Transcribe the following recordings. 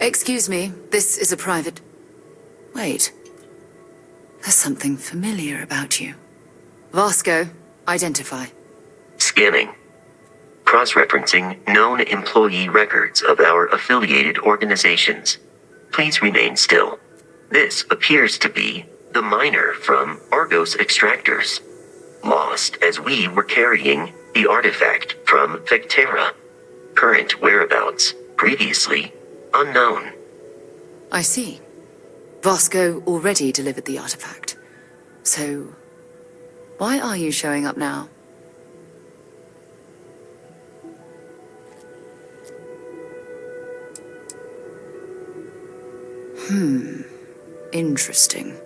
Excuse me, this is a private... Wait. There's something familiar about you. Vasco, identify. Scanning. Cross-referencing known employee records of our affiliated organizations. Please remain still. This appears to be the miner from Argos Extractors. Lost as we were carrying the artifact from Vectera. Current whereabouts, previously unknown. I see. Vasco already delivered the artifact. So, why are you showing up now? Interesting.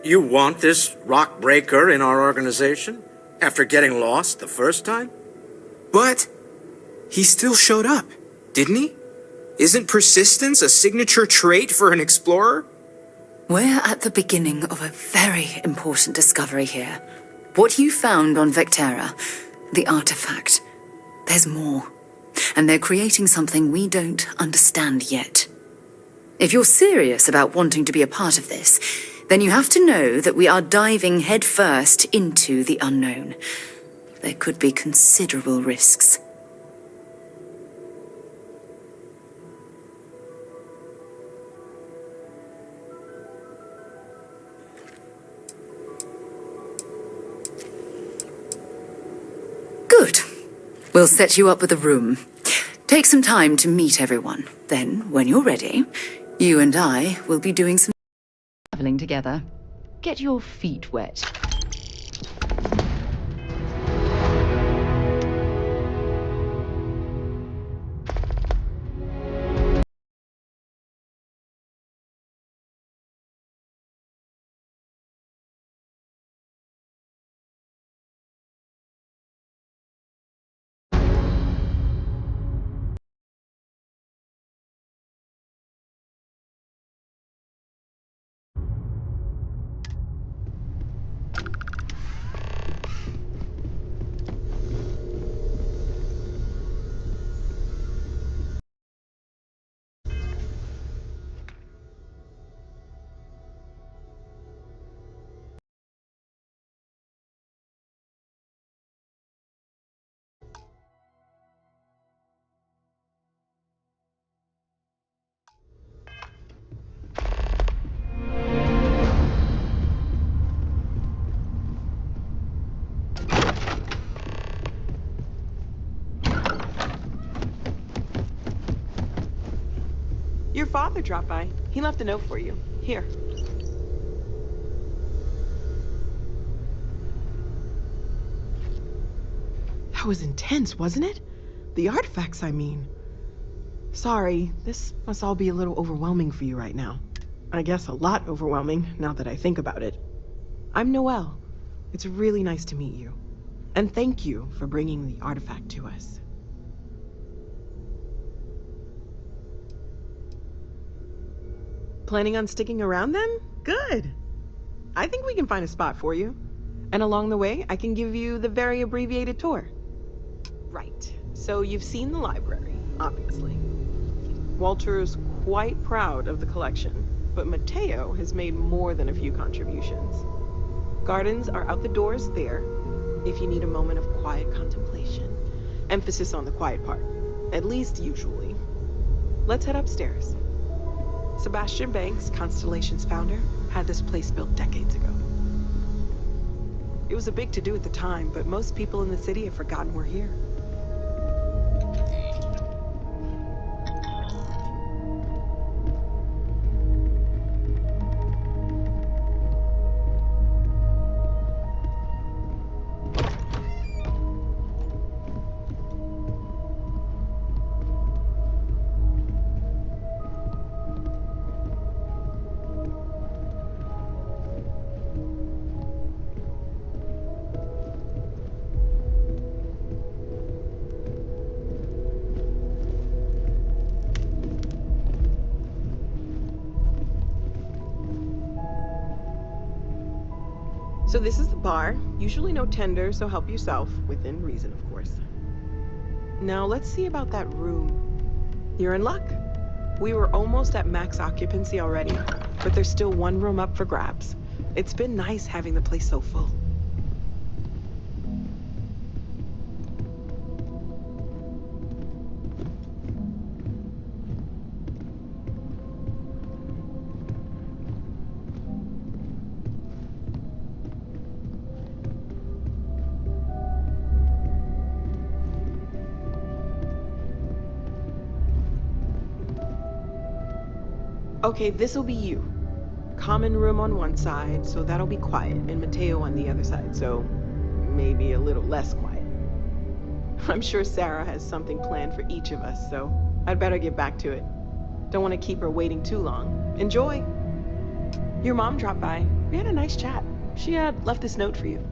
You want this rock breaker in our organization? After getting lost the first time? But he still showed up, didn't he? Isn't persistence a signature trait for an explorer? We're at the beginning of a very important discovery here. What you found on Vectera, the artifact, there's more. And they're creating something we don't understand yet. If you're serious about wanting to be a part of this, then you have to know that we are diving headfirst into the unknown. There could be considerable risks. Good. We'll set you up with a room. Take some time to meet everyone. Then, when you're ready, you and I will be doing some traveling together. Get your feet wet. Your father dropped by. He left a note for you. Here. That was intense, wasn't it? The artifacts, I mean. Sorry, this must all be a little overwhelming for you right now. I guess a lot overwhelming, now that I think about it. I'm Noelle. It's really nice to meet you. And thank you for bringing the artifact to us. Planning on sticking around then? Good. I think we can find a spot for you. And along the way, I can give you the very abbreviated tour. Right. So you've seen the library, obviously. Walter's quite proud of the collection, but Mateo has made more than a few contributions. Gardens are out the doors there, if you need a moment of quiet contemplation. Emphasis on the quiet part, at least usually. Let's head upstairs. Sebastian Banks, Constellation's founder, had this place built decades ago. It was a big to-do at the time, but most people in the city have forgotten we're here. So this is the bar. Usually no tender, so help yourself, within reason, of course. Now let's see about that room. You're in luck. We were almost at max occupancy already, but there's still one room up for grabs. It's been nice having the place so full. Okay, this'll be you. Common room on one side, so that'll be quiet, and Mateo on the other side, so maybe a little less quiet. I'm sure Sarah has something planned for each of us, so I'd better get back to it. Don't want to keep her waiting too long. Enjoy! Your mom dropped by. We had a nice chat. She had left this note for you.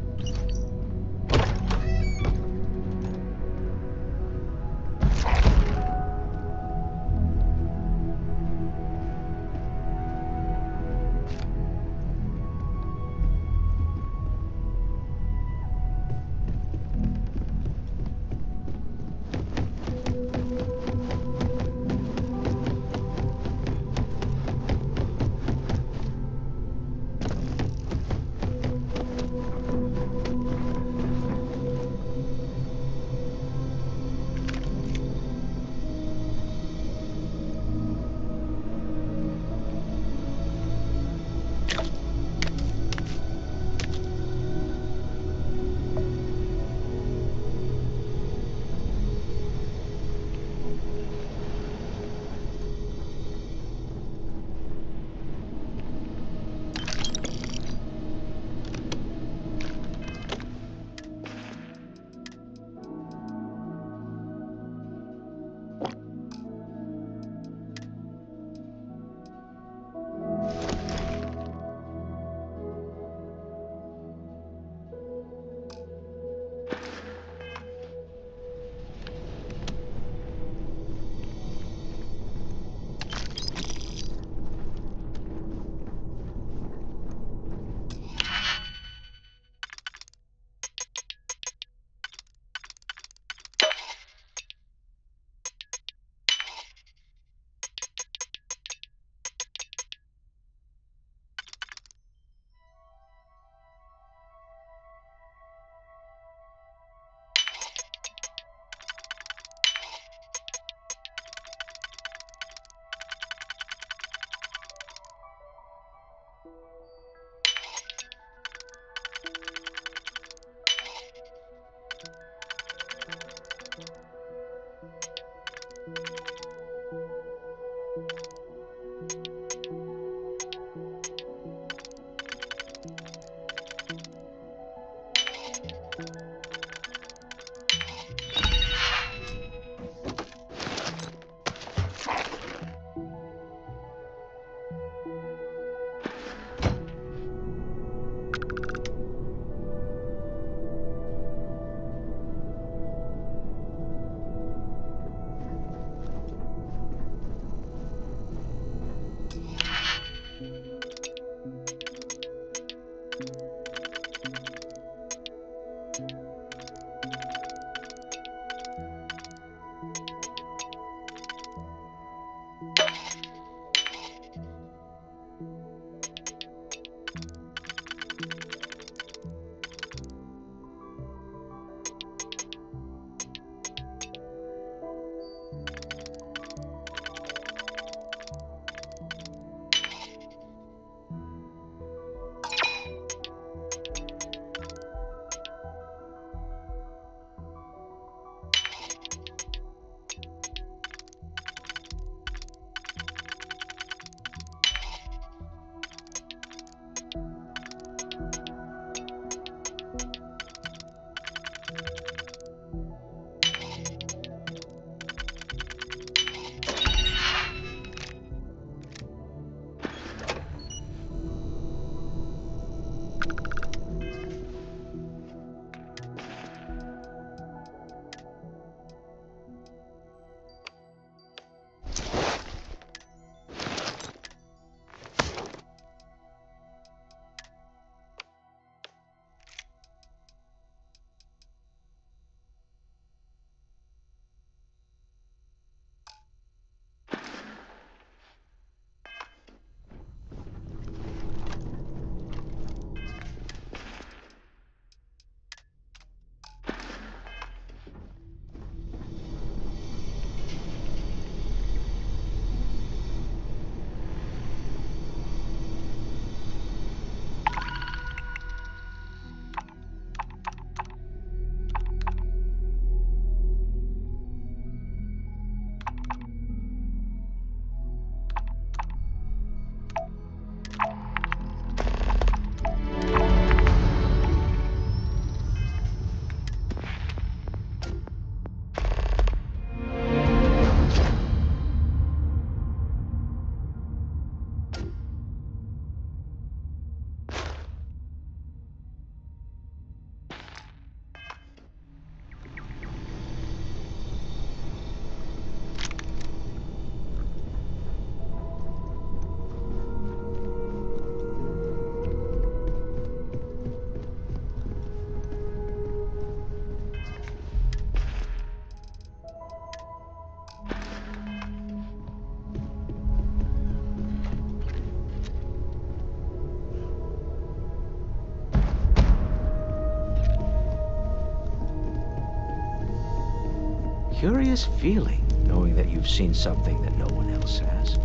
curious feeling knowing that you've seen something that no one else has.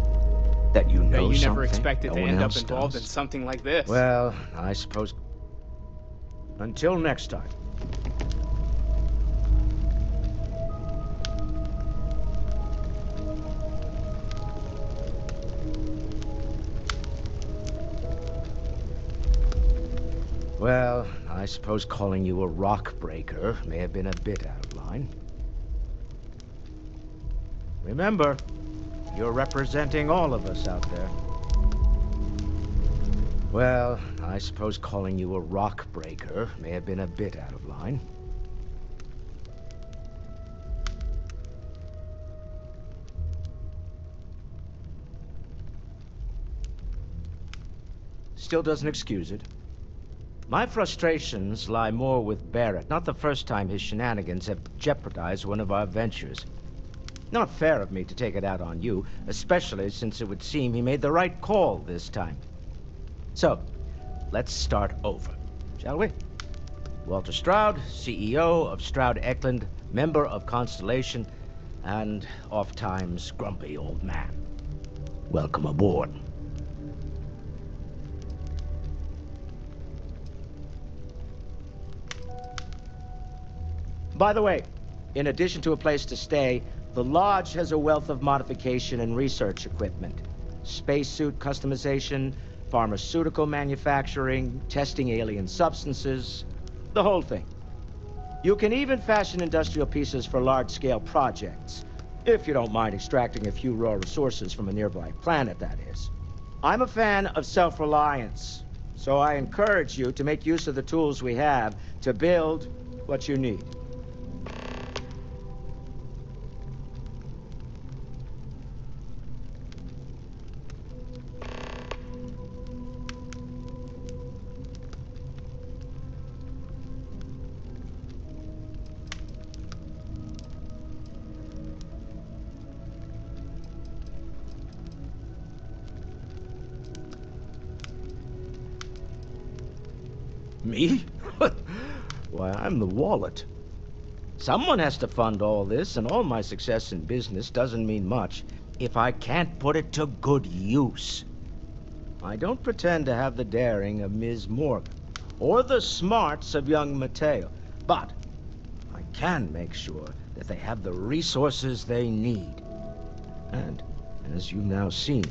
That you know Bet you something never expected no to one end up else involved does. in something like this. Well, I suppose... Until next time. Well, I suppose calling you a rock breaker may have been a bit out of line. Remember, you're representing all of us out there. Well, I suppose calling you a rock breaker may have been a bit out of line. Still doesn't excuse it. My frustrations lie more with Barrett. Not the first time his shenanigans have jeopardized one of our ventures. Not fair of me to take it out on you, especially since it would seem he made the right call this time. So, let's start over, shall we? Walter Stroud, CEO of Stroud Eklund, member of Constellation, and oft-times grumpy old man. Welcome aboard. By the way, in addition to a place to stay, the Lodge has a wealth of modification and research equipment. Spacesuit customization, pharmaceutical manufacturing, testing alien substances, the whole thing. You can even fashion industrial pieces for large-scale projects, if you don't mind extracting a few raw resources from a nearby planet, that is. I'm a fan of self-reliance, so I encourage you to make use of the tools we have to build what you need. Me? Why, I'm the wallet. Someone has to fund all this, and all my success in business doesn't mean much if I can't put it to good use. I don't pretend to have the daring of Ms. Morgan, or the smarts of young Mateo, but I can make sure that they have the resources they need. And, as you've now seen,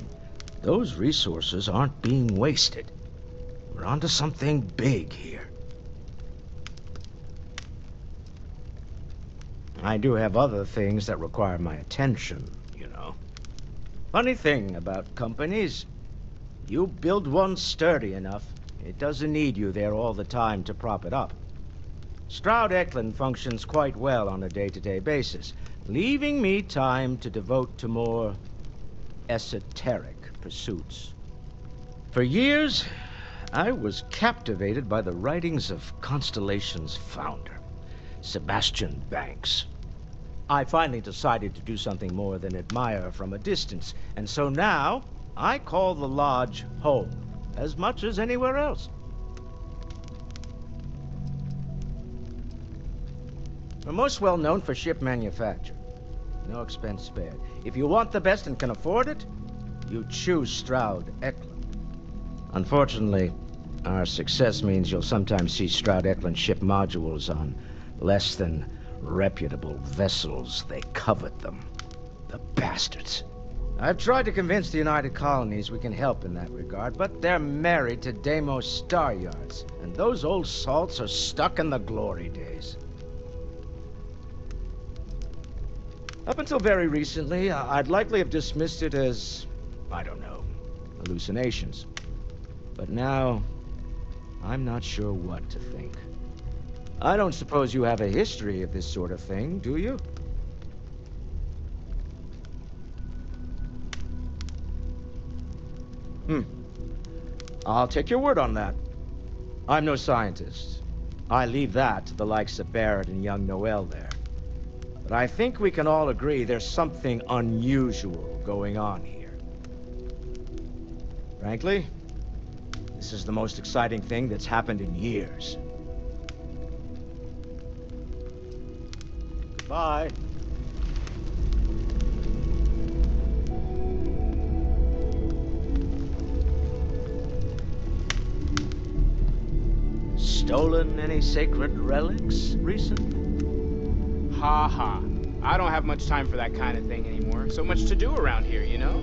those resources aren't being wasted. We're onto something big here. I do have other things that require my attention, you know. Funny thing about companies, you build one sturdy enough, it doesn't need you there all the time to prop it up. Stroud Eklund functions quite well on a day-to-day basis, leaving me time to devote to more esoteric pursuits. For years, I was captivated by the writings of Constellation's founder, Sebastian Banks. I finally decided to do something more than admire from a distance, and so now I call the Lodge home, as much as anywhere else. We're most well known for ship manufacture. No expense spared. If you want the best and can afford it, you choose Stroud Eklund. Unfortunately, our success means you'll sometimes see Stroud Eklund ship modules on less than reputable vessels. They covet them. The bastards. I've tried to convince the United Colonies we can help in that regard, but they're married to Deimos Star Yards, and those old salts are stuck in the glory days. Up until very recently, I'd likely have dismissed it as, I don't know, hallucinations. But now, I'm not sure what to think. I don't suppose you have a history of this sort of thing, do you? I'll take your word on that. I'm no scientist. I leave that to the likes of Barrett and young Noel there. But I think we can all agree there's something unusual going on here. Frankly, this is the most exciting thing that's happened in years. Goodbye. stolen any sacred relics recently? Ha ha. I don't have much time for that kind of thing anymore. So much to do around here, you know?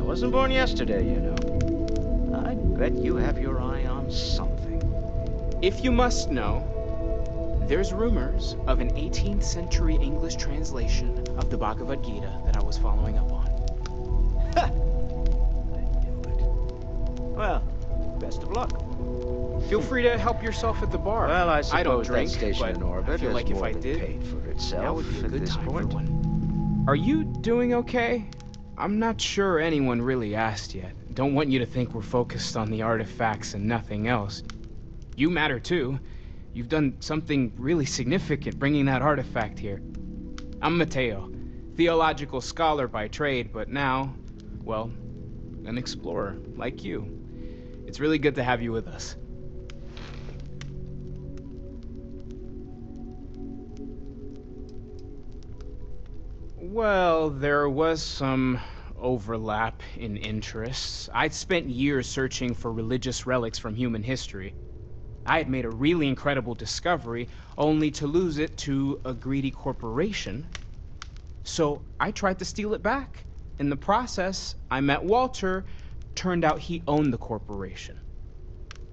I wasn't born yesterday, you know. I bet you have your eye on something. If you must know, there's rumors of an 18th century English translation of the Bhagavad Gita that I was following up on. Ha! I knew it. Well, best of luck. Feel free to help yourself at the bar. Well, I suppose don't drink, that station but in orbit I feel has like if more I than did, paid for itself that would be a at good this time point. for one. Are you doing okay? I'm not sure anyone really asked yet. Don't want you to think we're focused on the artifacts and nothing else. You matter too. You've done something really significant bringing that artifact here. I'm Mateo, theological scholar by trade, but now, well, an explorer like you. It's really good to have you with us. Well, there was some overlap in interests. I'd spent years searching for religious relics from human history. I had made a really incredible discovery, only to lose it to a greedy corporation. So I tried to steal it back. In the process, I met Walter. Turned out he owned the corporation.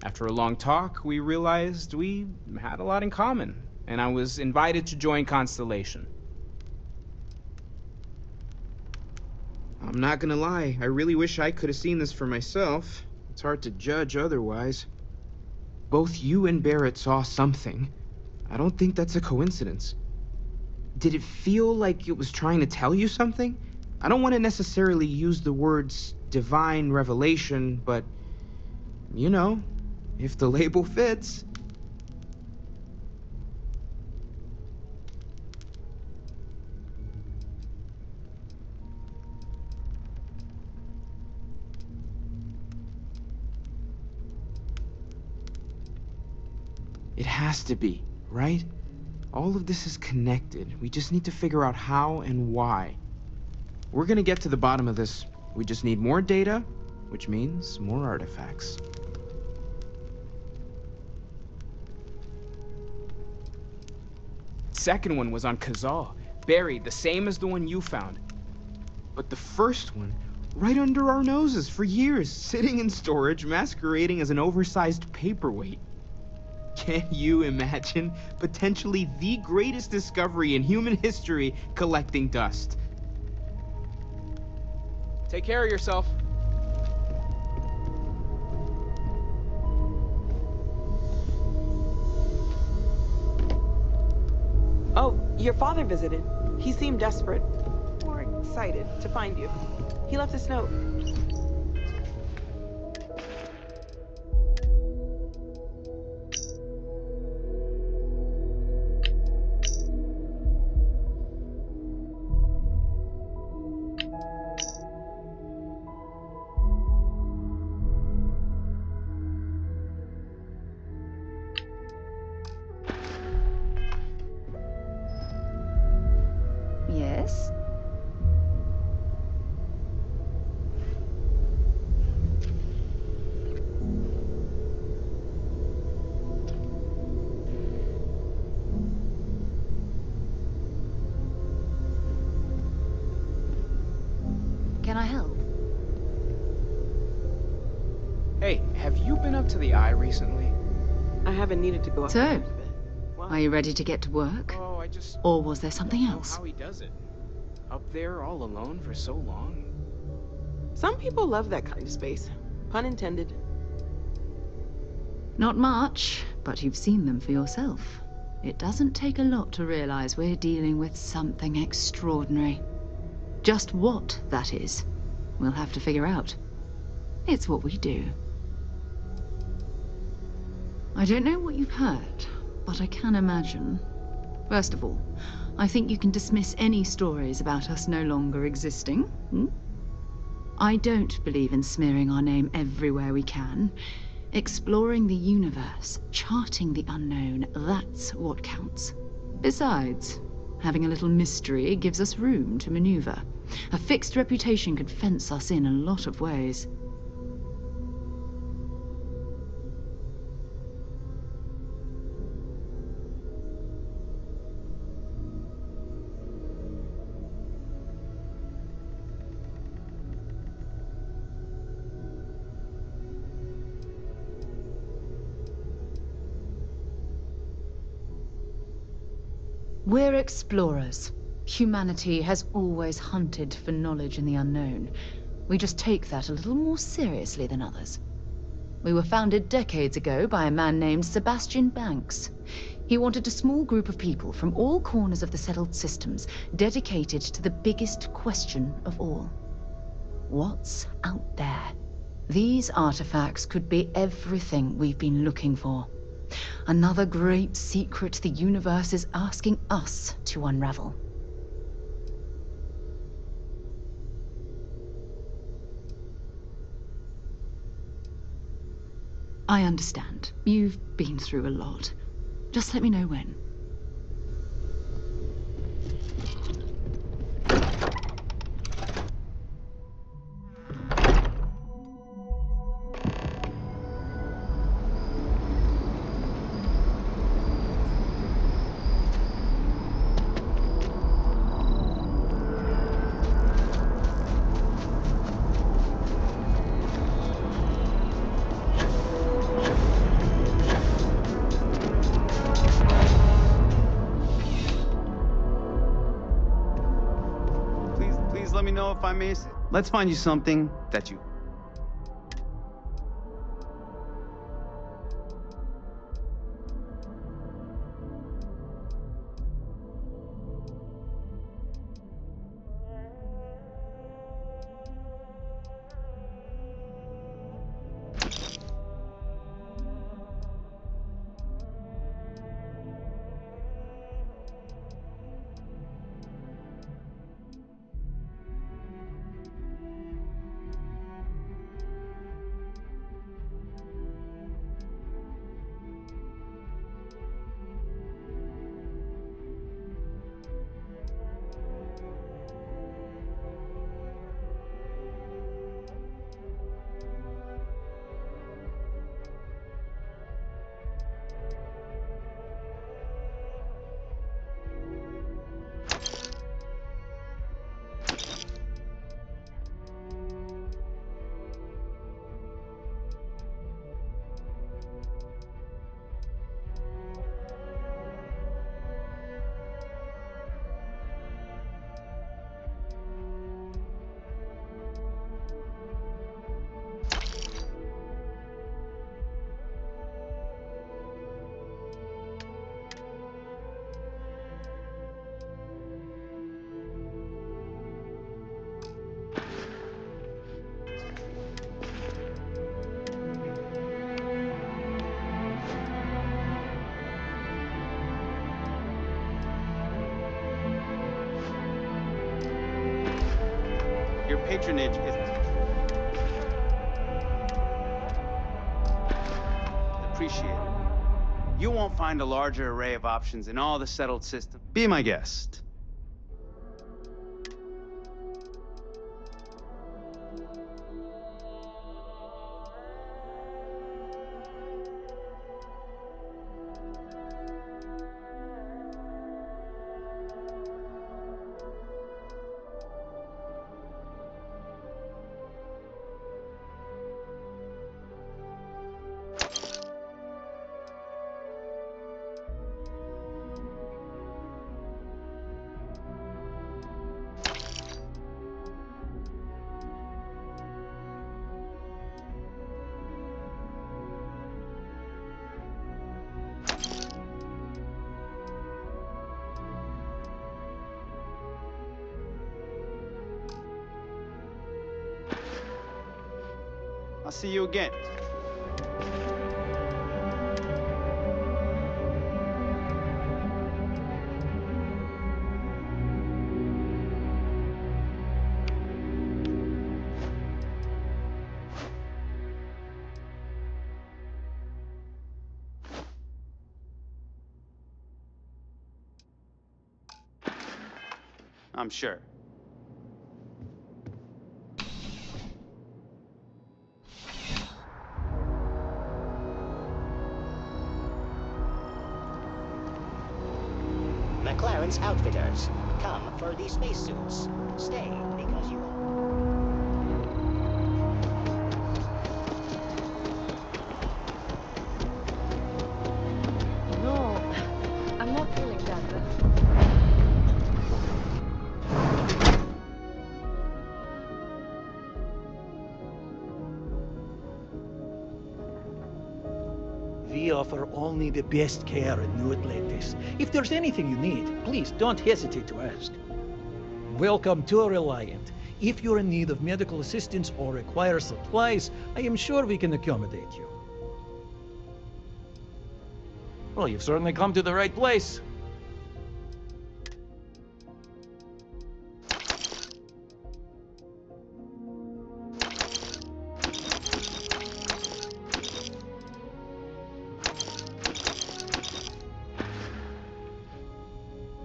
After a long talk, we realized we had a lot in common, and I was invited to join Constellation. I'm not gonna lie, I really wish I could have seen this for myself. It's hard to judge otherwise. Both you and Barrett saw something. I don't think that's a coincidence. Did it feel like it was trying to tell you something? I don't want to necessarily use the words divine revelation, but, you know, if the label fits. It has to be, right? All of this is connected. We just need to figure out how and why. We're gonna get to the bottom of this. We just need more data, which means more artifacts. Second one was on Kazal, buried, the same as the one you found. But the first one, right under our noses for years, sitting in storage, masquerading as an oversized paperweight. Can you imagine potentially the greatest discovery in human history collecting dust? Take care of yourself. Oh, your father visited. He seemed desperate. Or excited to find you. He left this note. Yes? Can I help? Hey, have you been up to the Eye recently? I haven't needed to go up So, there in a bit. Well, Are you ready to get to work? Oh, I just Or was there something don't know else? how he does it. Up there all alone for so long. some people love that kind of space. Pun intended. Not much, but you've seen them for yourself. It doesn't take a lot to realize we're dealing with something extraordinary. Just what that is, we'll have to figure out. It's what we do. I don't know what you've heard, but I can imagine. First of all, I think you can dismiss any stories about us no longer existing. I don't believe in smearing our name everywhere we can. Exploring the universe, charting the unknown, that's what counts. Besides, having a little mystery gives us room to maneuver. A fixed reputation could fence us in a lot of ways. We're explorers. Humanity has always hunted for knowledge in the unknown. We just take that a little more seriously than others. We were founded decades ago by a man named Sebastian Banks. He wanted a small group of people from all corners of the settled systems dedicated to the biggest question of all. What's out there? These artifacts could be everything we've been looking for. Another great secret the universe is asking us to unravel. I understand. You've been through a lot. Just let me know when. Please let me know if I miss it. Let's find you something that you... Your patronage is appreciated. You won't find a larger array of options in all the settled systems. Be my guest. I'll see you again. I'm sure. McLaren's Outfitters. Come for these spacesuits. Stay because you are. No, I'm not feeling better. We offer only the best care in New Atlantis. If there's anything you need, please don't hesitate to ask. Welcome to Reliant. If you're in need of medical assistance or require supplies, I am sure we can accommodate you. Well, you've certainly come to the right place.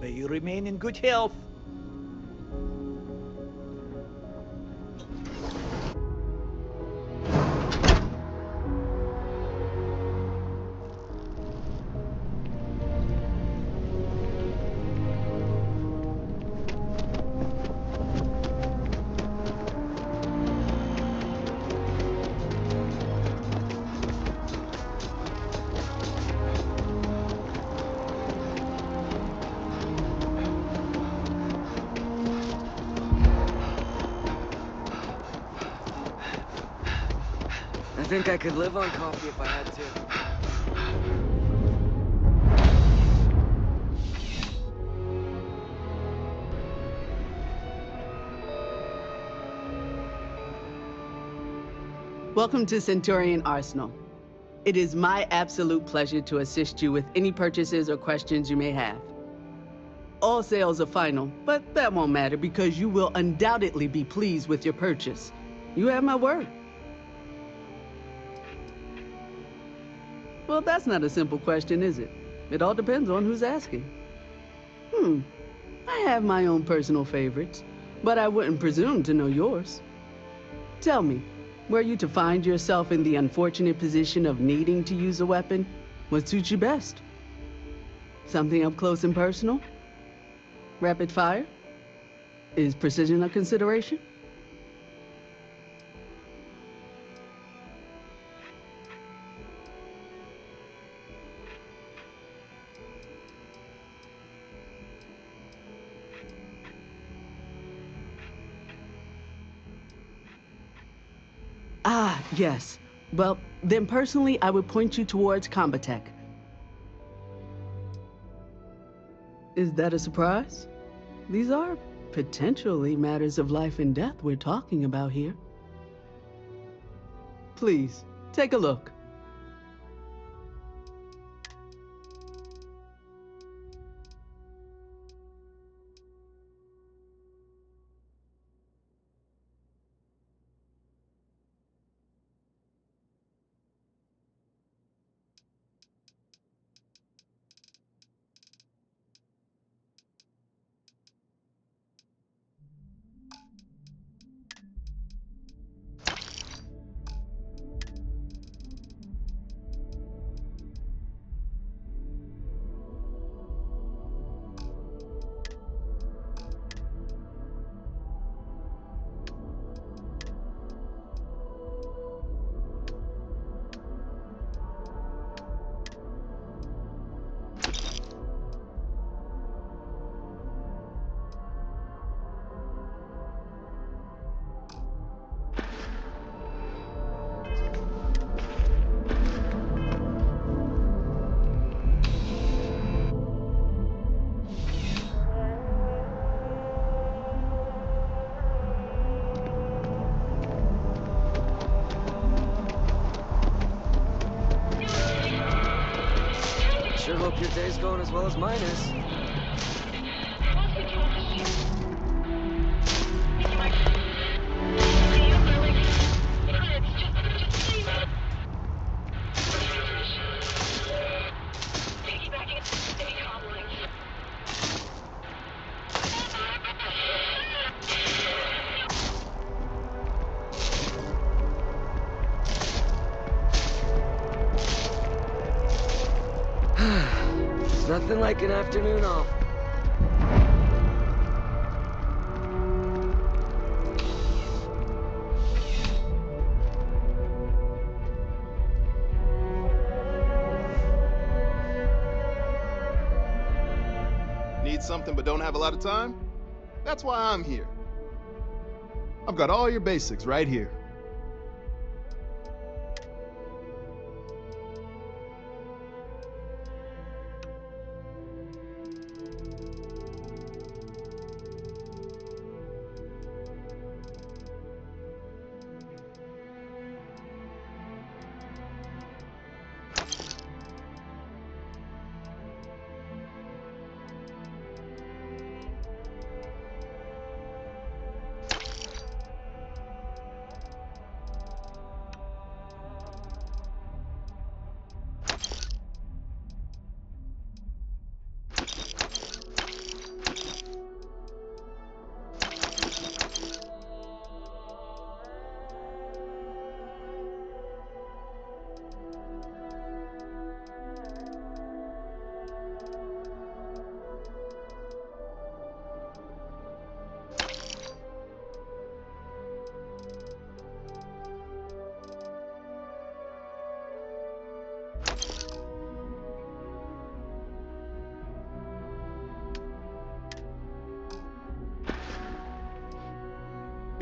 May you remain in good health. I think I could live on coffee if I had to. Welcome to Centurion Arsenal. It is my absolute pleasure to assist you with any purchases or questions you may have. All sales are final, but that won't matter because you will undoubtedly be pleased with your purchase. You have my word. Well, that's not a simple question, is it? It all depends on who's asking. I have my own personal favorites, but I wouldn't presume to know yours. Tell me, were you to find yourself in the unfortunate position of needing to use a weapon, what suits you best? Something up close and personal? Rapid fire? Is precision a consideration? Ah, yes. Well, then personally, I would point you towards Combatech. Is that a surprise? These are potentially matters of life and death we're talking about here. Please, take a look. Sure hope your day's going as well as mine is. It's nothing like an afternoon off. Need something but don't have a lot of time? That's why I'm here. I've got all your basics right here.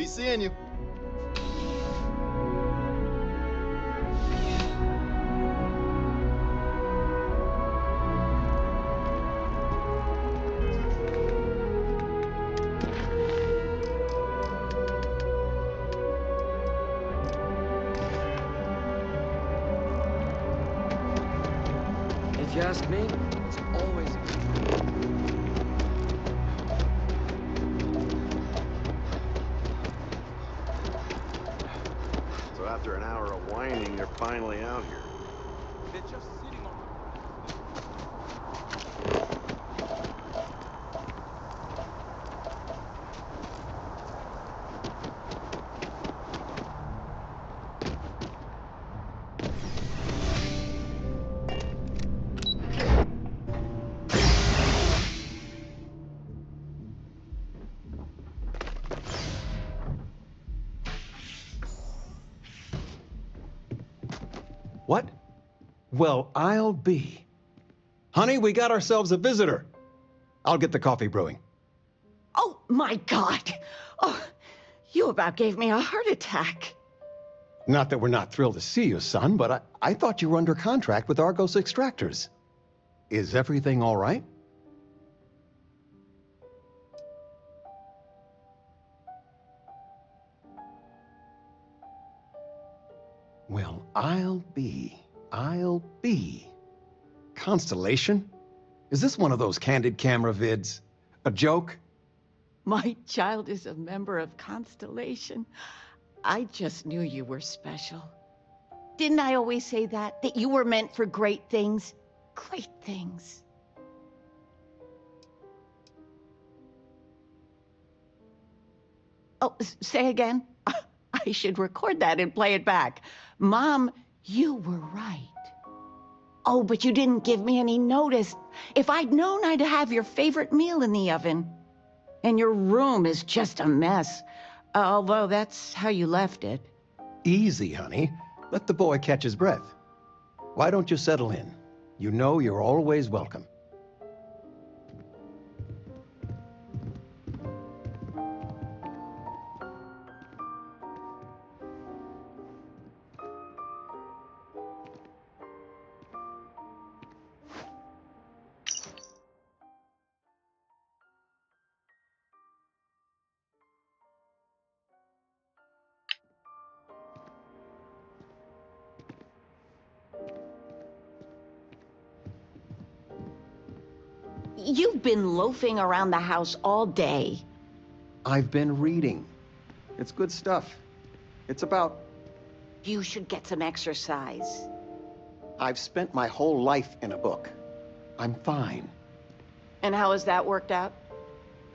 Be seeing you. If you ask me, it's always a good time. So after an hour of whining, you're finally out here. They're just sitting on. What? Well, I'll be. Honey, we got ourselves a visitor. I'll get the coffee brewing. Oh, my God. Oh, you about gave me a heart attack. Not that we're not thrilled to see you, son, but I thought you were under contract with Argos Extractors. Is everything all right? Well, I'll be. Constellation? Is this one of those candid camera vids? A joke? My child is a member of Constellation. I just knew you were special. Didn't I always say that? That you were meant for great things? Great things. Oh, say again? I should record that and play it back. Mom, you were right. Oh, but you didn't give me any notice. If I'd known, I'd have your favorite meal in the oven. And your room is just a mess. Although that's how you left it. Easy, honey. Let the boy catch his breath. Why don't you settle in? You know you're always welcome. You've been loafing around the house all day. I've been reading. It's good stuff. It's about... You should get some exercise. I've spent my whole life in a book. I'm fine. And how has that worked out?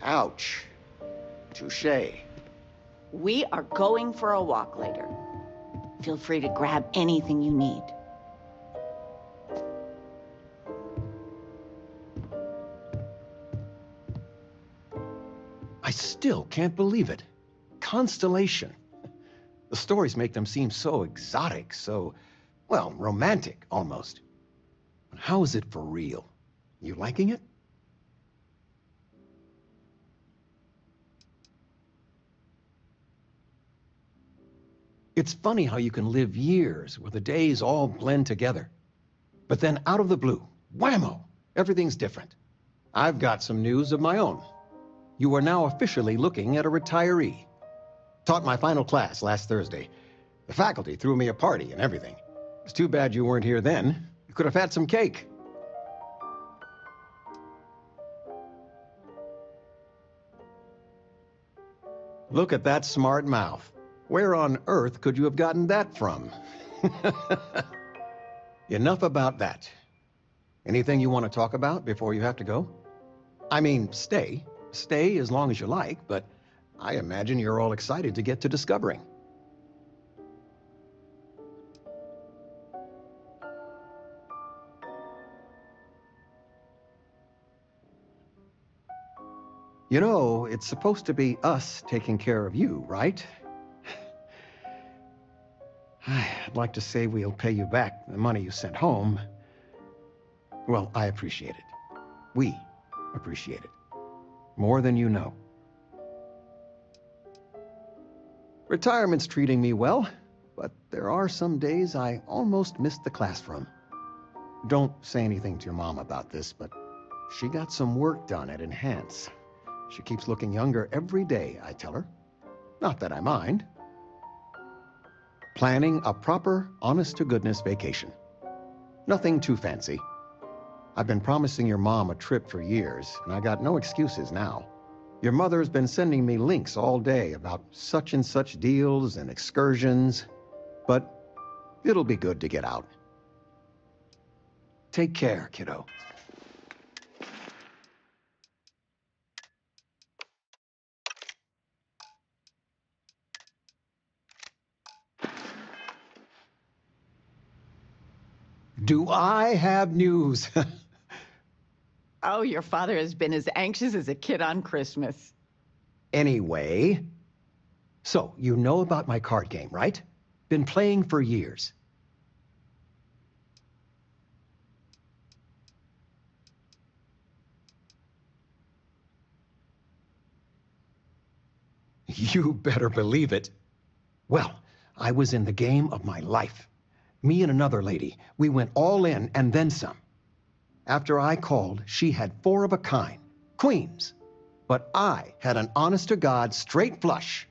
Ouch. Touché. We are going for a walk later. Feel free to grab anything you need. I still can't believe it. Constellation. The stories make them seem so exotic, so, well, romantic, almost. But how is it for real? You liking it? It's funny how you can live years where the days all blend together. But then out of the blue, whammo, everything's different. I've got some news of my own. You are now officially looking at a retiree. Taught my final class last Thursday. The faculty threw me a party and everything. It's too bad you weren't here then. You could have had some cake. Look at that smart mouth. Where on earth could you have gotten that from? Enough about that. Anything you want to talk about before you have to go? I mean, stay. Stay as long as you like, but I imagine you're all excited to get to discovering. You know, it's supposed to be us taking care of you, right? I'd like to say we'll pay you back the money you sent home. Well, I appreciate it. We appreciate it. More than you know. Retirement's treating me well, but there are some days I almost miss the classroom. Don't say anything to your mom about this, but she got some work done at Enhance. She keeps looking younger every day, I tell her. Not that I mind. Planning a proper, honest-to-goodness vacation. Nothing too fancy. I've been promising your mom a trip for years, and I got no excuses now. Your mother's been sending me links all day about such and such deals and excursions, but it'll be good to get out. Take care, kiddo. Do I have news? Oh, your father has been as anxious as a kid on Christmas. Anyway, so you know about my card game, right? Been playing for years. You better believe it. Well, I was in the game of my life. Me and another lady, we went all in and then some. After I called, she had 4 of a kind, queens. But I had an honest-to-God straight flush.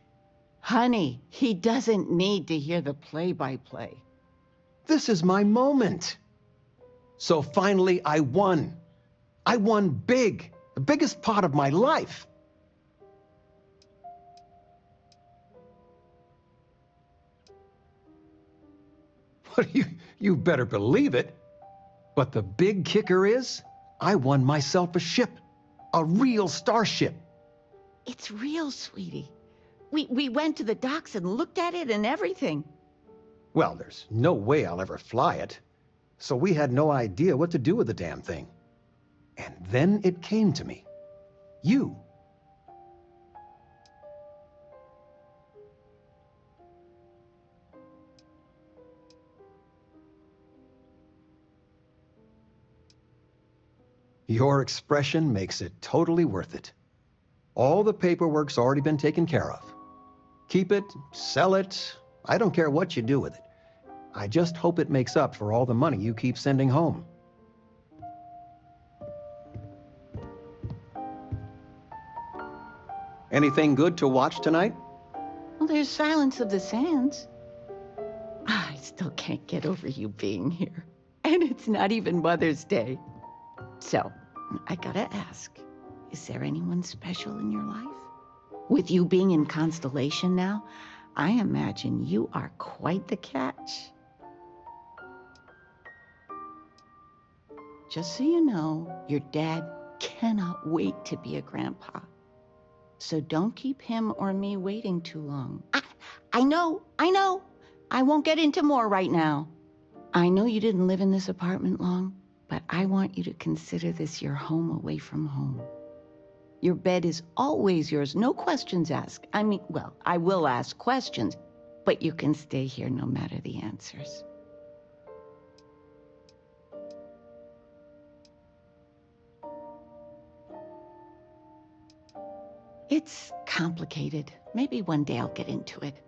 Honey, he doesn't need to hear the play-by-play. This is my moment. So finally, I won. I won big, the biggest pot of my life. What, you better believe it. But the big kicker is, I won myself a ship. A real starship. It's real, sweetie. We went to the docks and looked at it and everything. Well, there's no way I'll ever fly it. So we had no idea what to do with the damn thing. And then it came to me. You. Your expression makes it totally worth it. All the paperwork's already been taken care of. Keep it, sell it, I don't care what you do with it. I just hope it makes up for all the money you keep sending home. Anything good to watch tonight? Well, there's Silence of the Sands. I still can't get over you being here. And it's not even Mother's Day. So, I gotta ask, is there anyone special in your life? With you being in Constellation now, I imagine you are quite the catch. Just so you know, your dad cannot wait to be a grandpa. So don't keep him or me waiting too long. I know. I won't get into more right now. I know you didn't live in this apartment long, but I want you to consider this your home away from home. Your bed is always yours, no questions asked. I mean, well, I will ask questions, but you can stay here no matter the answers. It's complicated. Maybe one day I'll get into it.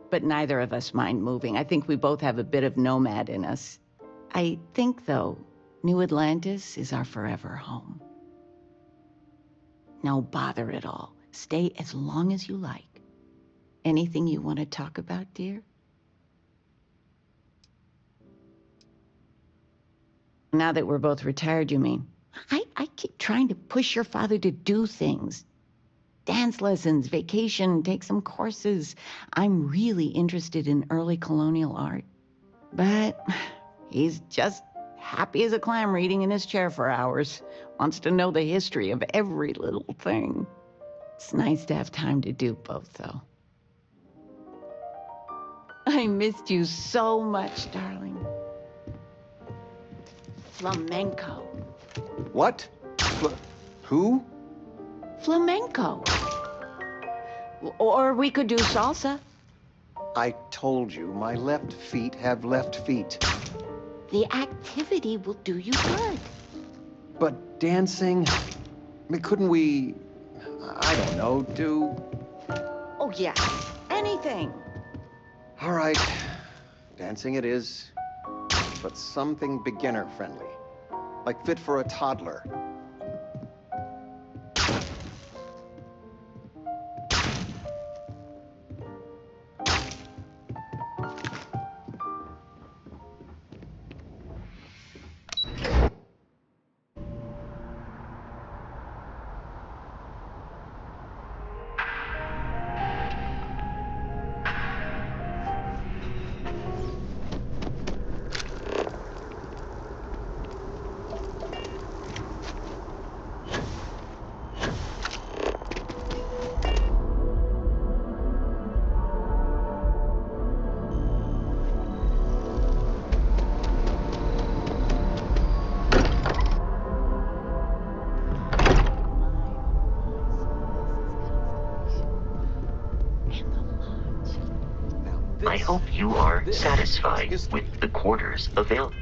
But neither of us mind moving. I think we both have a bit of nomad in us. I think, though, New Atlantis is our forever home. No bother at all. Stay as long as you like. Anything you want to talk about, dear? Now that we're both retired, you mean? I keep trying to push your father to do things. Dance lessons, vacation, take some courses. I'm really interested in early colonial art. But he's just happy as a clam reading in his chair for hours. Wants to know the history of every little thing. It's nice to have time to do both, though. I missed you so much, darling. Flamenco. What? Who? Flamenco. Or we could do salsa. I told you, my left feet have left feet. The activity will do you good. But dancing? I mean, couldn't we, I don't know, do... Oh, yeah. anything. All right, dancing it is, but something beginner-friendly, like fit for a toddler. I hope you are satisfied with the quarters available.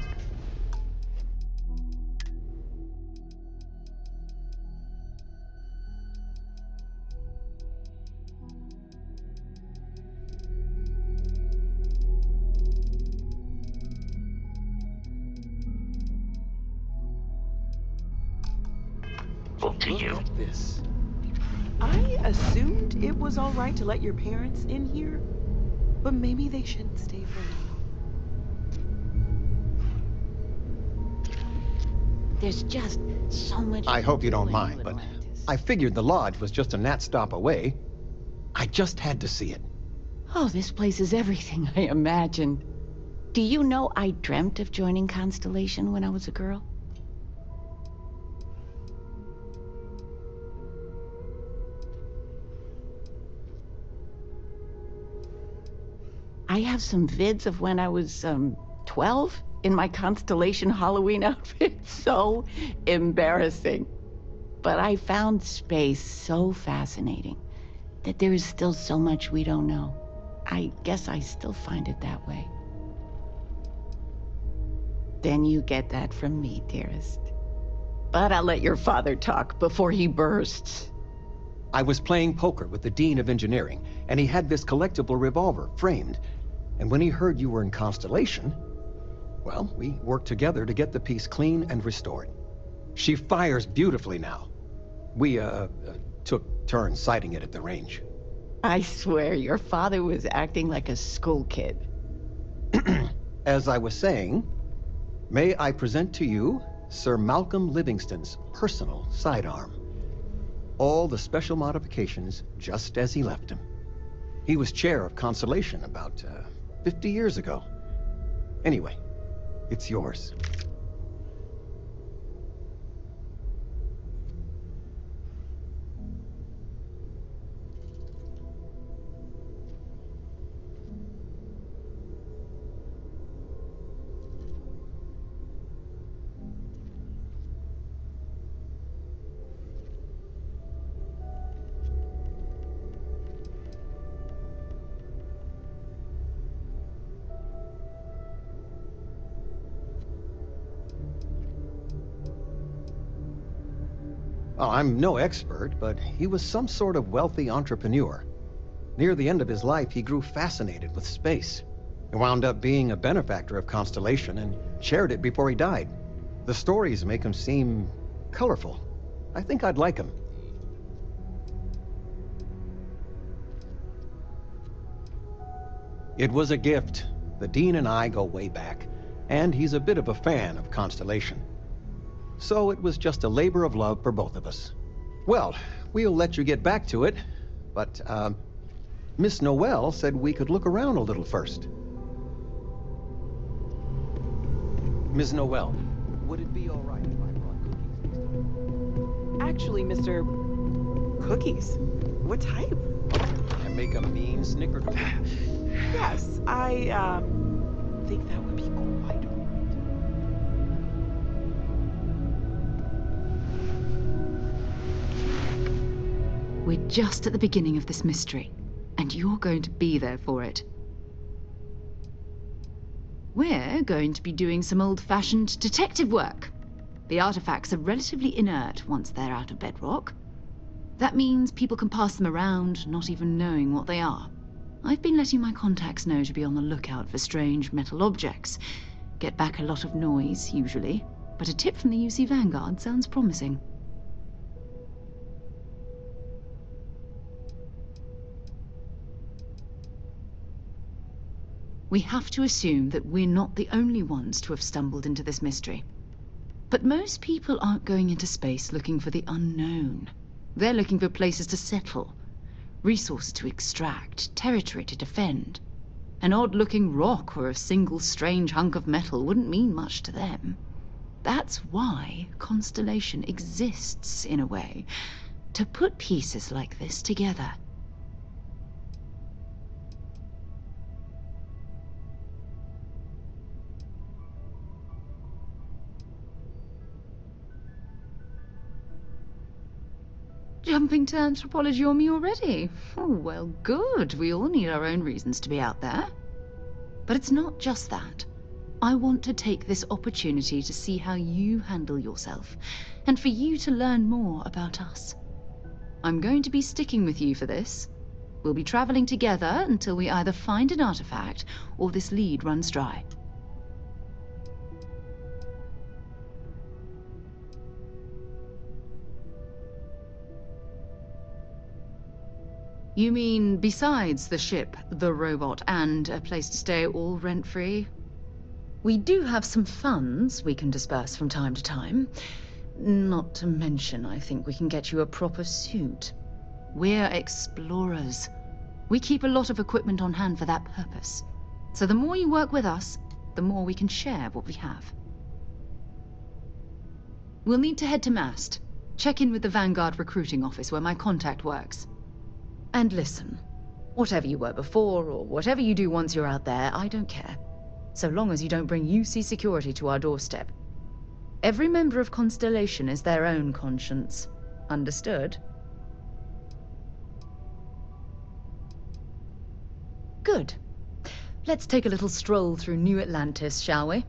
To you. This. I assumed it was all right to let your parents in here, but maybe they shouldn't stay for long. There's just so much. I hope you don't to do in mind, New but Atlantis. I figured the lodge was just a gnat stop away. I just had to see it. Oh, this place is everything I imagined. Do you know I dreamt of joining Constellation when I was a girl? I have some vids of when I was 12 in my Constellation Halloween outfit. So embarrassing. But I found space so fascinating that there is still so much we don't know. I guess I still find it that way. Then you get that from me, dearest. But I'll let your father talk before he bursts. I was playing poker with the Dean of Engineering, and he had this collectible revolver framed. And when he heard you were in Constellation, well, we worked together to get the piece clean and restored. She fires beautifully now. We, took turns sighting it at the range. I swear, your father was acting like a school kid. As I was saying, may I present to you Sir Malcolm Livingston's personal sidearm. All the special modifications just as he left him. He was chair of Constellation about 50 years ago. Anyway, it's yours. Well, I'm no expert, but he was some sort of wealthy entrepreneur. Near the end of his life, he grew fascinated with space. He wound up being a benefactor of Constellation and chaired it before he died. The stories make him seem colorful. I think I'd like him. It was a gift. The Dean and I go way back, and he's a bit of a fan of Constellation. So it was just a labor of love for both of us. Well, we'll let you get back to it, but, Miss Noel said we could look around a little first. Ms. Noel, would it be all right if I brought cookies? Actually, Mr. Cookies? What type? I make a mean snickerdoodle. Yes, I, think that would be quite all right. We're just at the beginning of this mystery, and you're going to be there for it. We're going to be doing some old-fashioned detective work. The artifacts are relatively inert once they're out of bedrock. That means people can pass them around, not even knowing what they are. I've been letting my contacts know to be on the lookout for strange metal objects. Get back a lot of noise, usually, but a tip from the UC Vanguard sounds promising. We have to assume that we're not the only ones to have stumbled into this mystery. But most people aren't going into space looking for the unknown. They're looking for places to settle, resources to extract, territory to defend. An odd-looking rock or a single strange hunk of metal wouldn't mean much to them. That's why Constellation exists, in a way, to put pieces like this together. Jumping to anthropology on me already? Oh, well, good. We all need our own reasons to be out there. But it's not just that. I want to take this opportunity to see how you handle yourself, and for you to learn more about us. I'm going to be sticking with you for this. We'll be traveling together until we either find an artifact or this lead runs dry. You mean besides the ship, the robot, and a place to stay all rent-free? We do have some funds we can disperse from time to time. Not to mention, I think we can get you a proper suit. We're explorers. We keep a lot of equipment on hand for that purpose. So the more you work with us, the more we can share what we have. We'll need to head to Mast. Check in with the Vanguard recruiting office where my contact works. And listen, whatever you were before, or whatever you do once you're out there, I don't care. So long as you don't bring UC security to our doorstep. Every member of Constellation is their own conscience. Understood? Good. Let's take a little stroll through New Atlantis, shall we?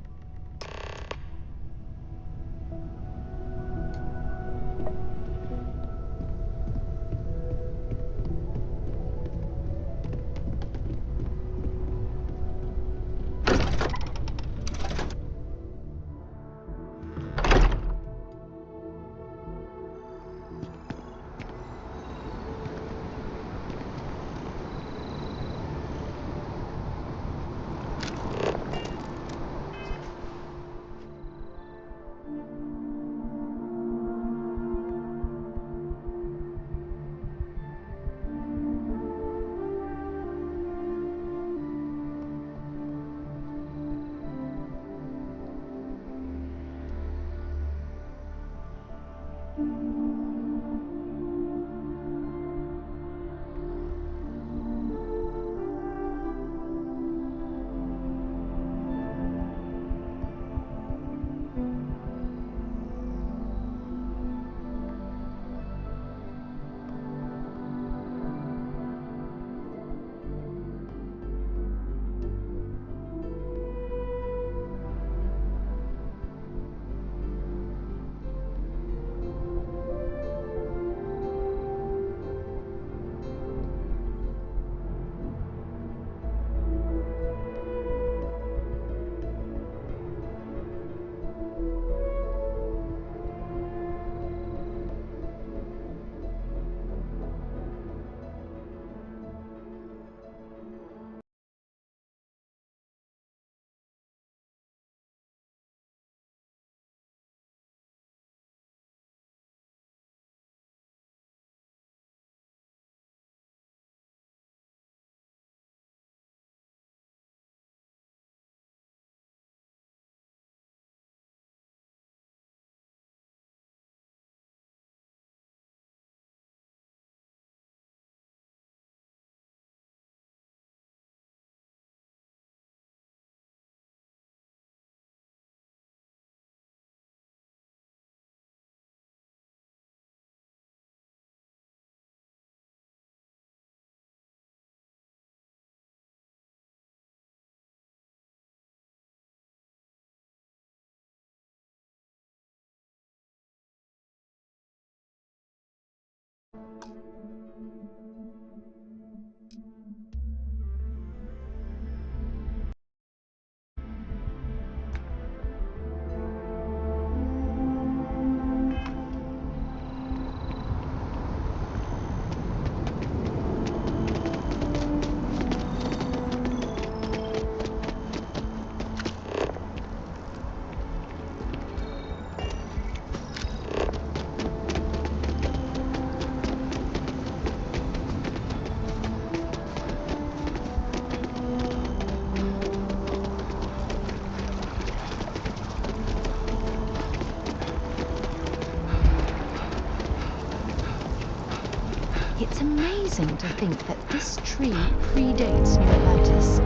amazing to think that this tree predates New Atlantis.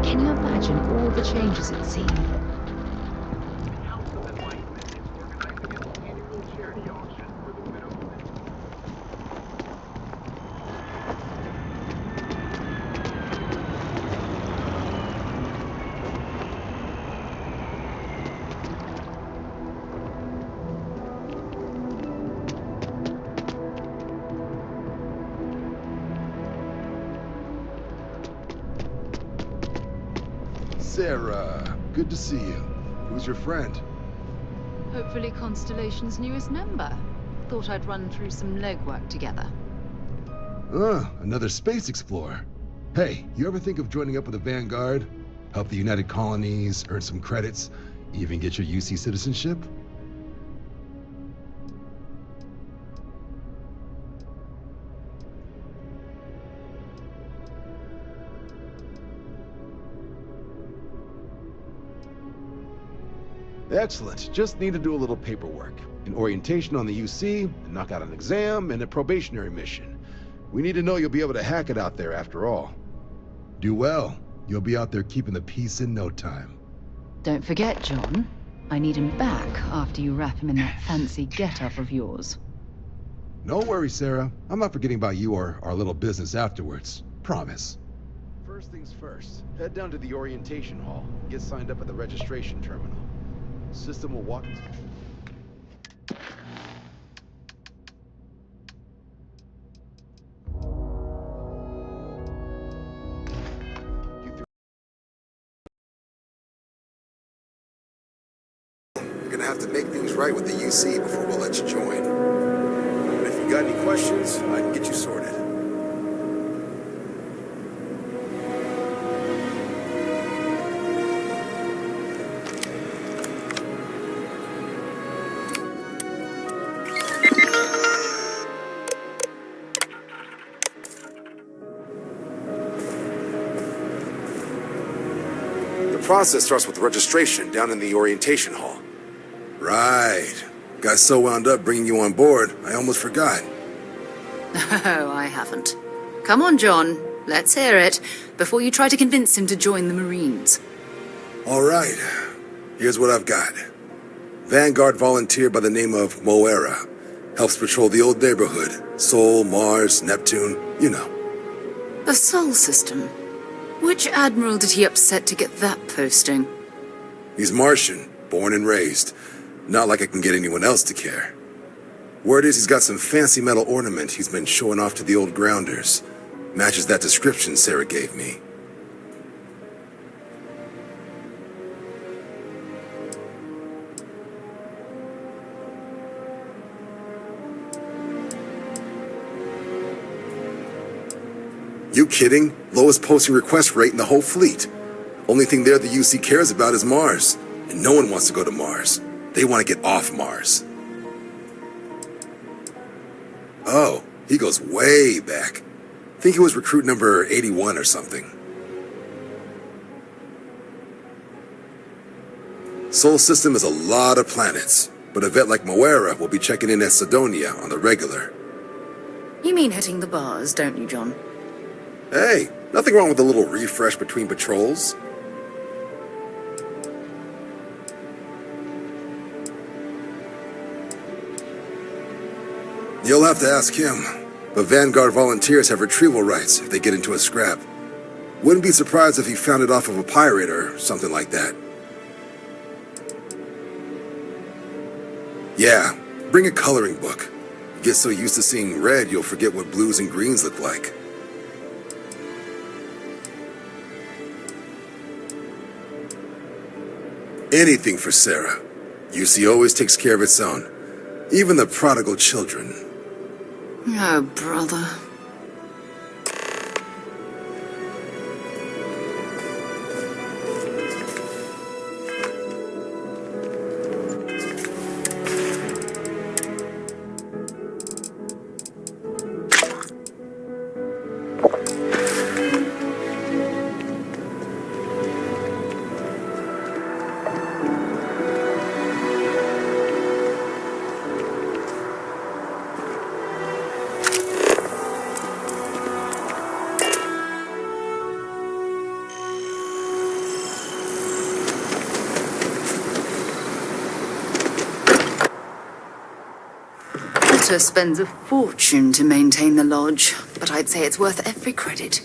Can you imagine all the changes it's seen? Sarah, good to see you. Who's your friend? Hopefully Constellation's newest member. Thought I'd run through some legwork together. Another space explorer. Hey, you ever think of joining up with the Vanguard? Help the United Colonies, earn some credits, even get your UC citizenship? Excellent. Just need to do a little paperwork. An orientation on the UC, knock out an exam, and a probationary mission. We need to know you'll be able to hack it out there after all. Do well. You'll be out there keeping the peace in no time. Don't forget, John. I need him back after you wrap him in that fancy get-up of yours. No worries, Sarah. I'm not forgetting about you or our little business afterwards. Promise. First things first. Head down to the orientation hall. Get signed up at the registration terminal. System will walk... You're gonna have to make things right with the UC before we'll let you join. And if you got any questions, I can get you sorted. The process starts with registration down in the orientation hall. Right. Got so wound up bringing you on board, I almost forgot. Oh, I haven't. Come on, John. Let's hear it, before you try to convince him to join the Marines. All right. Here's what I've got. Vanguard volunteer by the name of Moera. Helps patrol the old neighborhood. Sol, Mars, Neptune, you know. The Sol system. Which admiral did he upset to get that posting? He's Martian, born and raised. Not like I can get anyone else to care. Word is he's got some fancy metal ornament he's been showing off to the old grounders. Matches that description Sarah gave me. You kidding? Lowest posting request rate in the whole fleet. Only thing there the UC cares about is Mars. And no one wants to go to Mars. They want to get off Mars. Oh, he goes way back. Think he was recruit number 81 or something. Sol system is a lot of planets, but a vet like Moera will be checking in at Sidonia on the regular. You mean hitting the bars, don't you, John? Hey, nothing wrong with a little refresh between patrols. You'll have to ask him, but Vanguard volunteers have retrieval rights if they get into a scrap. Wouldn't be surprised if he found it off of a pirate or something like that. Yeah, bring a coloring book. You get so used to seeing red, you'll forget what blues and greens look like. Anything for Sarah. UC always takes care of its own. Even the prodigal children. Oh, brother. Arthur spends a fortune to maintain the lodge, but I'd say it's worth every credit.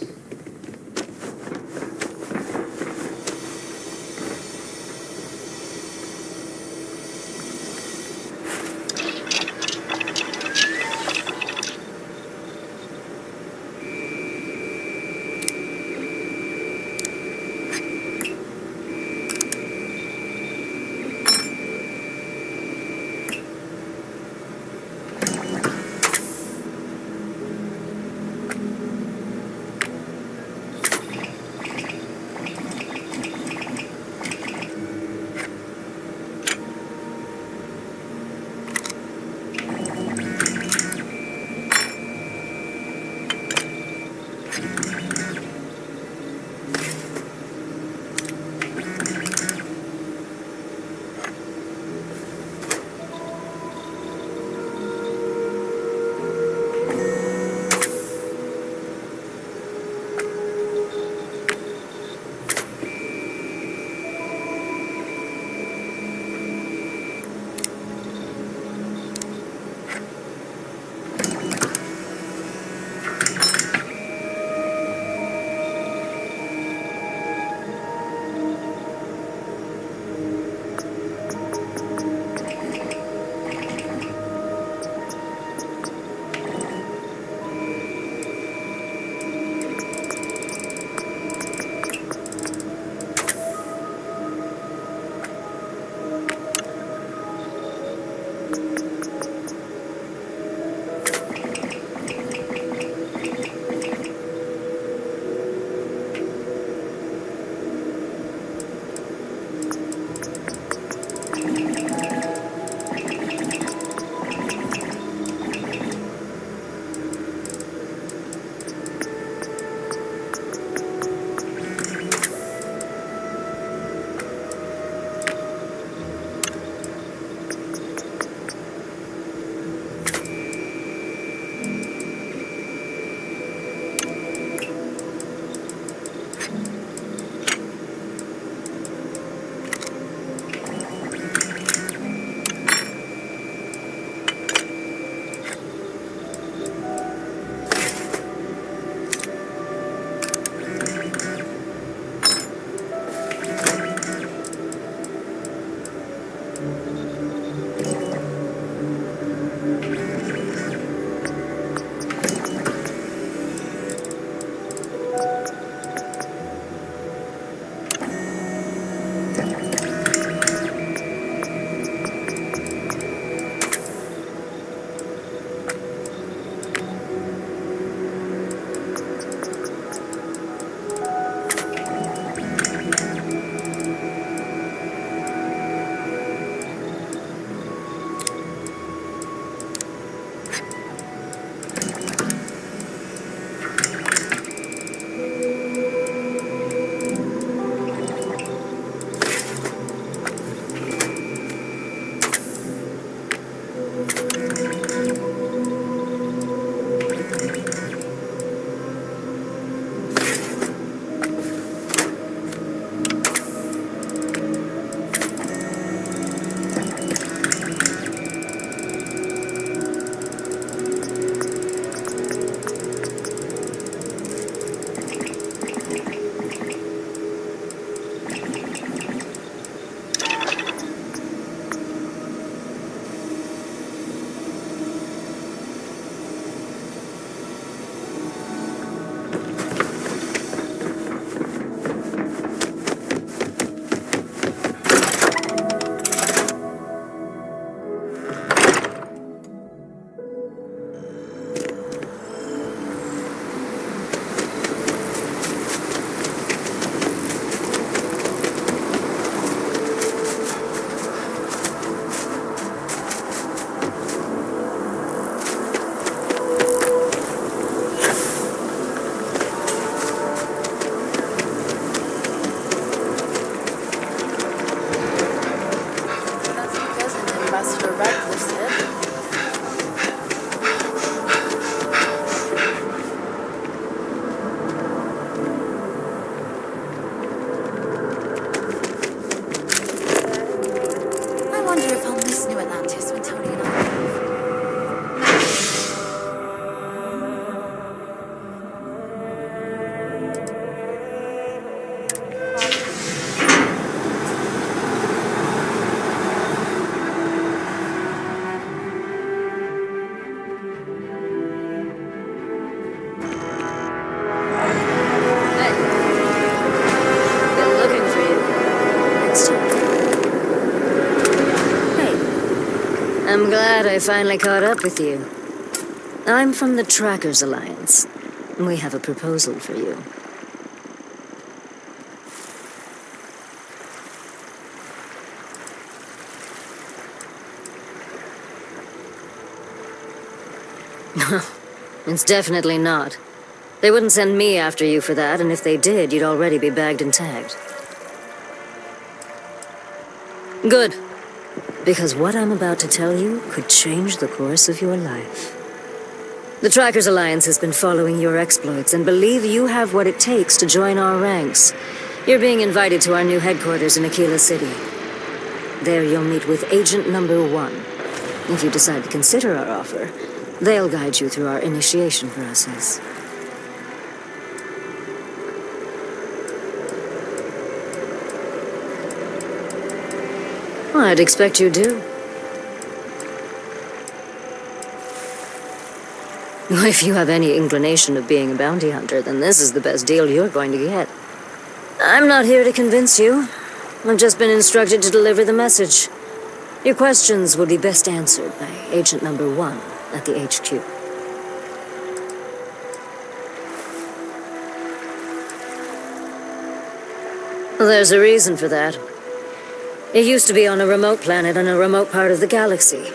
I'm glad I finally caught up with you. I'm from the Trackers Alliance. We have a proposal for you. It's definitely not. They wouldn't send me after you for that, and if they did, you'd already be bagged and tagged. Good. Because what I'm about to tell you could change the course of your life. The Trackers Alliance has been following your exploits and believe you have what it takes to join our ranks. You're being invited to our new headquarters in Aquila City. There you'll meet with Agent Number 1. If you decide to consider our offer, they'll guide you through our initiation process. I'd expect you do. If you have any inclination of being a bounty hunter, then this is the best deal you're going to get. I'm not here to convince you. I've just been instructed to deliver the message. Your questions will be best answered by Agent Number 1 at the HQ. There's a reason for that. It used to be on a remote planet in a remote part of the galaxy.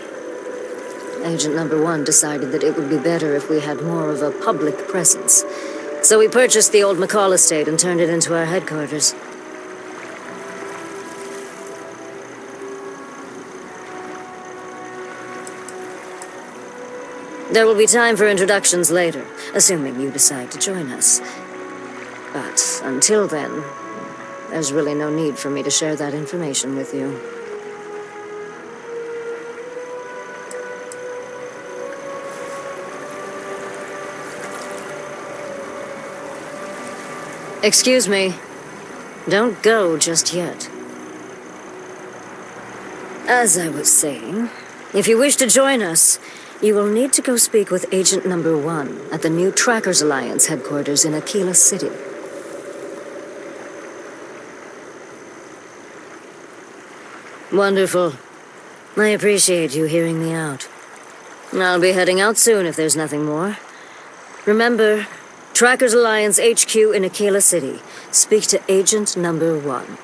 Agent Number 1 decided that it would be better if we had more of a public presence. So we purchased the old McCall estate and turned it into our headquarters. There will be time for introductions later, assuming you decide to join us. But until then, there's really no need for me to share that information with you. Excuse me. Don't go just yet. As I was saying, if you wish to join us, you will need to go speak with Agent Number 1 at the new Trackers Alliance headquarters in Aquila City. Wonderful. I appreciate you hearing me out. I'll be heading out soon if there's nothing more. Remember, Trackers Alliance HQ in Aquila City. Speak to Agent Number 1.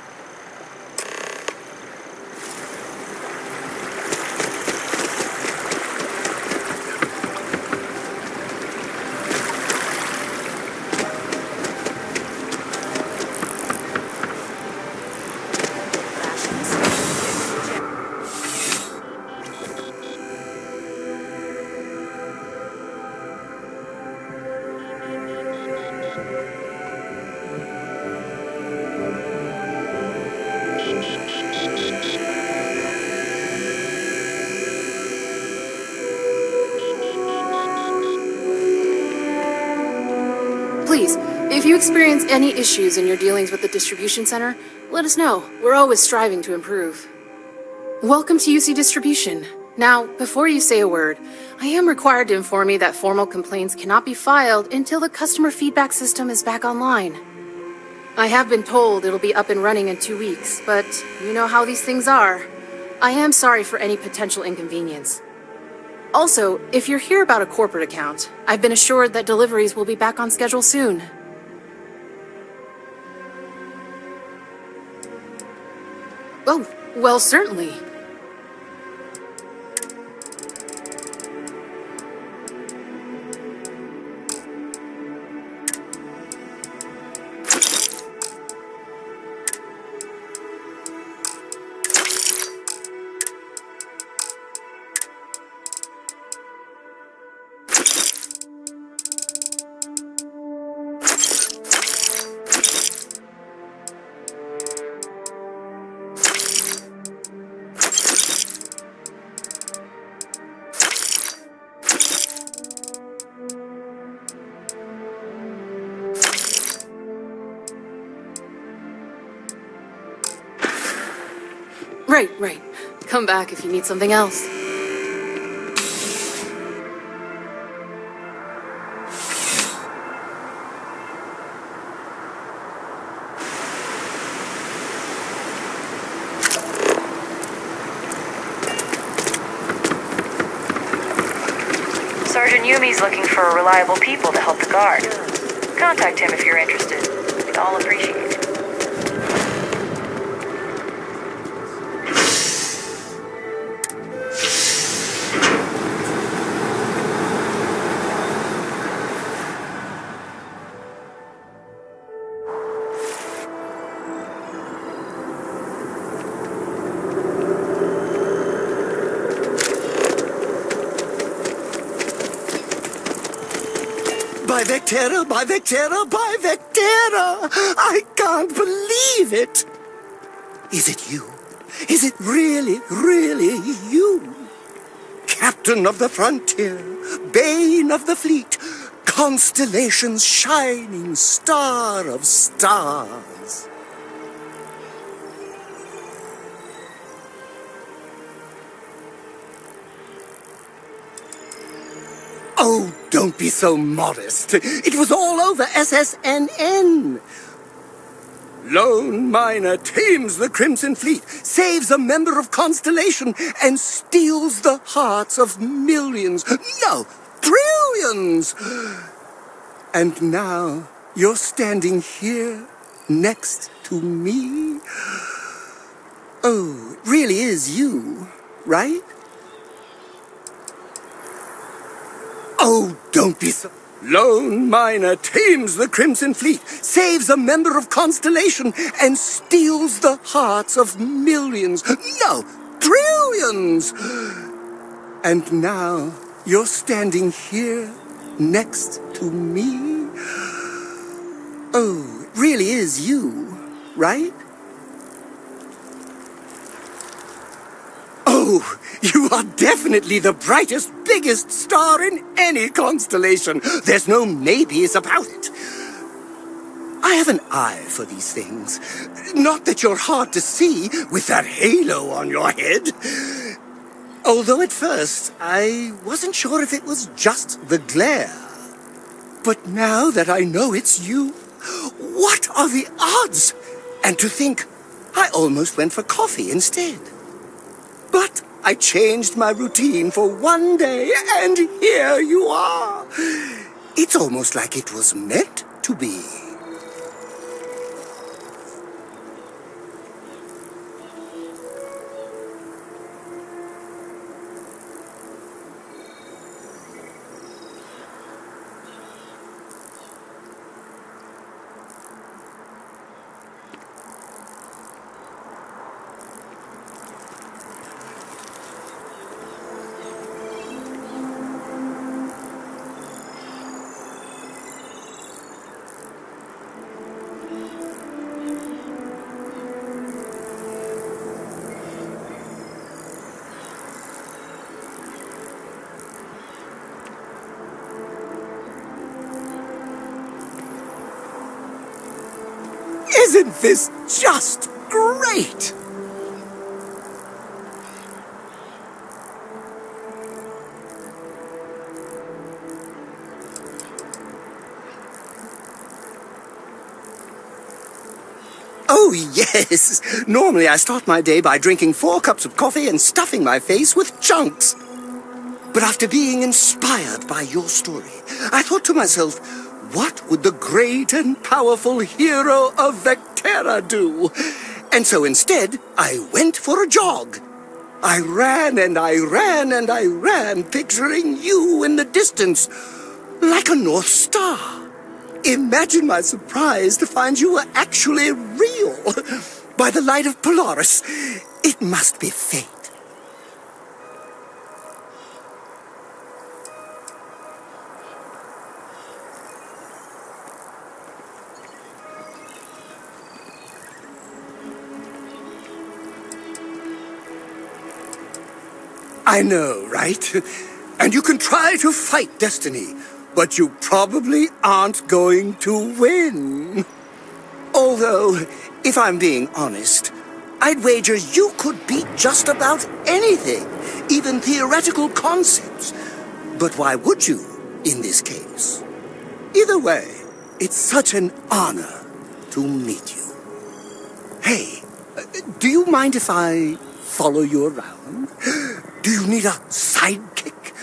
Please, if you experience any issues in your dealings with the distribution center, let us know. We're always striving to improve. Welcome to UC Distribution. Now, before you say a word, I am required to inform you that formal complaints cannot be filed until the customer feedback system is back online. I have been told it'll be up and running in 2 weeks, but you know how these things are. I am sorry for any potential inconvenience. Also, if you're here about a corporate account, I've been assured that deliveries will be back on schedule soon. Oh, well, certainly. Right. Come back if you need something else. Yumi's looking for reliable people to help the guard. Contact him if you're interested. We'd all appreciate it. By Vectera, by Vectera, by Vectera! I can't believe it! Is it you? Is it really, really you? Captain of the frontier, bane of the fleet, constellation's shining star of stars. Oh, don't be so modest. It was all over SSNN. Lone miner tames the Crimson Fleet, saves a member of Constellation, and steals the hearts of millions, no, trillions. And now you're standing here next to me. Oh, it really is you, right? Oh, don't be so... Lone miner tames the Crimson Fleet, saves a member of Constellation, and steals the hearts of millions, no, trillions. And now you're standing here next to me. Oh, it really is you, right? Oh, you are definitely the brightest, biggest star in any constellation. There's no maybes about it. I have an eye for these things. Not that you're hard to see with that halo on your head. Although at first, I wasn't sure if it was just the glare. But now that I know it's you, what are the odds? And to think, I almost went for coffee instead. But I changed my routine for one day, and here you are. It's almost like it was meant to be. Isn't this just great? Oh, yes. Normally I start my day by drinking 4 cups of coffee and stuffing my face with chunks. But after being inspired by your story, I thought to myself, what would the great and powerful hero of Vectera do? And so instead, I went for a jog. I ran and I ran and I ran, picturing you in the distance, like a North Star. Imagine my surprise to find you were actually real. By the light of Polaris, it must be fate. I know, right? And you can try to fight destiny, but you probably aren't going to win. Although, if I'm being honest, I'd wager you could beat just about anything, even theoretical concepts. But why would you, in this case? Either way, it's such an honor to meet you. Hey, do you mind if I follow you around? Do you need a sidekick?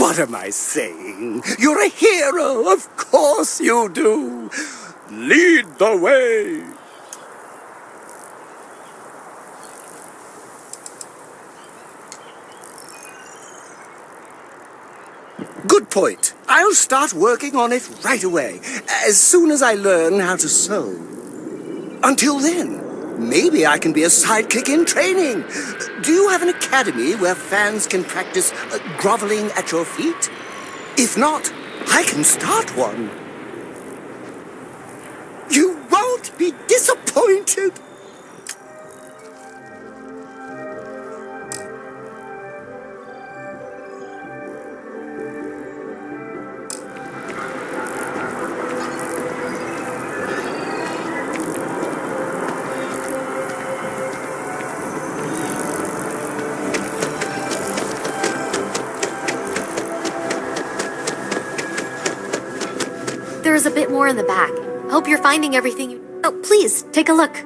What am I saying? You're a hero, of course you do. Lead the way. Good point. I'll start working on it right away, as soon as I learn how to sew. Until then, maybe I can be a sidekick in training. Do you have an academy where fans can practice groveling at your feet? If not, I can start one. You won't be disappointed. There's a bit more in the back. Hope you're finding everything you... Oh, please, take a look.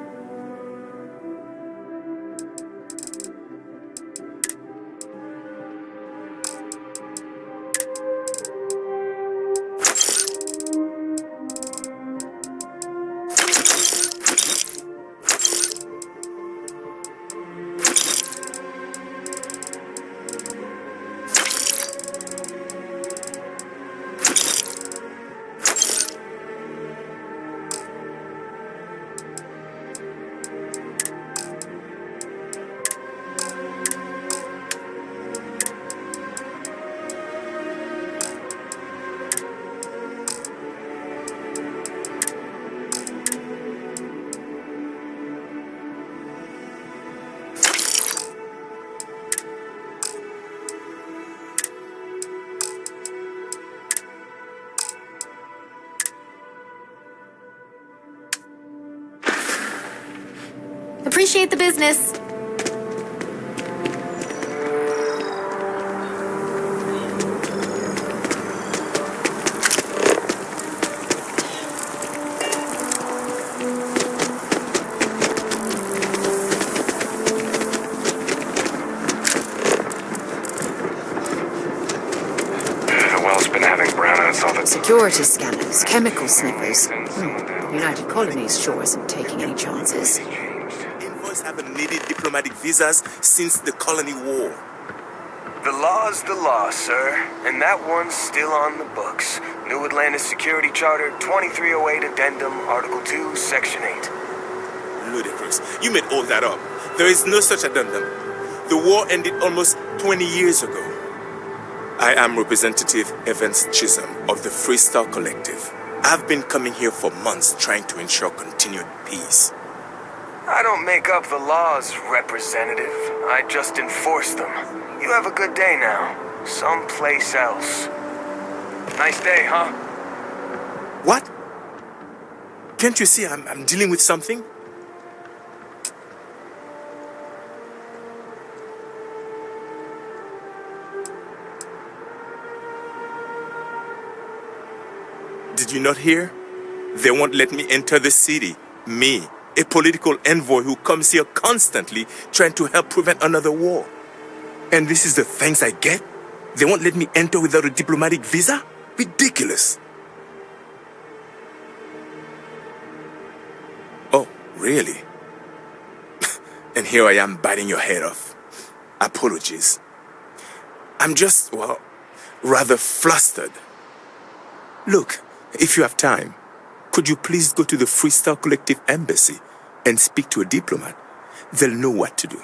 Appreciate the business. The well's been having brownouts all the time. Security scanners, chemical sniffers. United Colonies sure isn't taking any chances. Envoys haven't needed diplomatic visas since the colony war. The law's the law, sir. And that one's still on the books. New Atlantis Security Charter 2308 Addendum, Article 2, Section 8. Ludicrous. You made all that up. There is no such addendum. The war ended almost 20 years ago. I am Representative Evans Chisholm of the Freestar Collective. I've been coming here for months trying to ensure continued peace. I don't make up the laws, Representative. I just enforce them. You have a good day now. Someplace else. Nice day, huh? What? Can't you see I'm dealing with something? Did you not hear? They won't let me enter the city. Me, a political envoy who comes here constantly trying to help prevent another war. And this is the thanks I get? They won't let me enter without a diplomatic visa? Ridiculous. Oh, really? And here I am biting your head off. Apologies. I'm just, well, rather flustered. Look, if you have time, could you please go to the Freestar Collective Embassy and speak to a diplomat? They'll know what to do.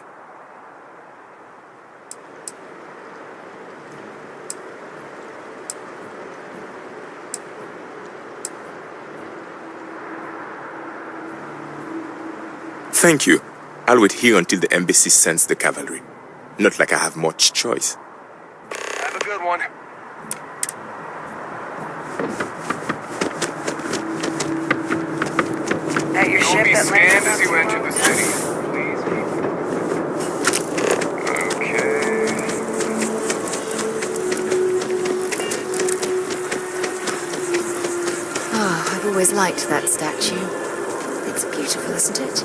Thank you. I'll wait here until the embassy sends the cavalry. Not like I have much choice. Have a good one. At your ship Be that scanned lands as you enter the city. Please. Okay. Ah, I've always liked that statue. It's beautiful, isn't it?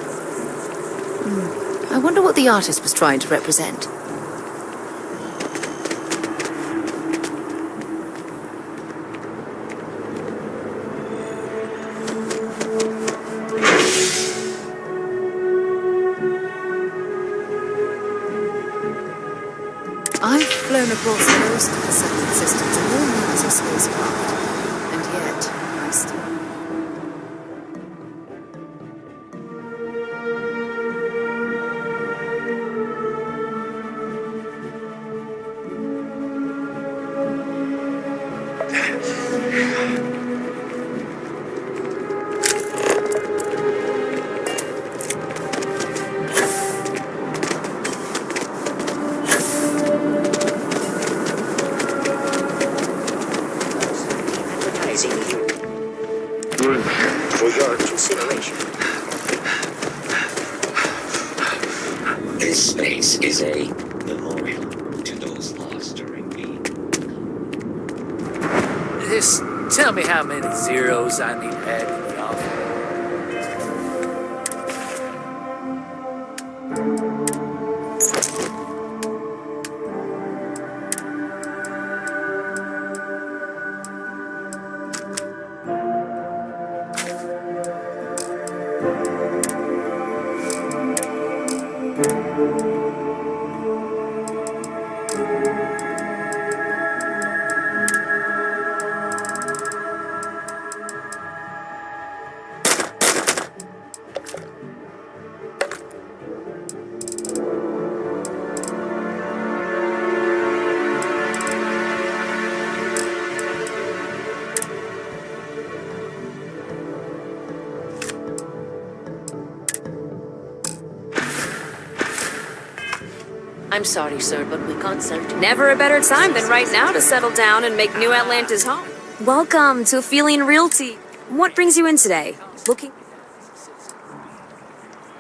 I wonder what the artist was trying to represent. flown across most of the settlement systems and all kinds of spacecraft. And yet, I still... For your consideration. This space is a memorial to those lost during the... Just tell me how many zeros I need to add to the offer. I'm sorry, sir, but we can't sell to... Never a better time than right now to settle down and make New Atlantis home. Welcome to Aphelion Realty. What brings you in today? Looking...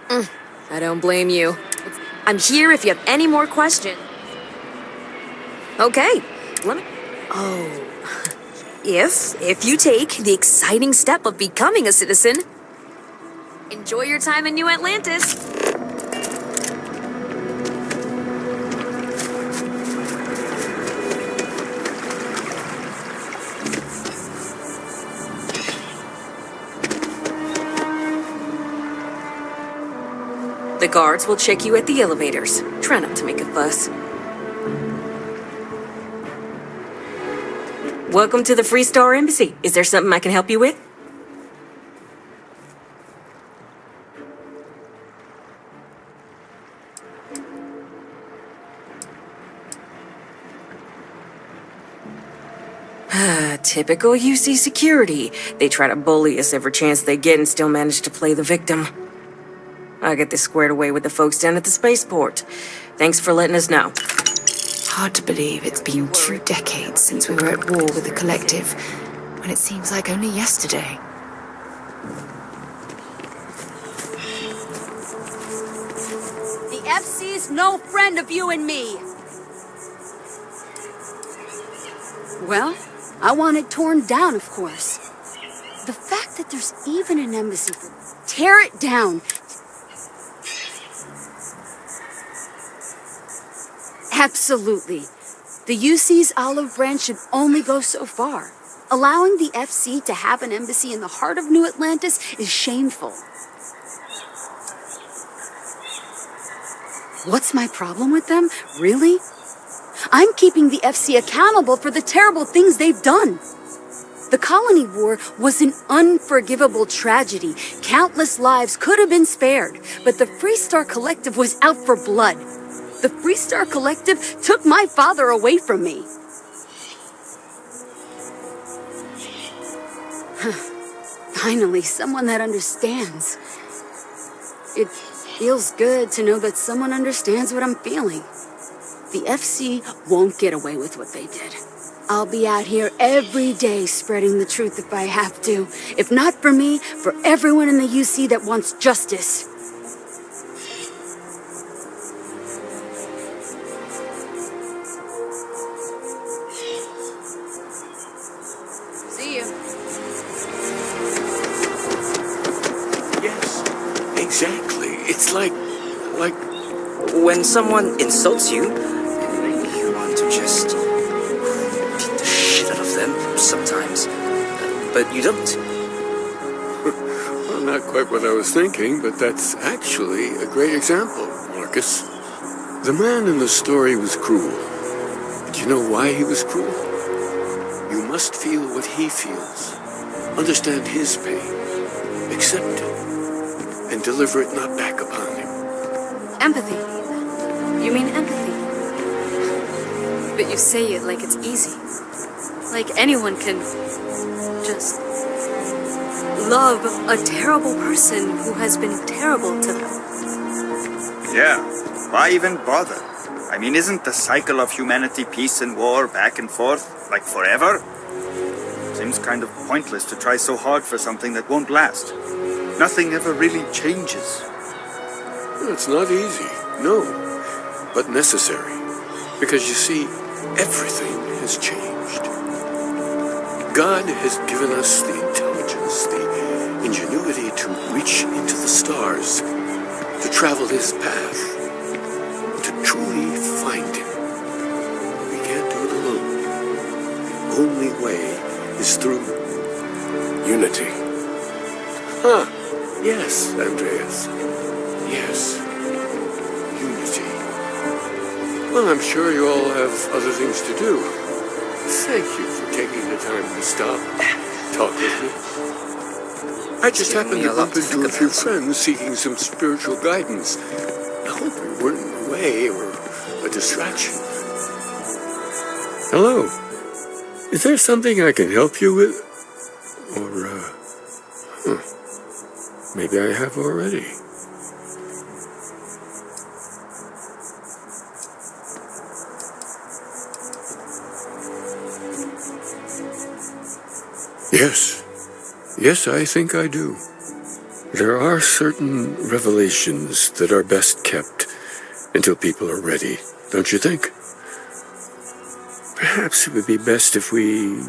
I don't blame you. I'm here if you have any more questions. Okay, let me... Oh... If you take the exciting step of becoming a citizen, enjoy your time in New Atlantis. The guards will check you at the elevators. Try not to make a fuss. Welcome to the Freestar Embassy. Is there something I can help you with? Typical UC security. They try to bully us every chance they get and still manage to play the victim. I'll get this squared away with the folks down at the spaceport. Thanks for letting us know. Hard to believe it's been 2 decades since we were at war with the Collective, when it seems like only yesterday. The FC's no friend of you and me. Well, I want it torn down, of course. The fact that there's even an embassy, tear it down. Absolutely. The UC's olive branch should only go so far. Allowing the FC to have an embassy in the heart of New Atlantis is shameful. What's my problem with them? Really? I'm keeping the FC accountable for the terrible things they've done. The Colony War was an unforgivable tragedy. Countless lives could have been spared, but the Freestar Collective was out for blood. The Freestar Collective took my father away from me. Finally, someone that understands. It feels good to know that someone understands what I'm feeling. The FC won't get away with what they did. I'll be out here every day spreading the truth if I have to. If not for me, for everyone in the UC that wants justice. See you. Yes, exactly. It's like when someone insults you, you want to just beat the shit out of them sometimes, but you don't. Well, not quite what I was thinking, but that's actually a great example, Marcus. The man in the story was cruel. you know why he was cruel? You must feel what he feels. Understand his pain. Accept it. And deliver it not back upon him. Empathy. You mean empathy? But you say it like it's easy. Like anyone can just love a terrible person who has been terrible to them. Yeah, why even bother? I mean, isn't the cycle of humanity peace and war back and forth, like forever? Seems kind of pointless to try so hard for something that won't last. Nothing ever really changes. It's not easy, no, but necessary. Because you see, everything has changed. God has given us the intelligence, the ingenuity to reach into the stars, to travel his path, to truly find him. We can't do it alone. The only way is through unity. Huh. Yes, Andreas. Yes. Unity. Well, I'm sure you all have other things to do. Thank you for taking the time to stop and talk with me. I just happened to bump into a few friends seeking some spiritual guidance. I hope we weren't in the way or a distraction. Hello. Is there something I can help you with? Or, maybe I have already. Yes. Yes, I think I do. There are certain revelations that are best kept until people are ready, don't you think? Perhaps it would be best if we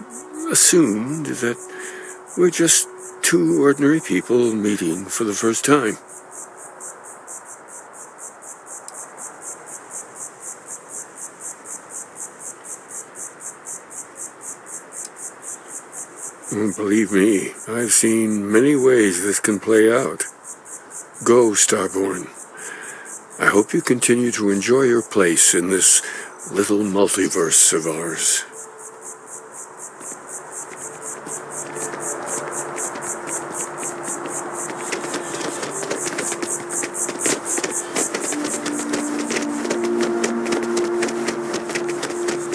assumed that we're just two ordinary people meeting for the first time. Believe me, I've seen many ways this can play out. Go, Starborn. I hope you continue to enjoy your place in this little multiverse of ours.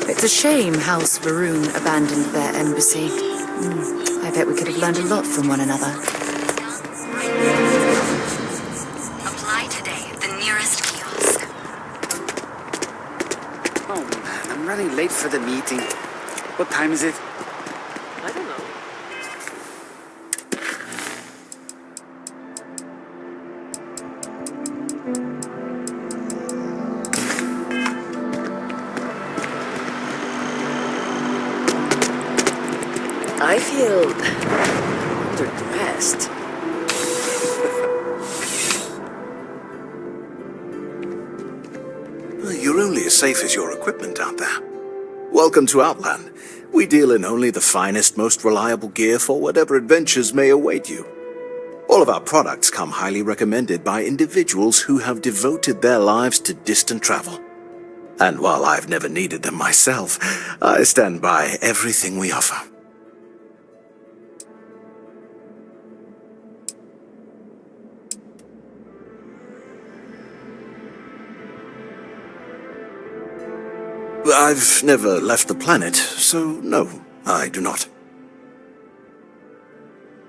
It's a shame House Varun abandoned their embassy. I bet we could have learned a lot from one another. Apply today at the nearest kiosk. Oh man, I'm running late for the meeting. What time is it? I don't know. I feel underdressed. You're only as safe as your equipment out there. Welcome to Outland. We deal in only the finest, most reliable gear for whatever adventures may await you. All of our products come highly recommended by individuals who have devoted their lives to distant travel. And while I've never needed them myself, I stand by everything we offer. I've never left the planet, so no, I do not.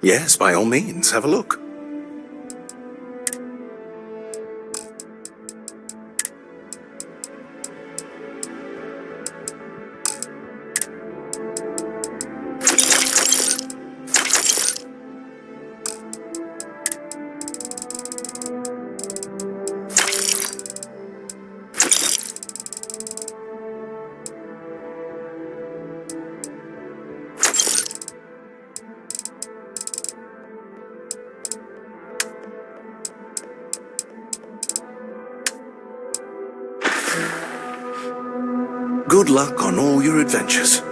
Yes, by all means, have a look. Good luck on all your adventures.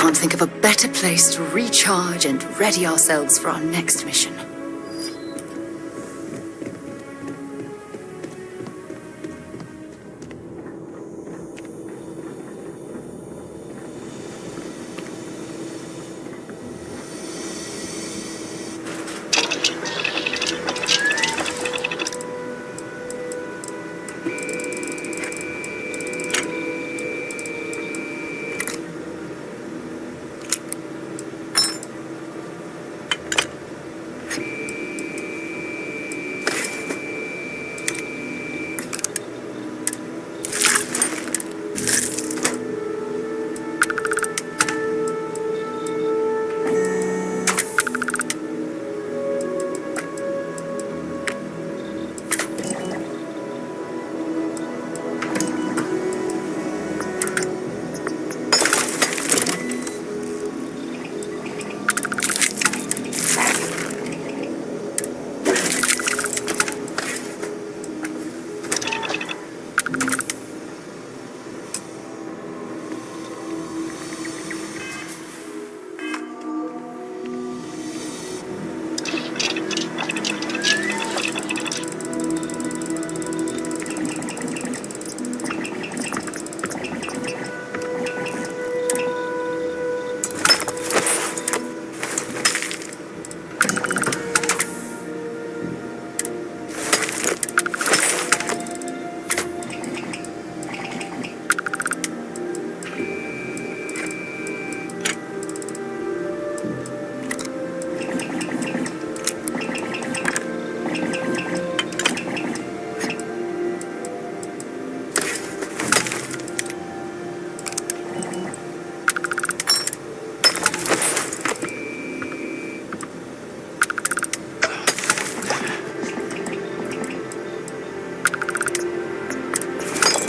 can't think of a better place to recharge and ready ourselves for our next mission.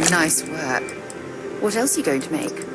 Nice work. What else are you going to make?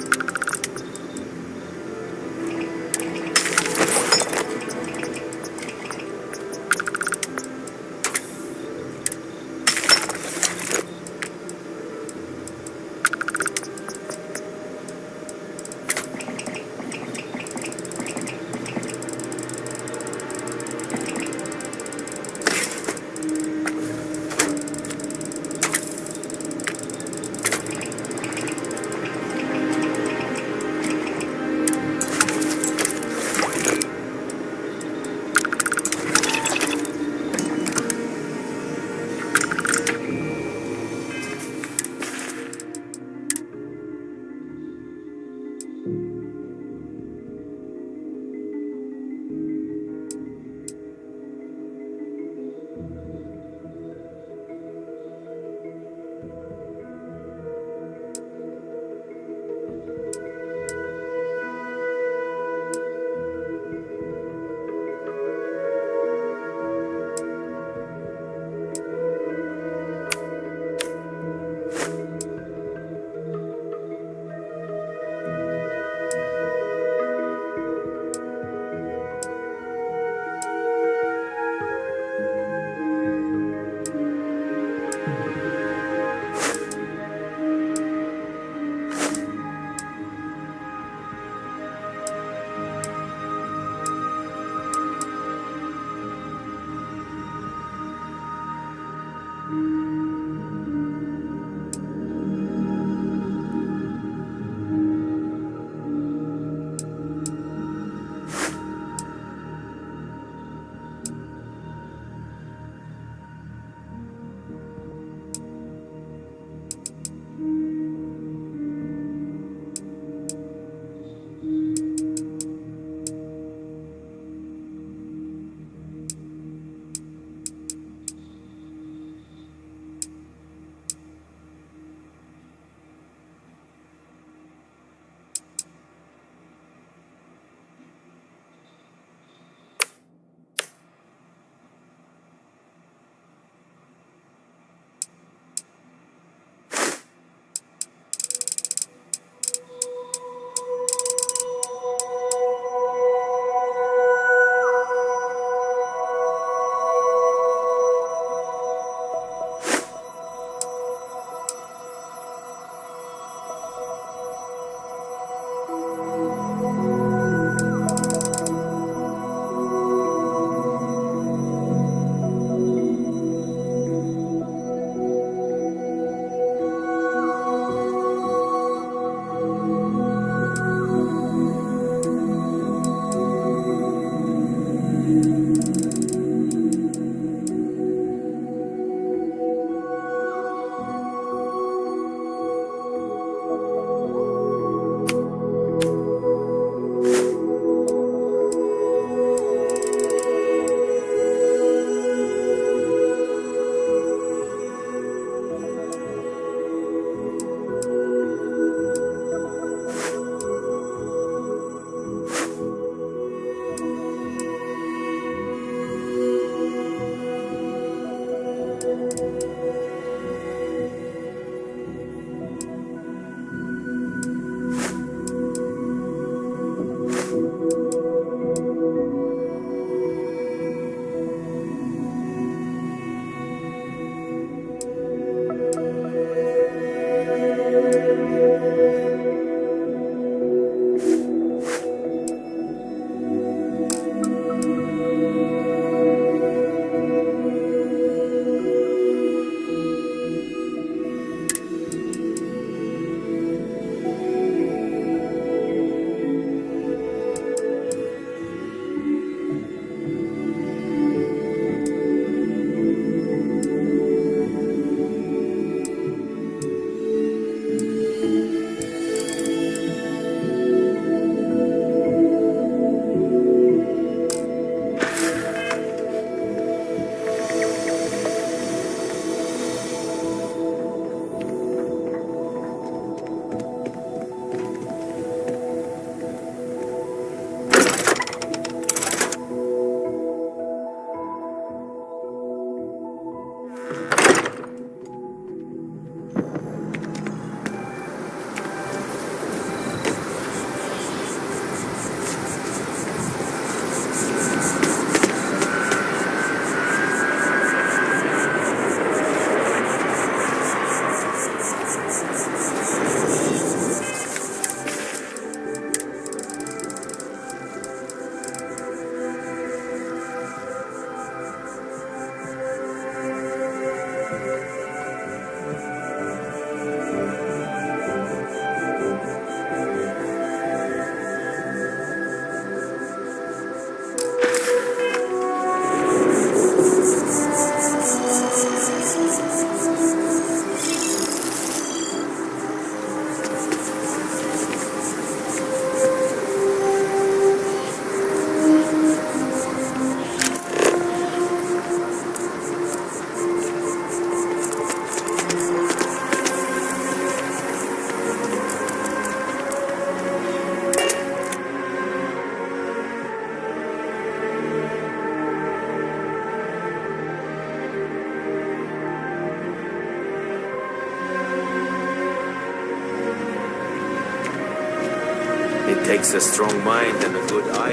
Takes a strong mind and a good eye.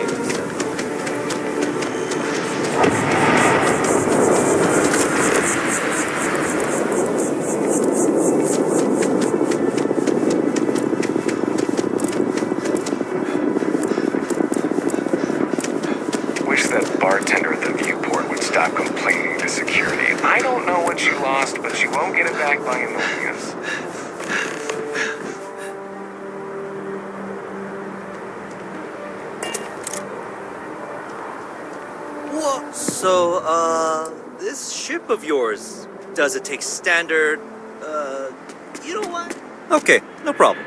Wish that bartender at the viewport would stop complaining to security. I don't know what you lost, but you won't get it back by annoying us. Whoa, so, this ship of yours, does it take standard, you know what? Okay, no problem.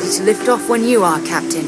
ready to lift off when you are, Captain.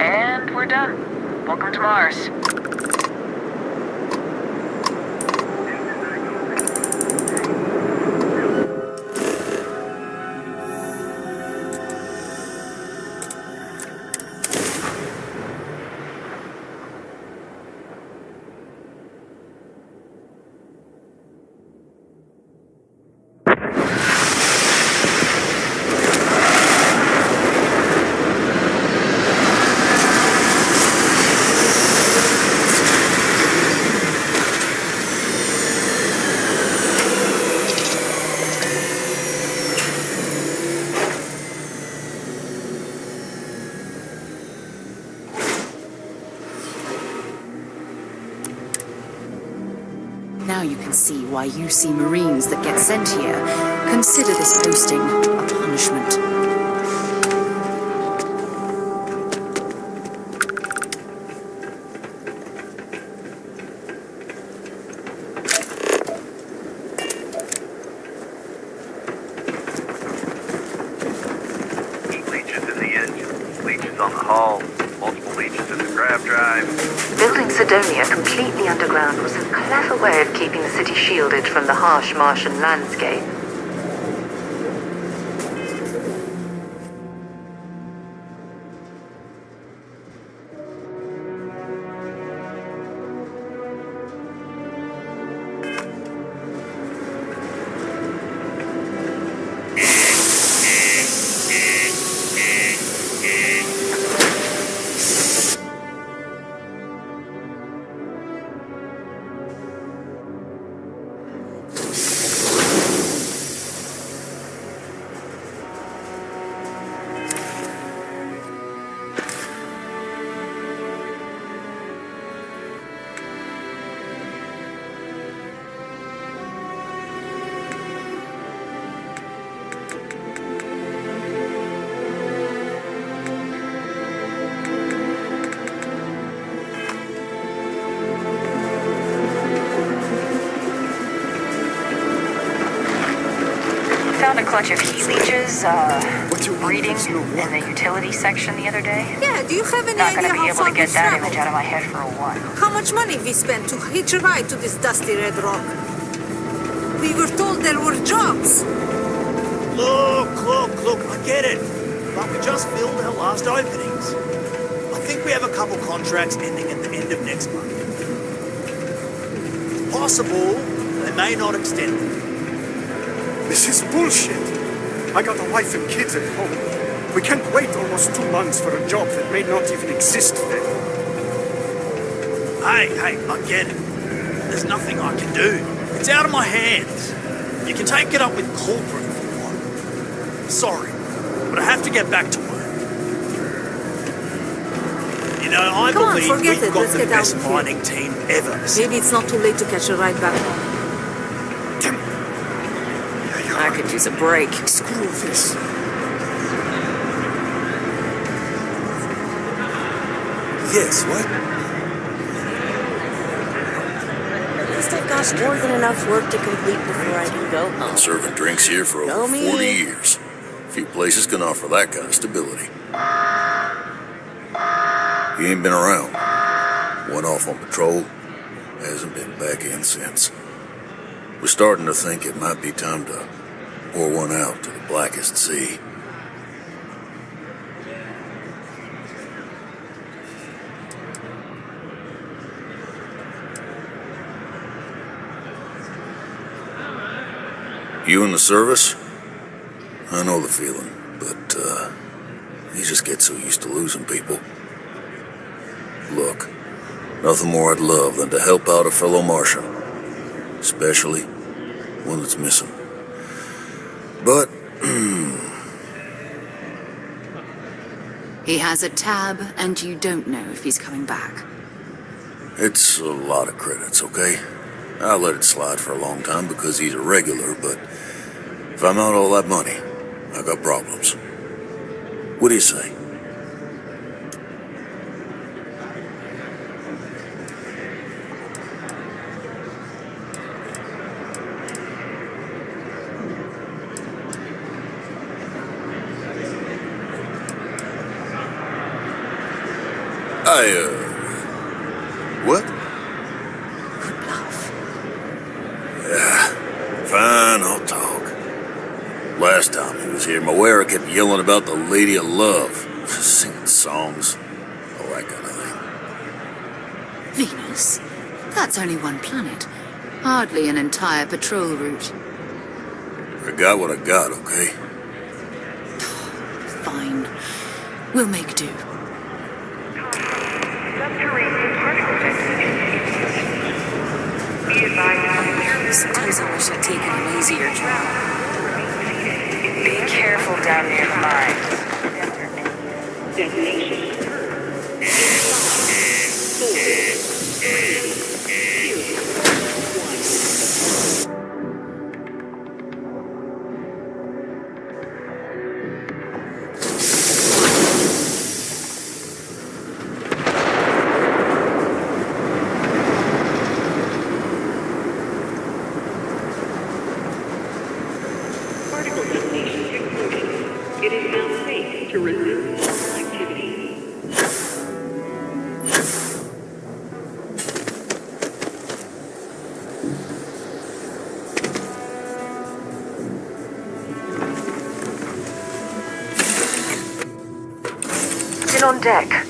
And we're done. Welcome to Mars. Now you can see why UC Marines that get sent here consider this posting a punishment. Leeches in the engine, leeches on the hull, multiple leeches in the grav drive. Building Sidonia completely underground was a clever way of keeping the city shielded from the harsh Martian landscape. Found a clutch of heat leeches, breeding in the utility section the other day. Yeah, do you have any Not idea gonna be how able far to get we that traveled? image out of my head for a while. How much money we spent to hitch a ride to this dusty red rock? We were told there were jobs. Look, I get it. But we just filled our last openings. I think we have a couple contracts ending at the end of next month. possible, they may not extend it. This is bullshit. I got a wife and kids at home. We can't wait almost 2 months for a job that may not even exist then. Hey, I get it. There's nothing I can do. It's out of my hands. You can take it up with corporate if you want. Sorry, but I have to get back to work. You know, I Come on, believe forget we've it. got Let's the get out best of here. mining team ever. Maybe it's not too late to catch a ride back home. I could use a break. Screw this. Yes, what? At least I've got more than enough work to complete before I can go home. Been serving drinks here for Know over me. 40 years. Few places can offer that kind of stability. He ain't been around. Went off on patrol. Hasn't been back in since. We're starting to think it might be time to pour one out to the blackest sea. You in the service? I know the feeling, but, you just get so used to losing people. Look, nothing more I'd love than to help out a fellow Martian. Especially one that's missing. But, He has a tab, and you don't know if he's coming back. it's a lot of credits, okay? I let it slide for a long time because he's a regular, but if I'm out all that money, I got problems. What do you say? What? Yeah, fine, I'll talk. Last time he was here, Moera kept yelling about the Lady of Love, singing songs, all that kind of thing. Venus? That's only one planet. Hardly an entire patrol route. I got what I got, okay? Fine. We'll make do. Sometimes I wish I'd taken an easier job. Be careful down near the mine. It is now safe to resume activity. Still on deck.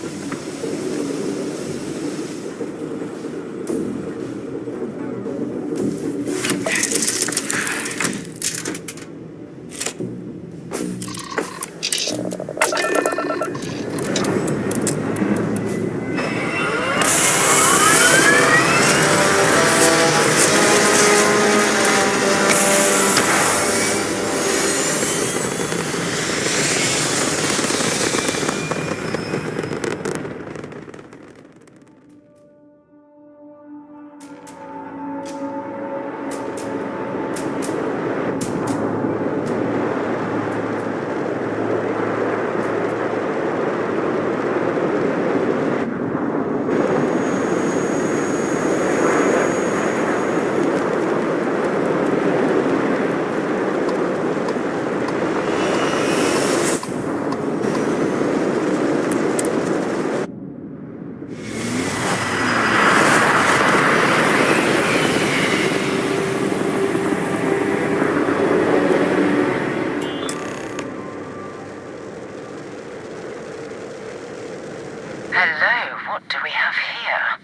Hello, what do we have here?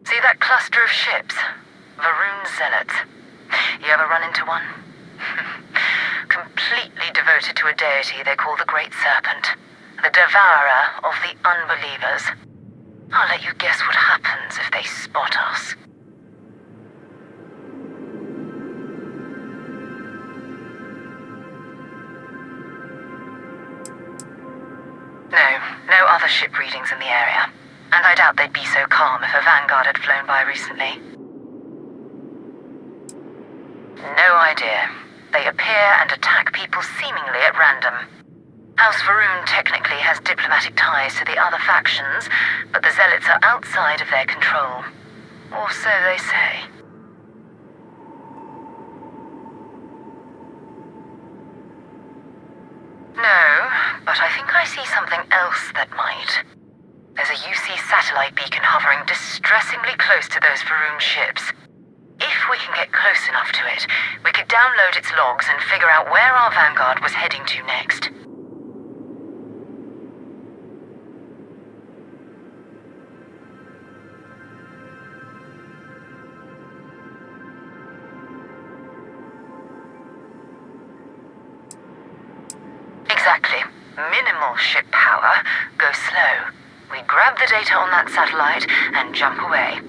See that cluster of ships? Varun Zealots. You ever run into one? Completely devoted to a deity they call the Great Serpent, the devourer of the unbelievers. I'll let you guess what happens if they spot us. No other ship readings in the area. And I doubt they'd be so calm if a Vanguard had flown by recently. No idea. They appear and attack people seemingly at random. House Varun technically has diplomatic ties to the other factions, but the Zealots are outside of their control. Or so they say. No, but I think I see something else that might. There's a UC satellite beacon hovering distressingly close to those Varun ships. If we can get close enough to it, we could download its logs and figure out where our Vanguard was heading to next. Exactly. Minimal ship power, go slow. We grab the data on that satellite and jump away.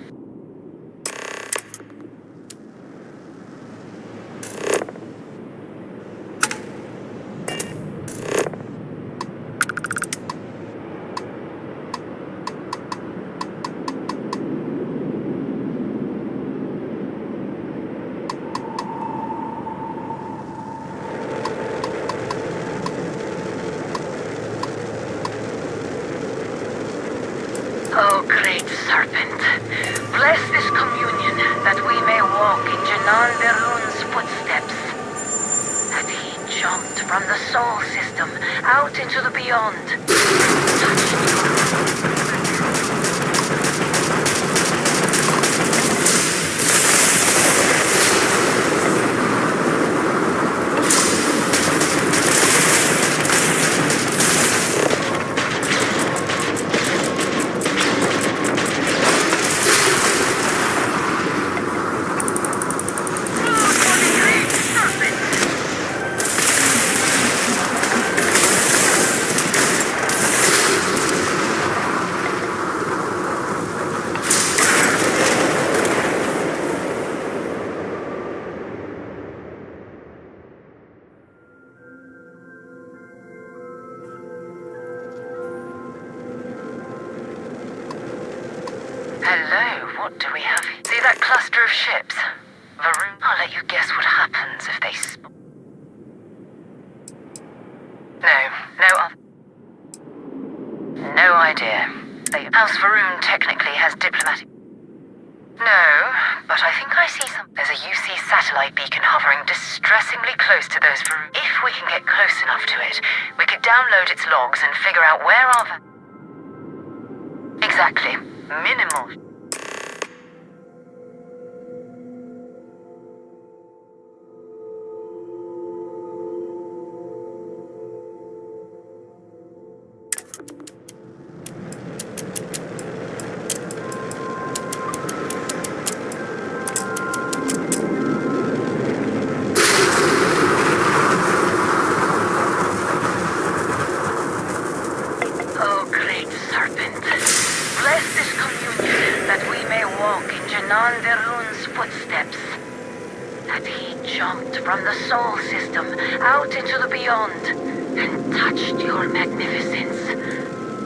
Oh, great serpent, bless this communion that we may walk in Janan Verun's footsteps. That he jumped from the soul system out into the beyond. Hello, what do we have here? See that cluster of ships? Varun, I'll let you guess what happens if they No idea. House Varun technically has diplomatic... No, but I think I see some... There's a UC satellite beacon hovering distressingly close to those Varun. If we can get close enough to it, we could download its logs and figure out where our... Exactly. Minimal. Oh, great serpent, bless this communion that we may walk in Janan Verun's footsteps. That he jumped from the soul system out into the beyond and touched your magnificence.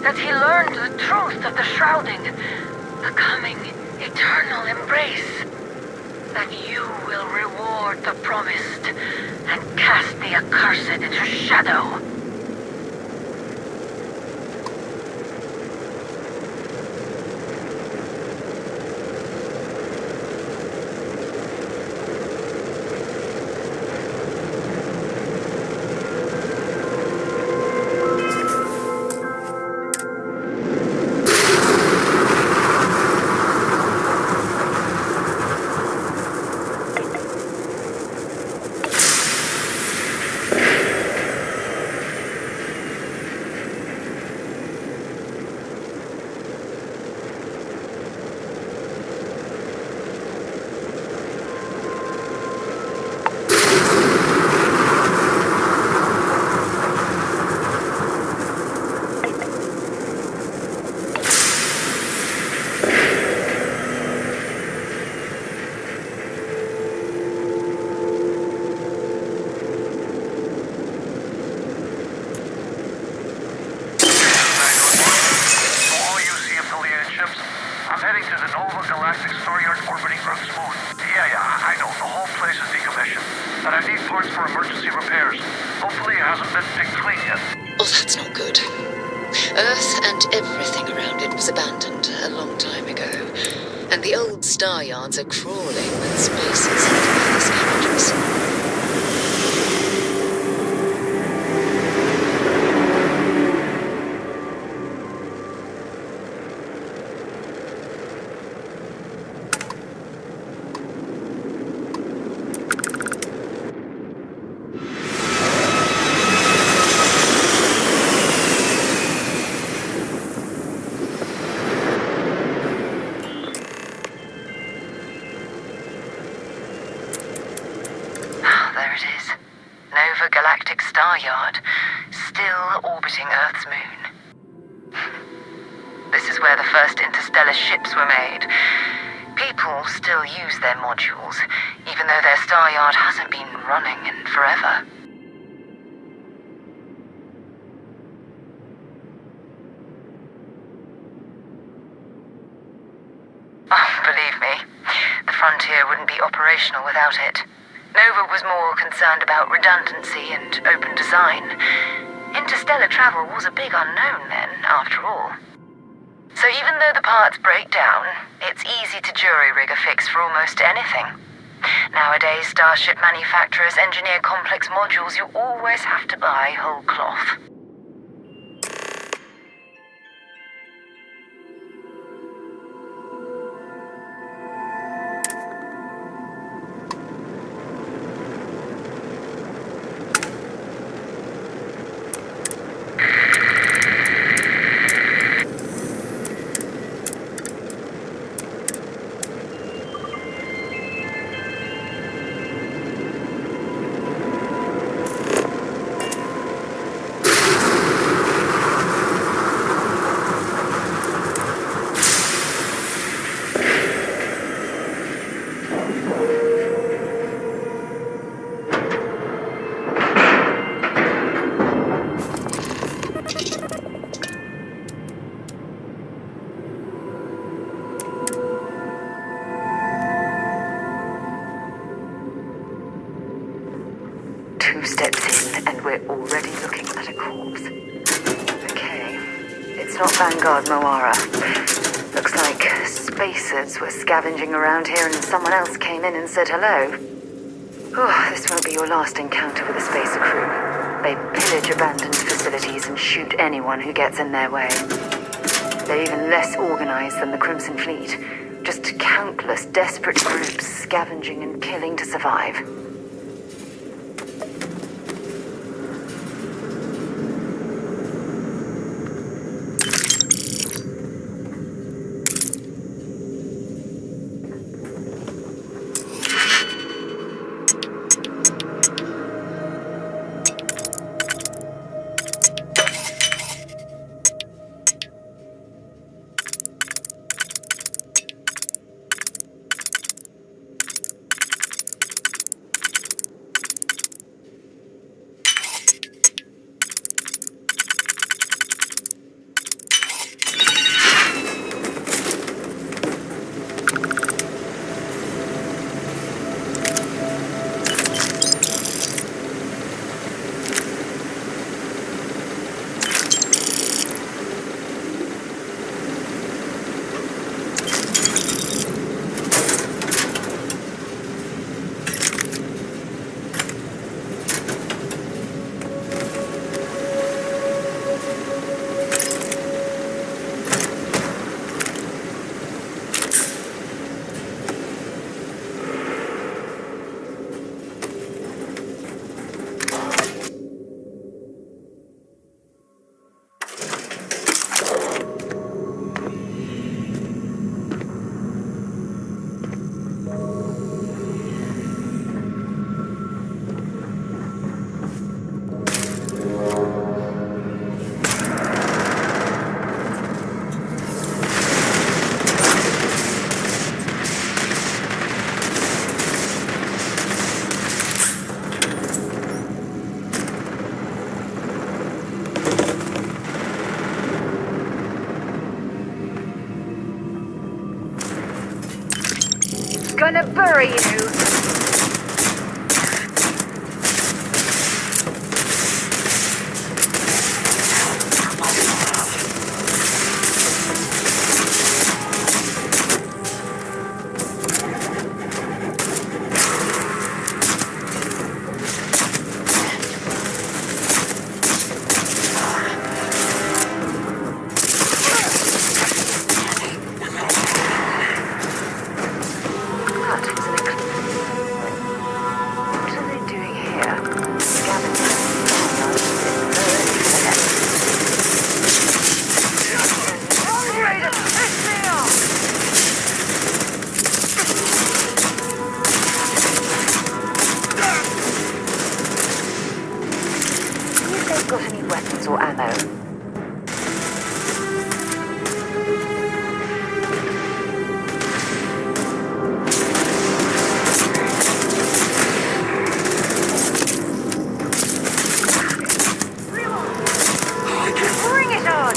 That he learned the truth of the shrouding, the coming eternal embrace. That you will reward the promised and cast the accursed into shadow. to the Nova Galactic Star Yard orbiting Earth's moon. Yeah, I know. The whole place is decommissioned. But I need parts for emergency repairs. Hopefully it hasn't been picked clean yet. Oh, that's not good. Earth and everything around it was abandoned a long time ago. And the old star yards are crawling with spaces and other scavengers. There it is. Nova Galactic Star Yard, still orbiting Earth's moon. This is where the first interstellar ships were made. People still use their modules, even though their star yard hasn't been running in forever. Oh, believe me, the frontier wouldn't be operational without it. Nova was more concerned about redundancy and open design. Interstellar travel was a big unknown then, after all. So even though the parts break down, it's easy to jury-rig a fix for almost anything. Nowadays, starship manufacturers engineer complex modules you always have to buy whole cloth. Two steps in and we're already looking at a corpse. Okay, it's not Vanguard Moara. Looks like spacers were scavenging around here and someone else came in and said hello. Oh, this won't be your last encounter with a spacer crew. They pillage abandoned facilities and shoot anyone who gets in their way. They're even less organized than the Crimson Fleet. Just countless desperate groups scavenging and killing to survive. gonna bury you. Got any weapons or ammo? Bring it on!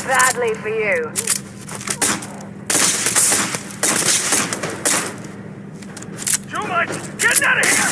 Badly for you. Too much! Get out of here!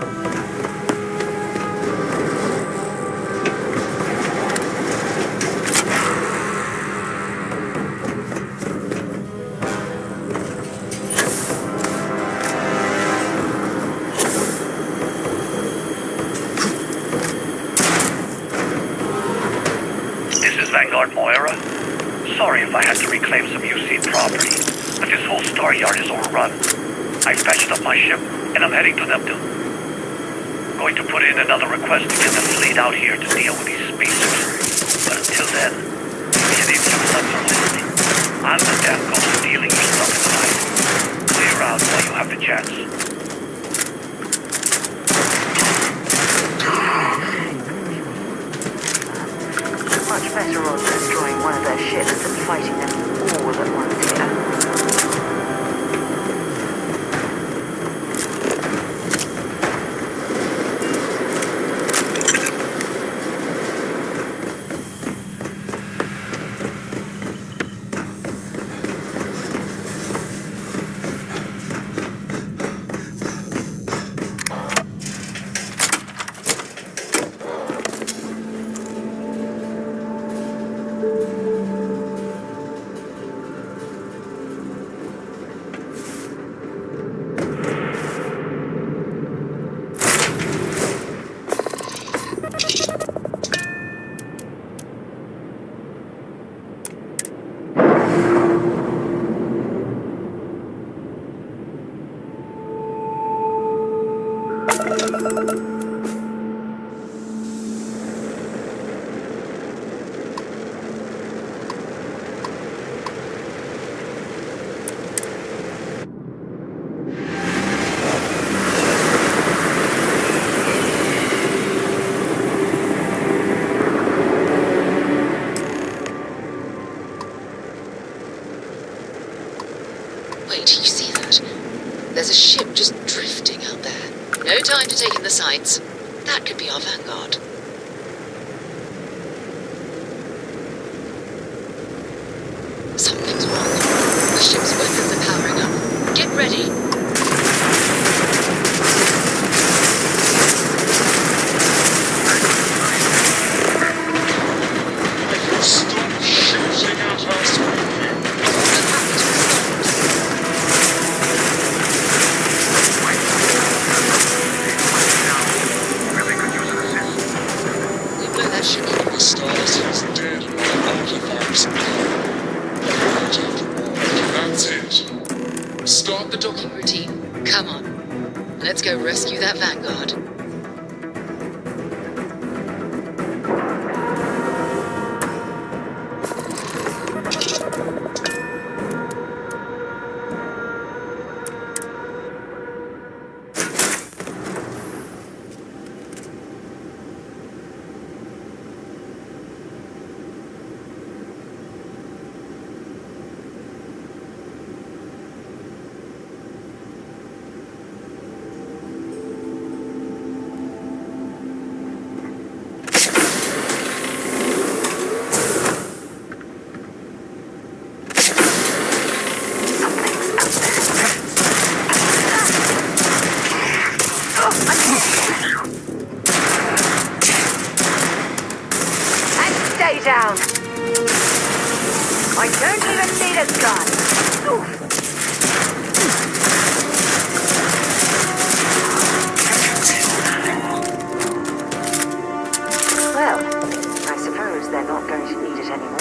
This is Vanguard Moira. Sorry if I had to reclaim some UC property, but this whole star yard is overrun. I patched up my ship, and I'm heading to Neptune. Going to put in another request to get the fleet out here to deal with these spacers. But until then, any of you sons are listening. I'm the damn ghost dealing your stuff tonight. Clear out while you have the chance. Much better odds destroying one of their ships than fighting them all at once here. Wait, you see that? There's a ship just drifting out there. No time to take in the sights. That could be our vanguard. Something's wrong. The ship's weapons are powering up. Get ready. Start the docking routine. Come on. Let's go rescue that vanguard. Down. I don't even need a gun. Oof. Well, I suppose they're not going to need it anymore.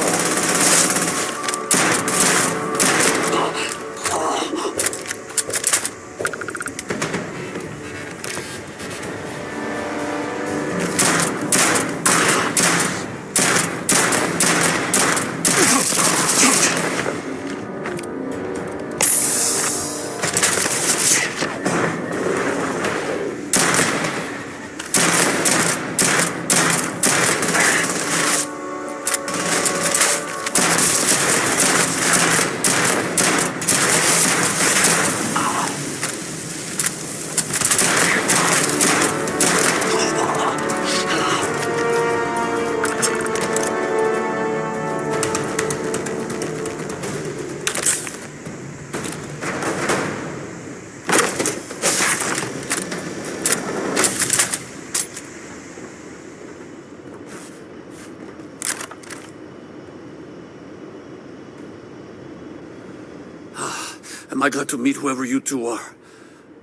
am I glad to meet whoever you two are.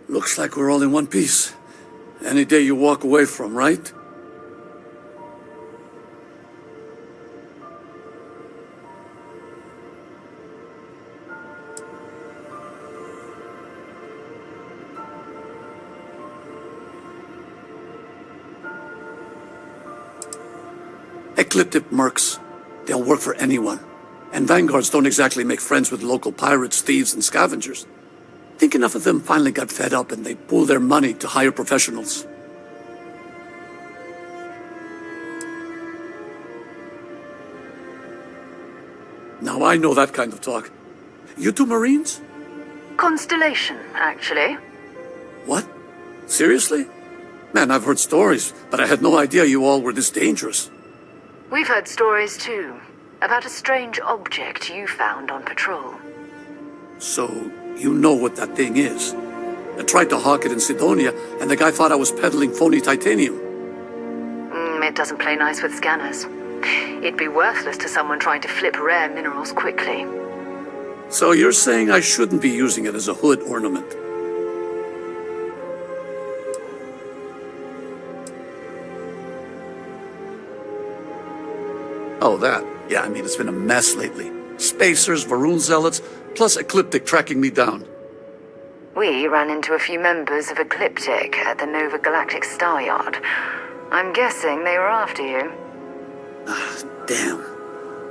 Looks like we're all in one piece. Any day you walk away from, right? Ecliptic mercs. They'll work for anyone. And vanguards don't exactly make friends with local pirates, thieves, and scavengers. Think enough of them finally got fed up and they pooled their money to hire professionals. Now I know that kind of talk. You two Marines? Constellation, actually. What? Seriously? Man, I've heard stories, but I had no idea you all were this dangerous. We've heard stories too, about a strange object you found on patrol. So, you know what that thing is. I tried to hawk it in Sidonia, and the guy thought I was peddling phony titanium. It doesn't play nice with scanners. It'd be worthless to someone trying to flip rare minerals quickly. So you're saying I shouldn't be using it as a hood ornament? Oh, that. Yeah, I mean, it's been a mess lately. Spacers, Varun zealots, plus Ecliptic tracking me down. We ran into a few members of Ecliptic at the Nova Galactic Star Yard. I'm guessing they were after you. Damn.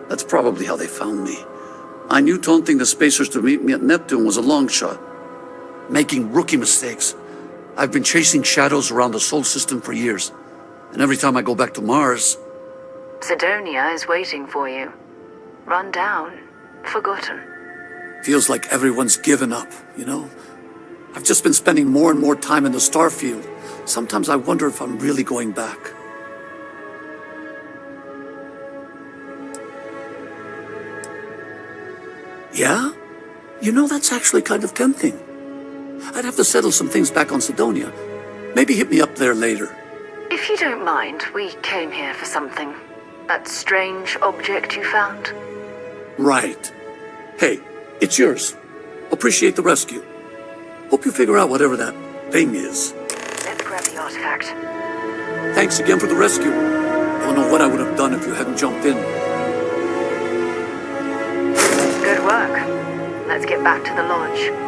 That's probably how they found me. I knew taunting the Spacers to meet me at Neptune was a long shot. Making rookie mistakes. I've been chasing shadows around the Sol system for years. And every time I go back to Mars... Sidonia is waiting for you. Run down. Forgotten. Feels like everyone's given up, you know? I've just been spending more and more time in the Starfield. Sometimes I wonder if I'm really going back. Yeah? You know, that's actually kind of tempting. I'd have to settle some things back on Sidonia. Maybe hit me up there later. If you don't mind, we came here for something. That strange object you found? Right. Hey, it's yours. Appreciate the rescue. Hope you figure out whatever that thing is. Let's grab the artifact. Thanks again for the rescue. Don't know what I would have done if you hadn't jumped in. Good work. Let's get back to the lodge.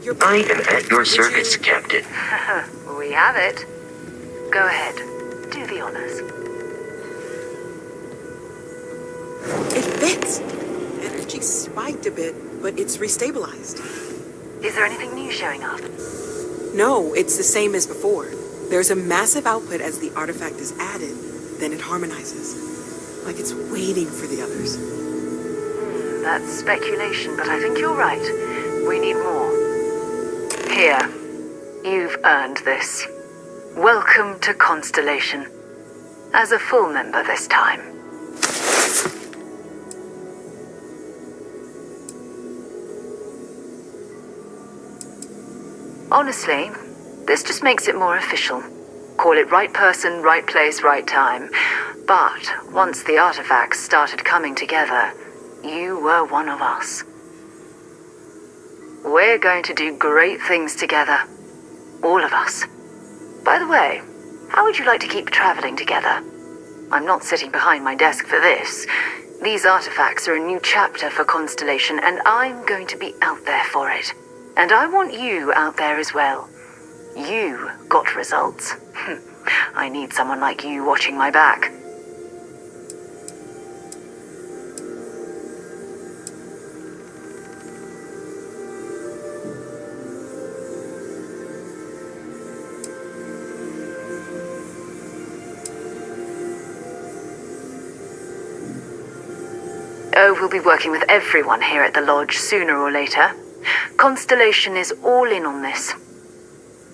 I am at your service, Captain. We have it. Go ahead. Do the honors. It fits. Energy spiked a bit, but it's restabilized. Is there anything new showing up? No, it's the same as before. There's a massive output as the artifact is added, then it harmonizes. Like it's waiting for the others. That's speculation, but I think you're right. We need more. Here. You've earned this. Welcome to Constellation. As a full member this time. Honestly, this just makes it more official. Call it right person, right place, right time. But once the artifacts started coming together, you were one of us. We're going to do great things together. All of us. By the way, how would you like to keep traveling together? I'm not sitting behind my desk for this. These artifacts are a new chapter for Constellation, and I'm going to be out there for it. And I want you out there as well. You got results. I need someone like you watching my back. Oh, we'll be working with everyone here at the lodge sooner or later. Constellation is all in on this.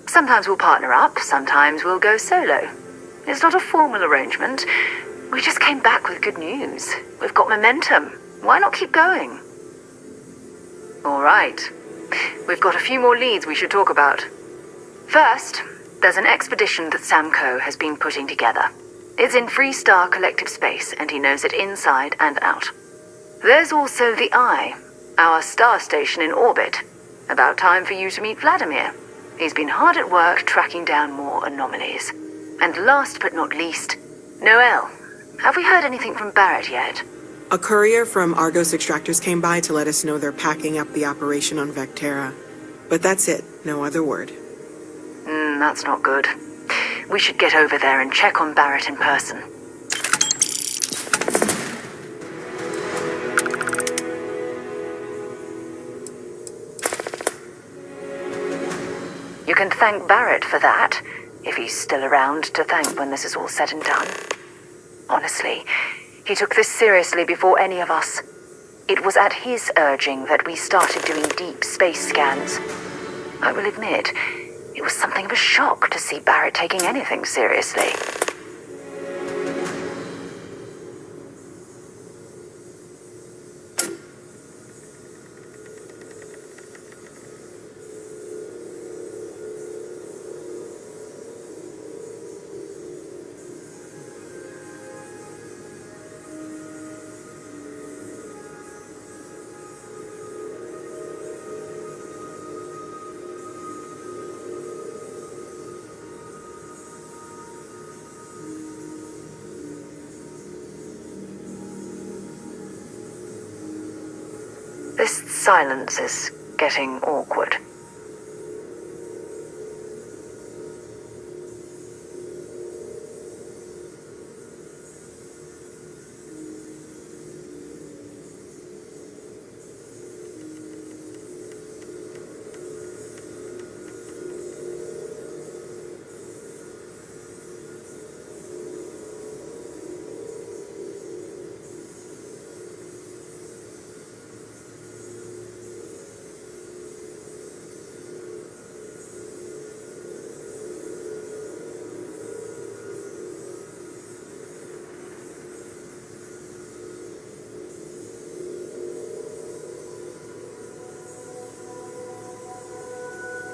Sometimes we'll partner up, sometimes we'll go solo. It's not a formal arrangement. We just came back with good news. We've got momentum. Why not keep going? All right. We've got a few more leads we should talk about. First, there's an expedition that Samco has been putting together. It's in Freestar Collective Space, and he knows it inside and out. There's also the Eye, our star station in orbit. About time for you to meet Vladimir. He's been hard at work tracking down more anomalies. And last but not least, Noel. Have we heard anything from Barrett yet? A courier from Argos Extractors came by to let us know they're packing up the operation on Vectera. But that's it, no other word. That's not good. We should get over there and check on Barrett in person. You can thank Barrett for that, if he's still around to thank when this is all said and done. Honestly, he took this seriously before any of us. It was at his urging that we started doing deep space scans. I will admit, it was something of a shock to see Barrett taking anything seriously. This silence is getting awkward.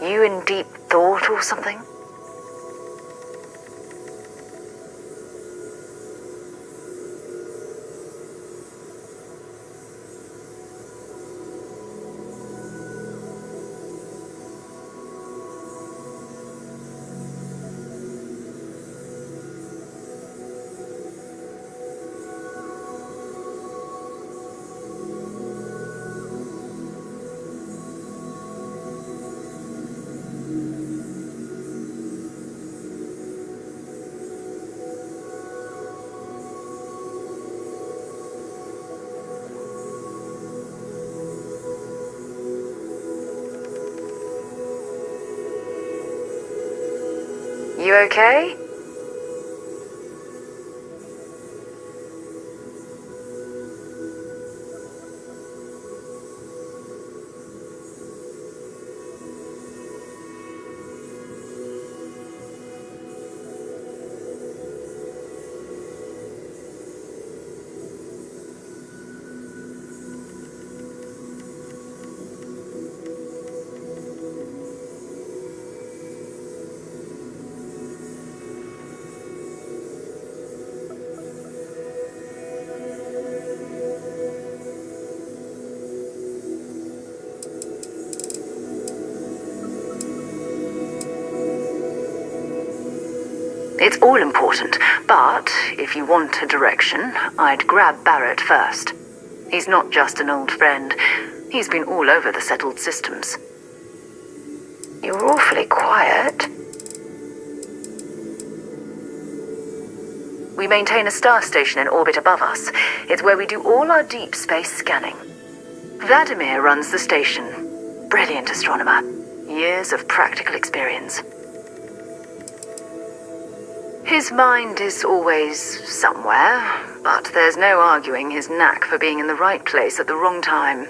You in deep thought or something? You okay? It's all important, but if you want a direction, I'd grab Barrett first. He's not just an old friend. He's been all over the settled systems. You're awfully quiet. We maintain a star station in orbit above us. It's where we do all our deep space scanning. Vladimir runs the station. Brilliant astronomer. Years of practical experience. His mind is always somewhere, but there's no arguing his knack for being in the right place at the wrong time.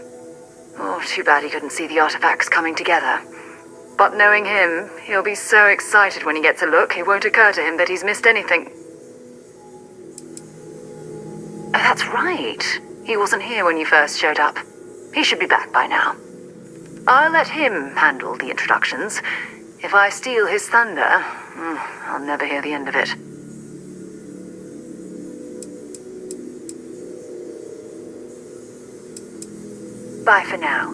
Oh, too bad he couldn't see the artifacts coming together. But knowing him, he'll be so excited when he gets a look, it won't occur to him that he's missed anything. Oh, that's right. He wasn't here when you first showed up. He should be back by now. I'll let him handle the introductions. If I steal his thunder, I'll never hear the end of it. Bye for now.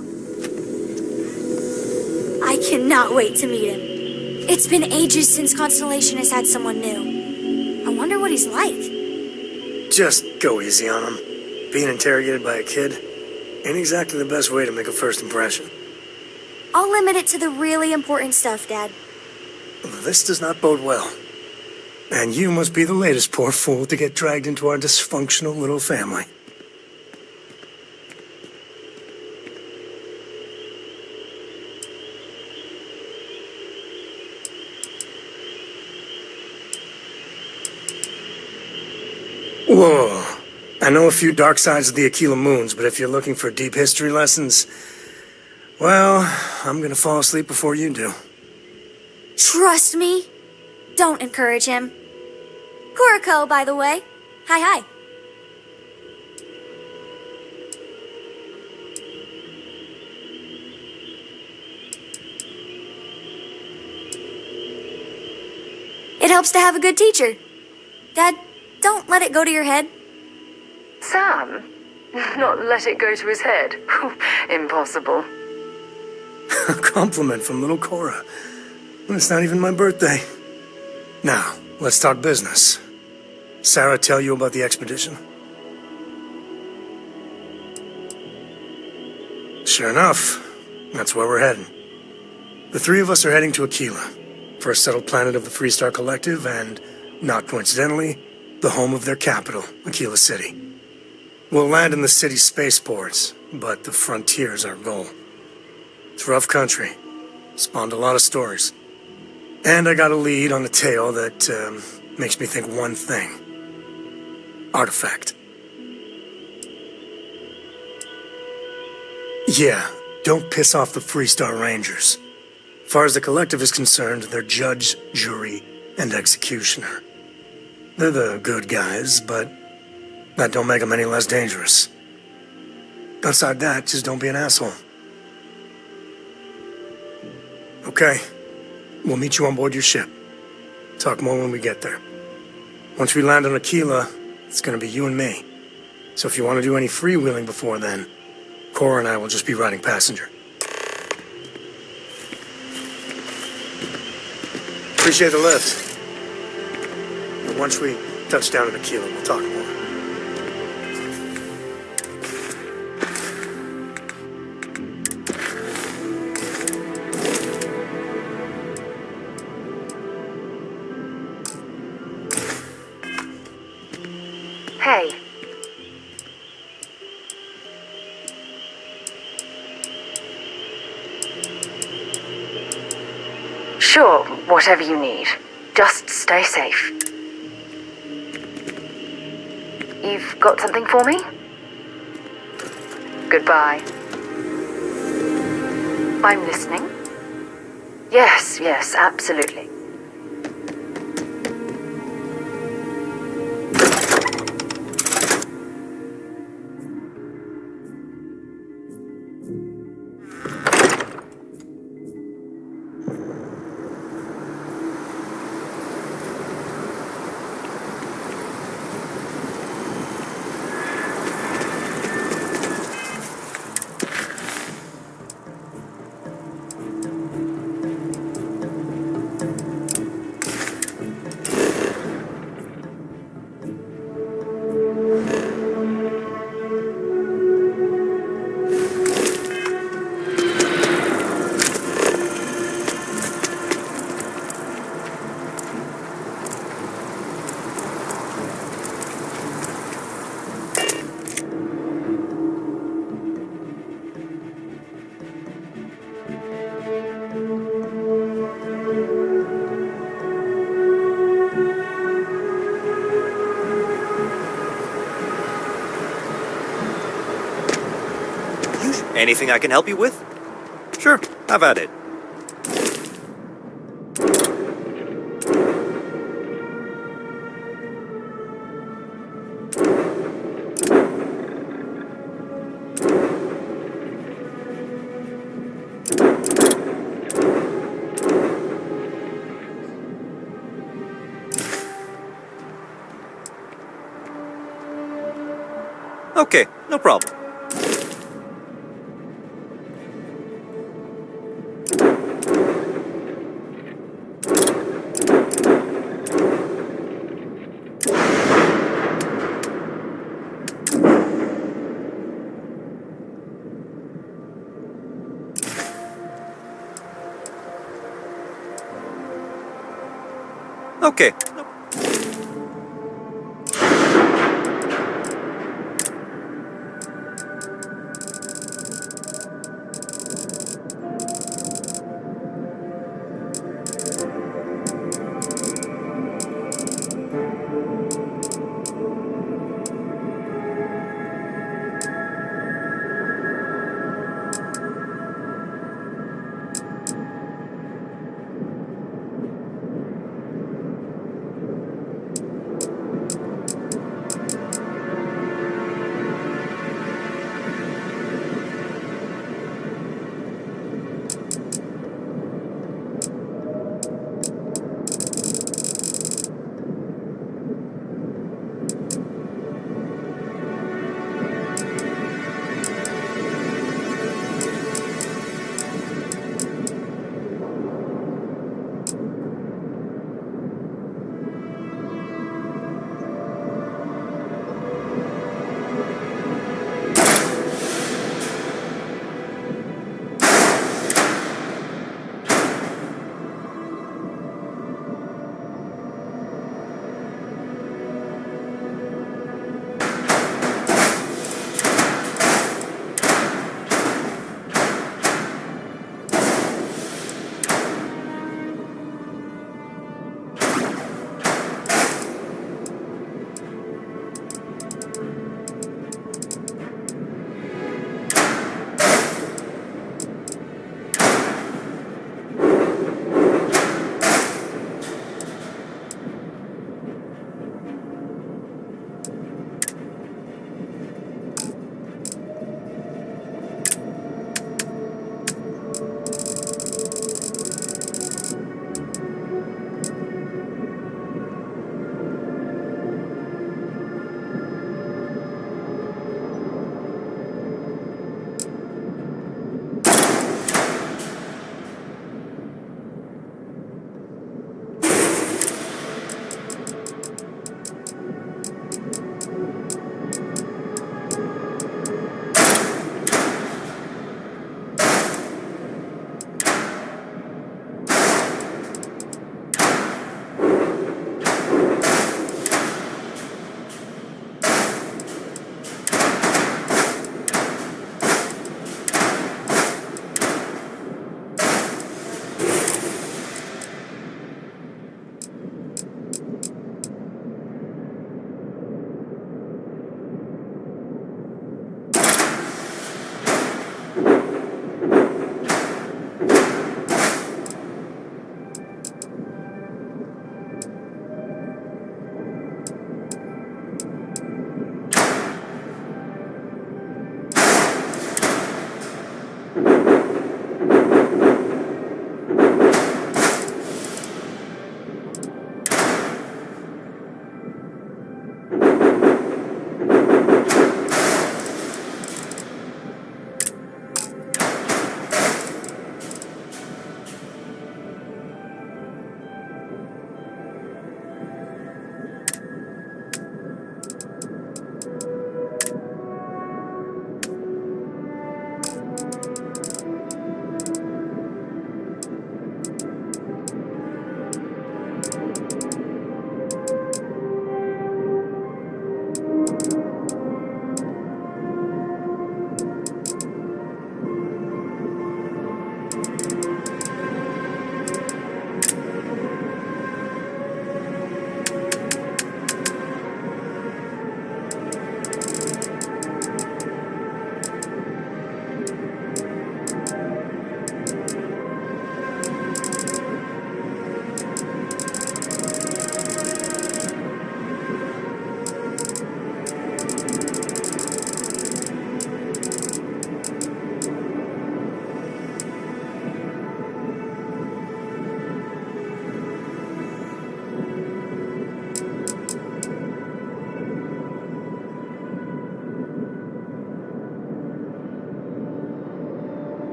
I cannot wait to meet him. It's been ages since Constellation has had someone new. I wonder what he's like. Just go easy on him. Being interrogated by a kid ain't exactly the best way to make a first impression. I'll limit it to the really important stuff, Dad. This does not bode well. And you must be the latest poor fool to get dragged into our dysfunctional little family. Whoa. I know a few dark sides of the Aquila Moons, but if you're looking for deep history lessons, well, I'm gonna fall asleep before you do. Trust me. Don't encourage him. Kuriko, by the way. Hi. It helps to have a good teacher. Dad, don't let it go to your head. Sam? Not let it go to his head? Impossible. A compliment from little Cora. It's not even my birthday. Now, let's talk business. Sarah tell you about the expedition? Sure enough, that's where we're heading. The three of us are heading to Aquila, for a settled planet of the Freestar Collective and, not coincidentally, the home of their capital, Aquila City. We'll land in the city's spaceports, but the frontier's our goal. It's rough country. Spawned a lot of stories. And I got a lead on a tale that makes me think one thing. Artifact. Yeah, don't piss off the Freestar Rangers. As far as the Collective is concerned, they're judge, jury, and executioner. They're the good guys, but that don't make them any less dangerous. Outside that, just don't be an asshole. Okay. We'll meet you on board your ship. Talk more when we get there. Once we land on Aquila, it's gonna be you and me. So if you want to do any freewheeling before then, Cora and I will just be riding passenger. Appreciate the lift. But once we touch down in Aquila, we'll talk more. Hey. Sure, whatever you need. Just stay safe. You've got something for me? Goodbye. I'm listening. Yes, yes, absolutely. Anything I can help you with? Sure, have at it. Okay, no problem. Okay.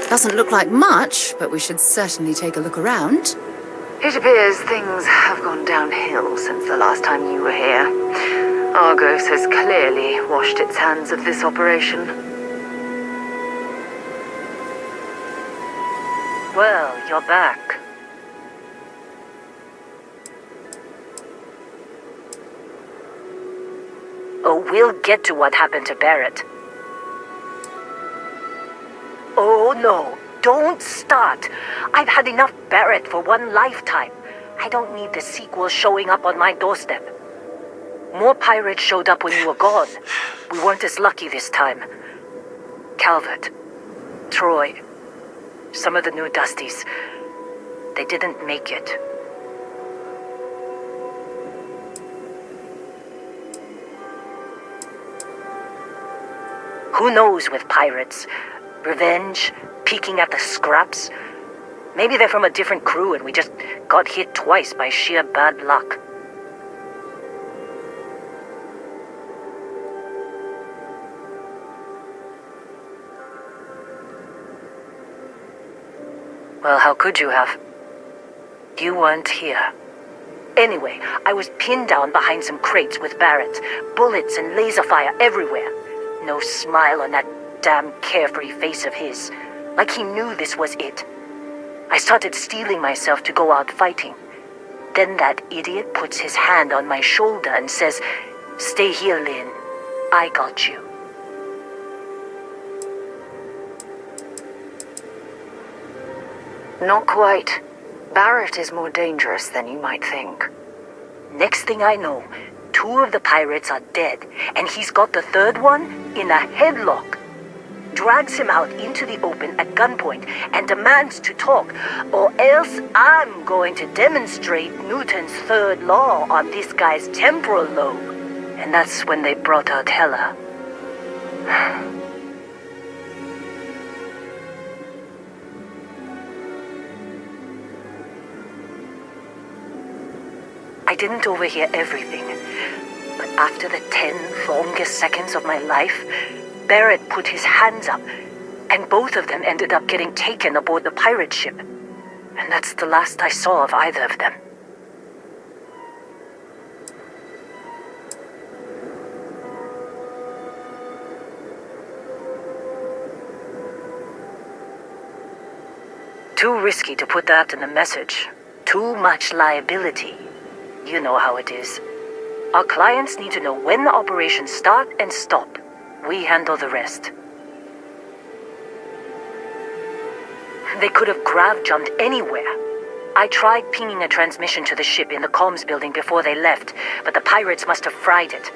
Doesn't look like much, but we should certainly take a look around. It appears things have gone downhill since the last time you were here. Argos has clearly washed its hands of this operation. Well, you're back. Oh, we'll get to what happened to Barrett. Oh, no. Don't start. I've had enough Barrett for one lifetime. I don't need the sequel showing up on my doorstep. More pirates showed up when you were gone. We weren't as lucky this time. Calvert, Troy, some of the new Dusties, they didn't make it. Who knows with pirates? Revenge? Peeking at the scraps? Maybe they're from a different crew and we just got hit twice by sheer bad luck. Well, how could you have? You weren't here. Anyway, I was pinned down behind some crates with Barrett. Bullets and laser fire everywhere. No smile on that damn carefree face of his. Like he knew this was it. I started steeling myself to go out fighting. Then that idiot puts his hand on my shoulder and says, "Stay here, Lynn. I got you." Not quite. Barrett is more dangerous than you might think. Next thing I know, 2 of the pirates are dead, and he's got the 3rd one in a headlock. Drags him out into the open at gunpoint and demands to talk, or else I'm going to demonstrate Newton's 3rd law on this guy's temporal lobe. And that's when they brought out Hela. I didn't overhear everything, but after the 10 longest seconds of my life, Barrett put his hands up, and both of them ended up getting taken aboard the pirate ship. And that's the last I saw of either of them. Too risky to put that in the message. Too much liability. You know how it is. Our clients need to know when the operations start and stop. We handle the rest. They could have grav-jumped anywhere. I tried pinging a transmission to the ship in the comms building before they left, but the pirates must have fried it.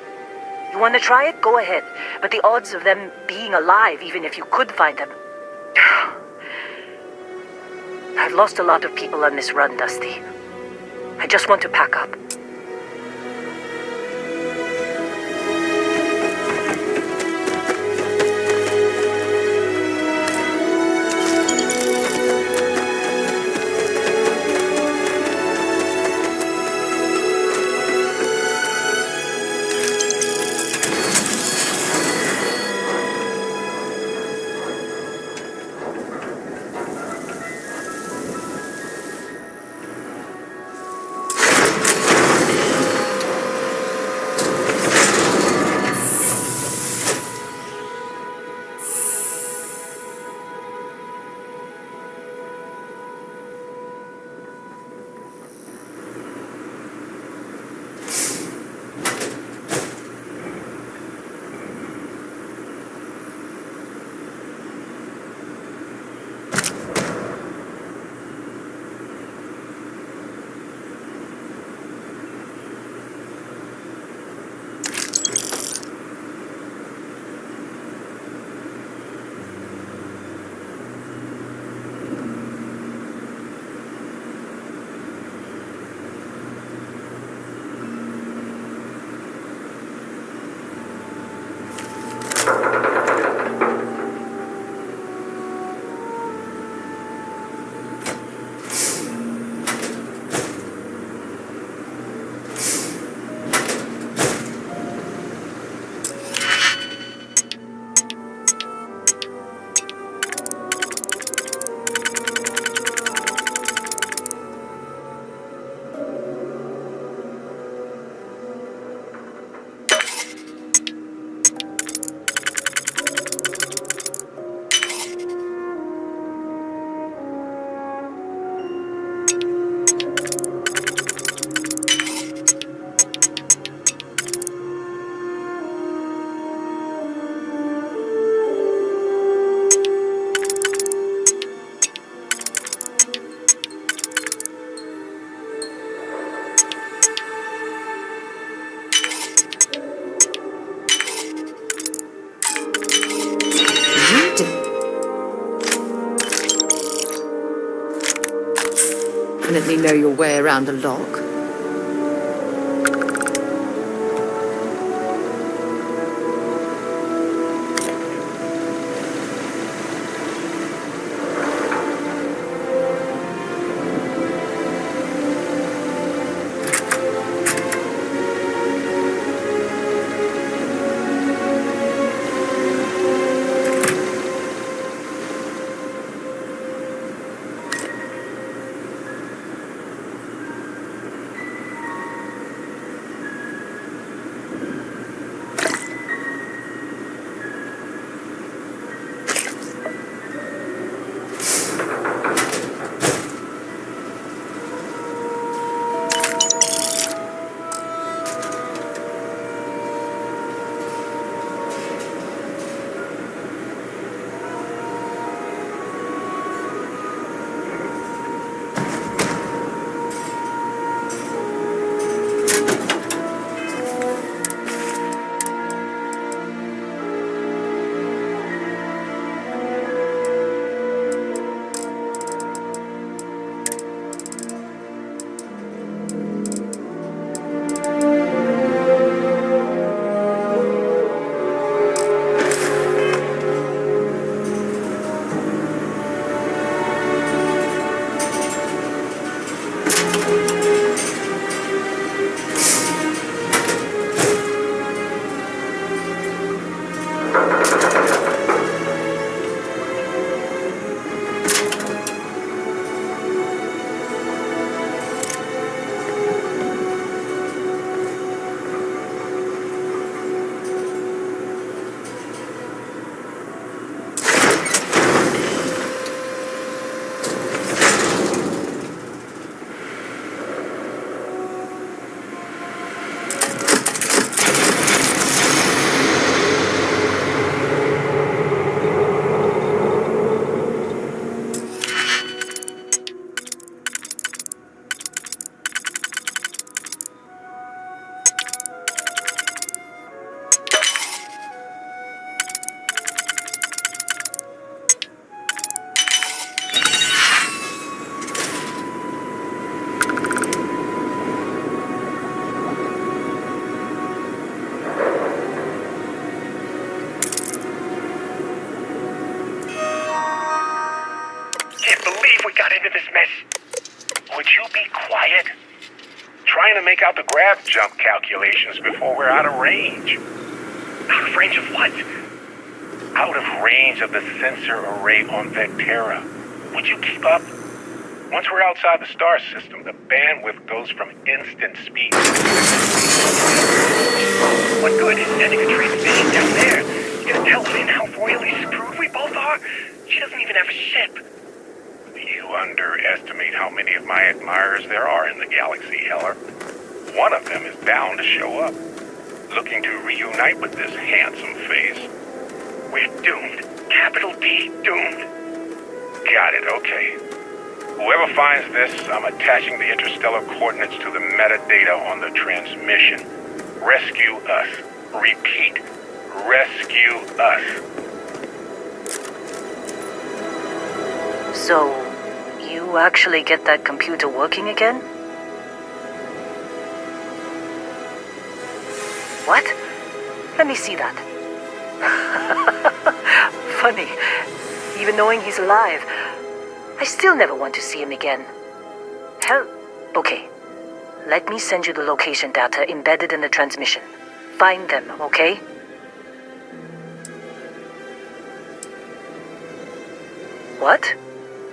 You want to try it? Go ahead. But the odds of them being alive, even if you could find them... I've lost a lot of people on this run, Dusty. I just want to pack up. definitely know your way around a lock. Trying to make out the grav jump calculations before we're out of range. Out of range of what? Out of range of the sensor array on Vectera. Would you keep up? Once we're outside the star system, the bandwidth goes from instant speed. What good is sending a transmission down there? You gonna tell Lynn how royally screwed we both are? She doesn't even have a ship. You underestimate how many of my admirers there are in the galaxy, Heller. One of them is bound to show up, looking to reunite with this handsome face. We're doomed. Capital D, doomed. Got it, okay. Whoever finds this, I'm attaching the interstellar coordinates to the metadata on the transmission. Rescue us. Repeat. Rescue us. So, you actually get that computer working again? What? Let me see that. Funny. Even knowing he's alive, I still never want to see him again. Hell, okay. Let me send you the location data embedded in the transmission. Find them, okay? What?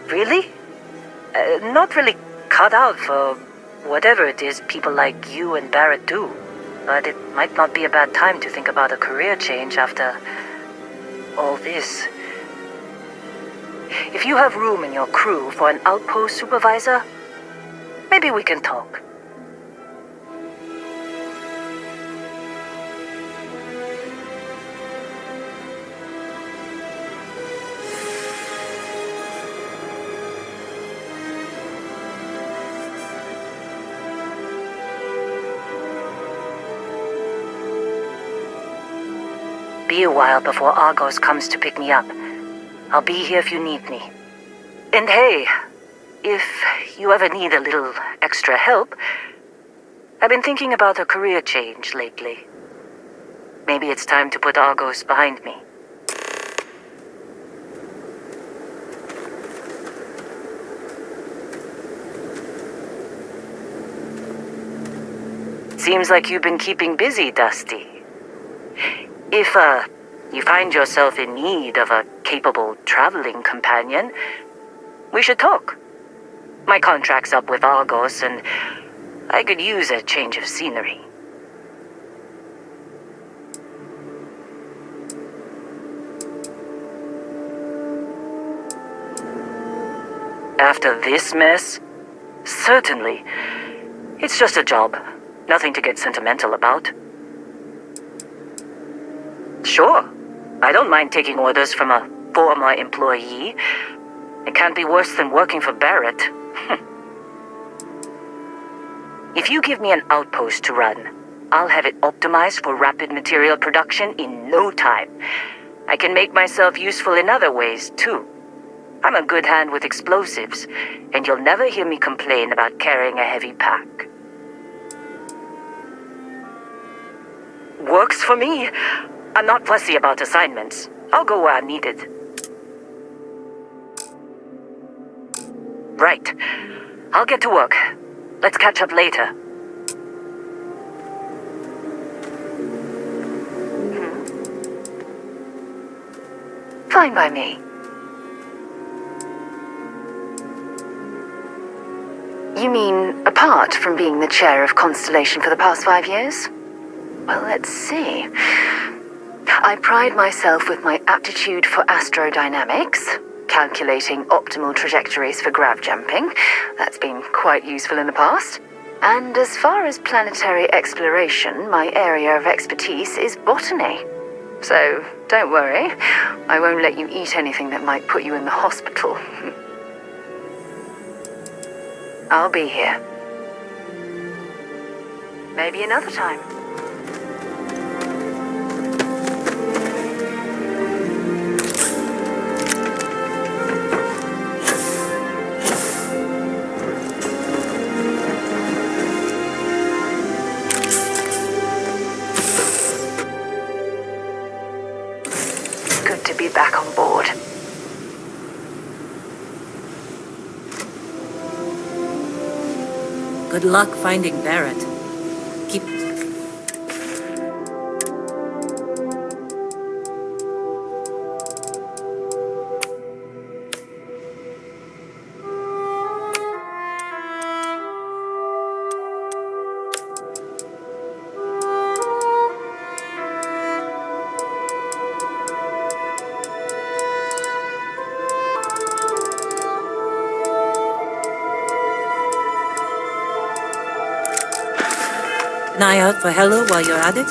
Really? Not really cut out for whatever it is people like you and Barrett do. But it might not be a bad time to think about a career change after all this. If you have room in your crew for an outpost supervisor, maybe we can talk. Be a while before Argos comes to pick me up. I'll be here if you need me. And hey, if you ever need a little extra help, I've been thinking about a career change lately. Maybe it's time to put Argos behind me. Seems like you've been keeping busy, Dusty. If, you find yourself in need of a capable traveling companion, we should talk. My contract's up with Argos, and I could use a change of scenery. After this mess? Certainly. It's just a job. Nothing to get sentimental about. Sure. I don't mind taking orders from a former employee. It can't be worse than working for Barrett. If you give me an outpost to run, I'll have it optimized for rapid material production in no time. I can make myself useful in other ways, too. I'm a good hand with explosives, and you'll never hear me complain about carrying a heavy pack. Works for me. I'm not fussy about assignments. I'll go where I'm needed. Right. I'll get to work. Let's catch up later. Fine by me. You mean apart from being the chair of Constellation for the past 5 years? Well, let's see. I pride myself with my aptitude for astrodynamics, calculating optimal trajectories for grav jumping. That's been quite useful in the past. And as far as planetary exploration, my area of expertise is botany. So, don't worry. I won't let you eat anything that might put you in the hospital. I'll be here. Maybe another time. Good to be back on board. Good luck finding Barrett. Keep... An eye out for Hello while you're at it?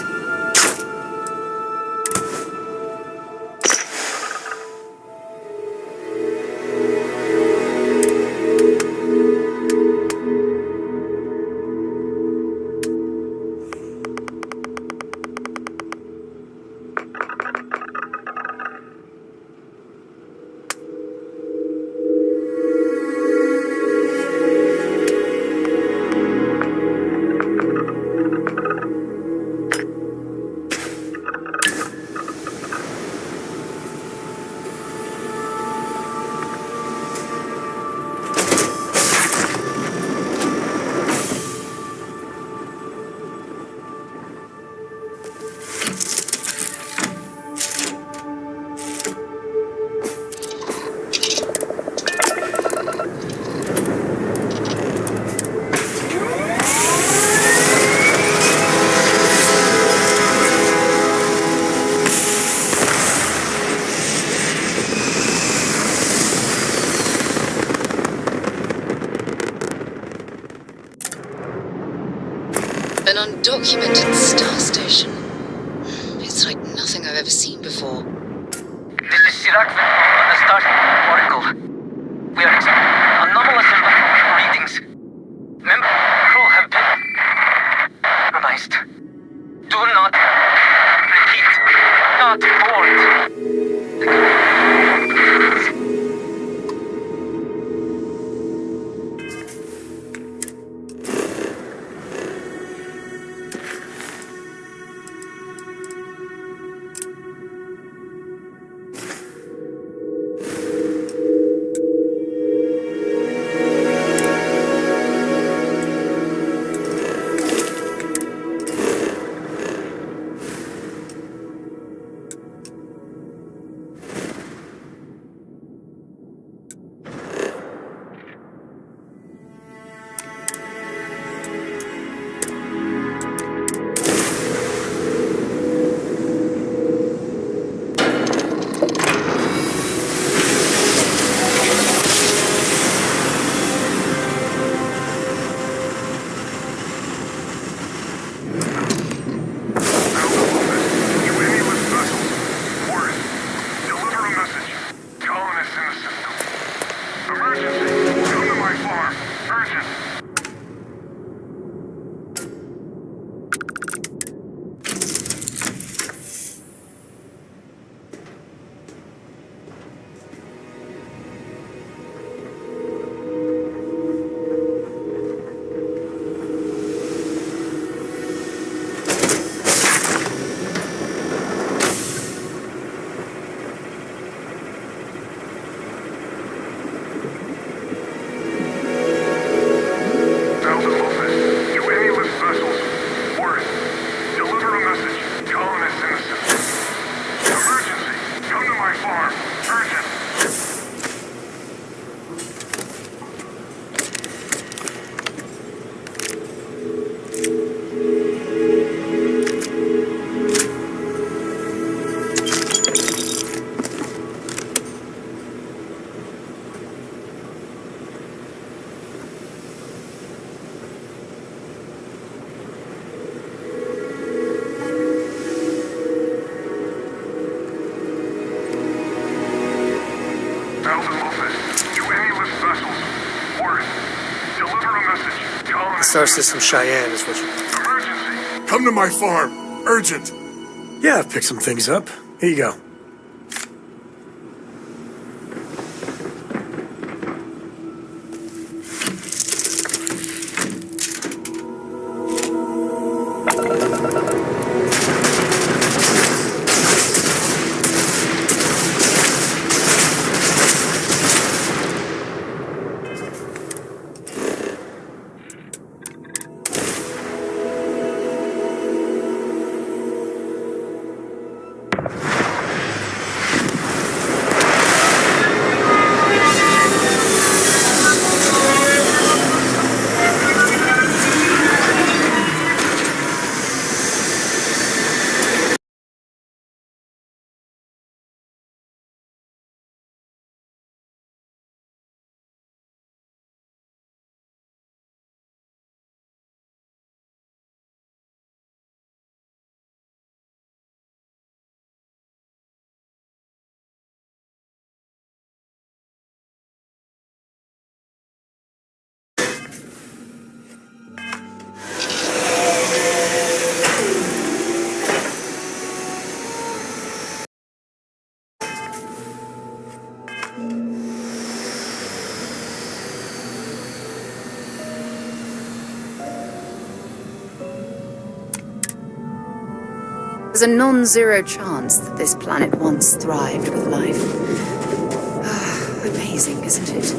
An undocumented star station. It's like nothing I've ever seen before. This is Sirak on the Star Oracle. We are experiencing anomalous environmental readings. Members of the crew have been compromised. Do not repeat. Not board. Star System Cheyenne is what you... Come to my farm. Urgent. Yeah, I've picked some things up. Here you go. There's a non-zero chance that this planet once thrived with life. Amazing, isn't it?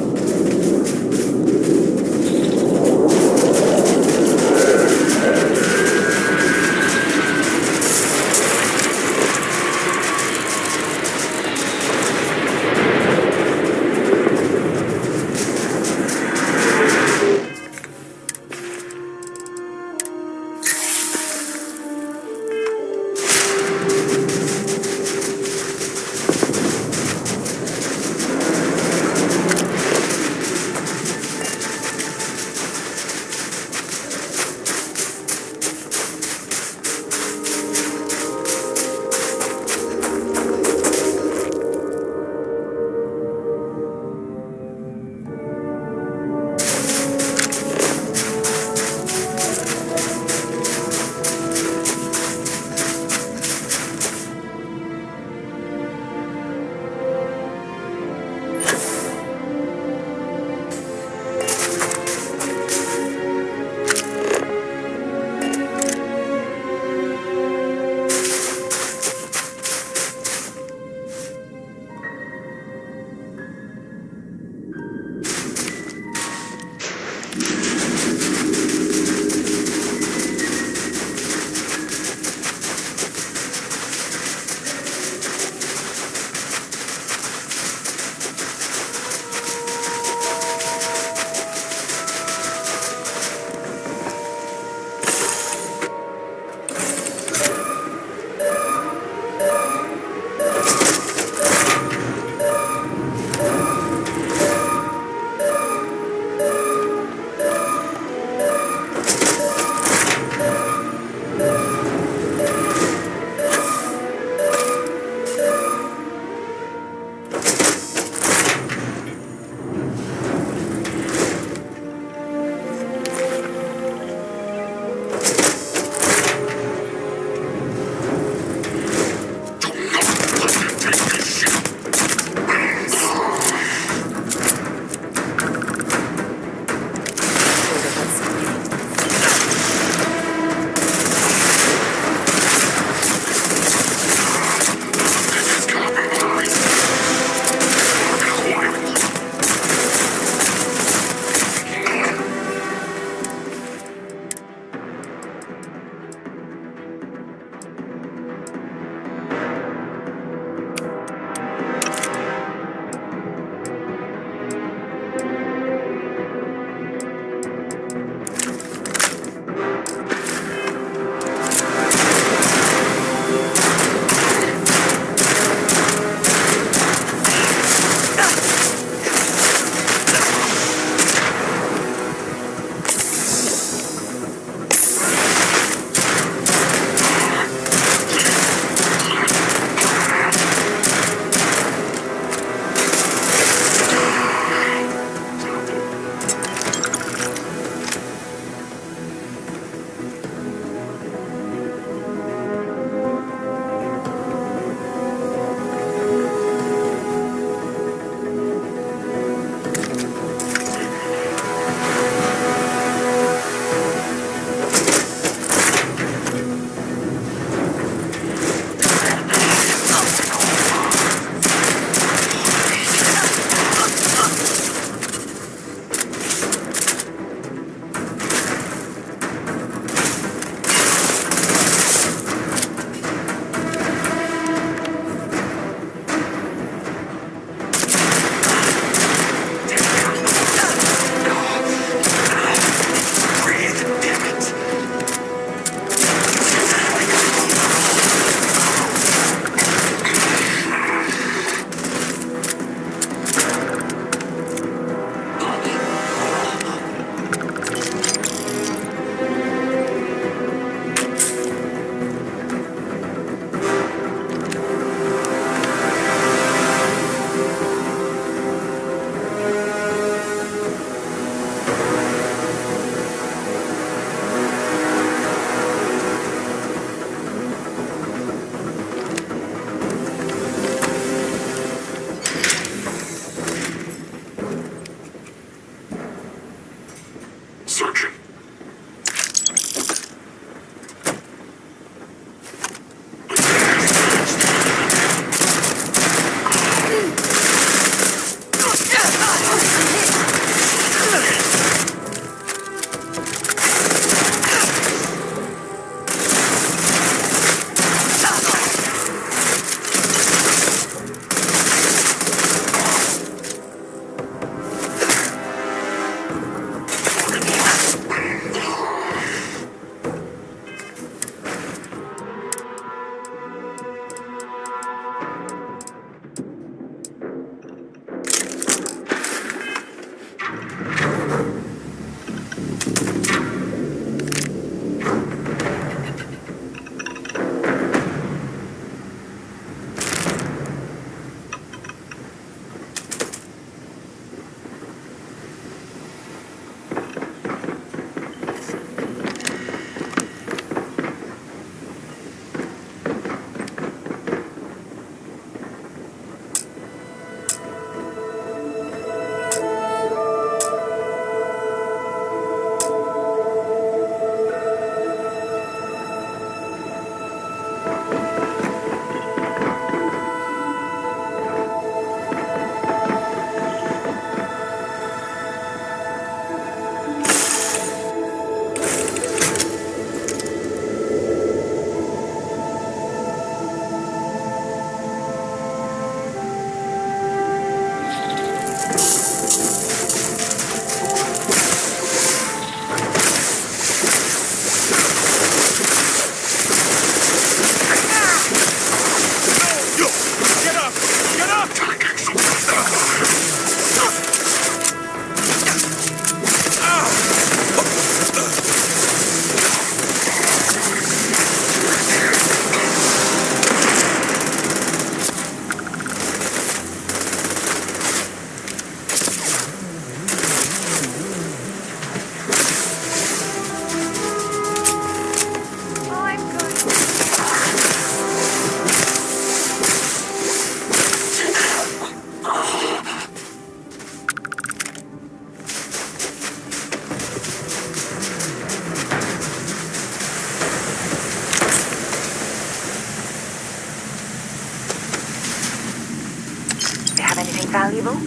Valuable?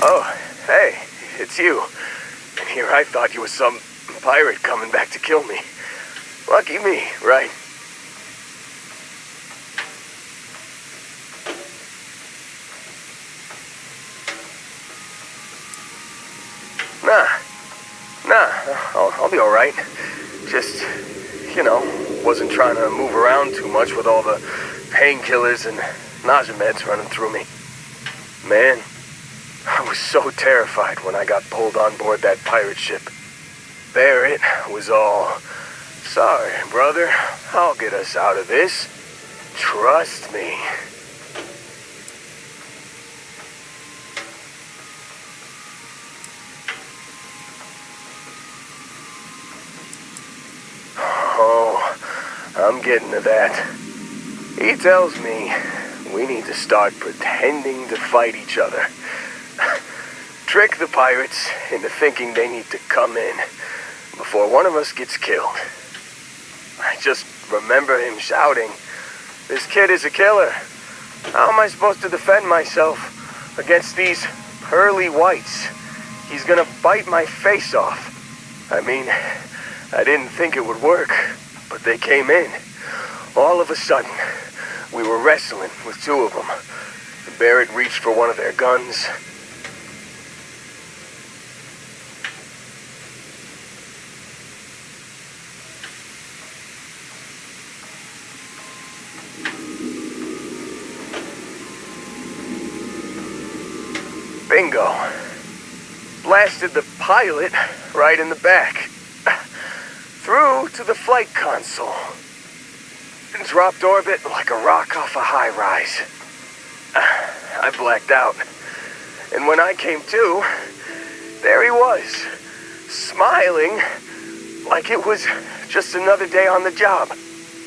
Oh, hey, it's you. And here I thought you was some pirate coming back to kill me. Lucky me, right? Nah, I'll be alright. Just, wasn't trying to move around too much with all the painkillers and nausea meds running through me. Man, I was so terrified when I got pulled on board that pirate ship. There it was all, sorry, brother, I'll get us out of this. Trust me. Oh, I'm getting to that. He tells me we need to start pretending to fight each other. Trick the pirates into thinking they need to come in before one of us gets killed. I just remember him shouting, "This kid is a killer. How am I supposed to defend myself against these pearly whites? He's gonna bite my face off." I mean, I didn't think it would work, but they came in. All of a sudden, we were wrestling with two of them. Barrett reached for one of their guns. Bingo. Blasted the pilot right in the back. Through to the flight console. Dropped orbit like a rock off a high-rise. I blacked out. And when I came to, there he was, smiling, like it was just another day on the job.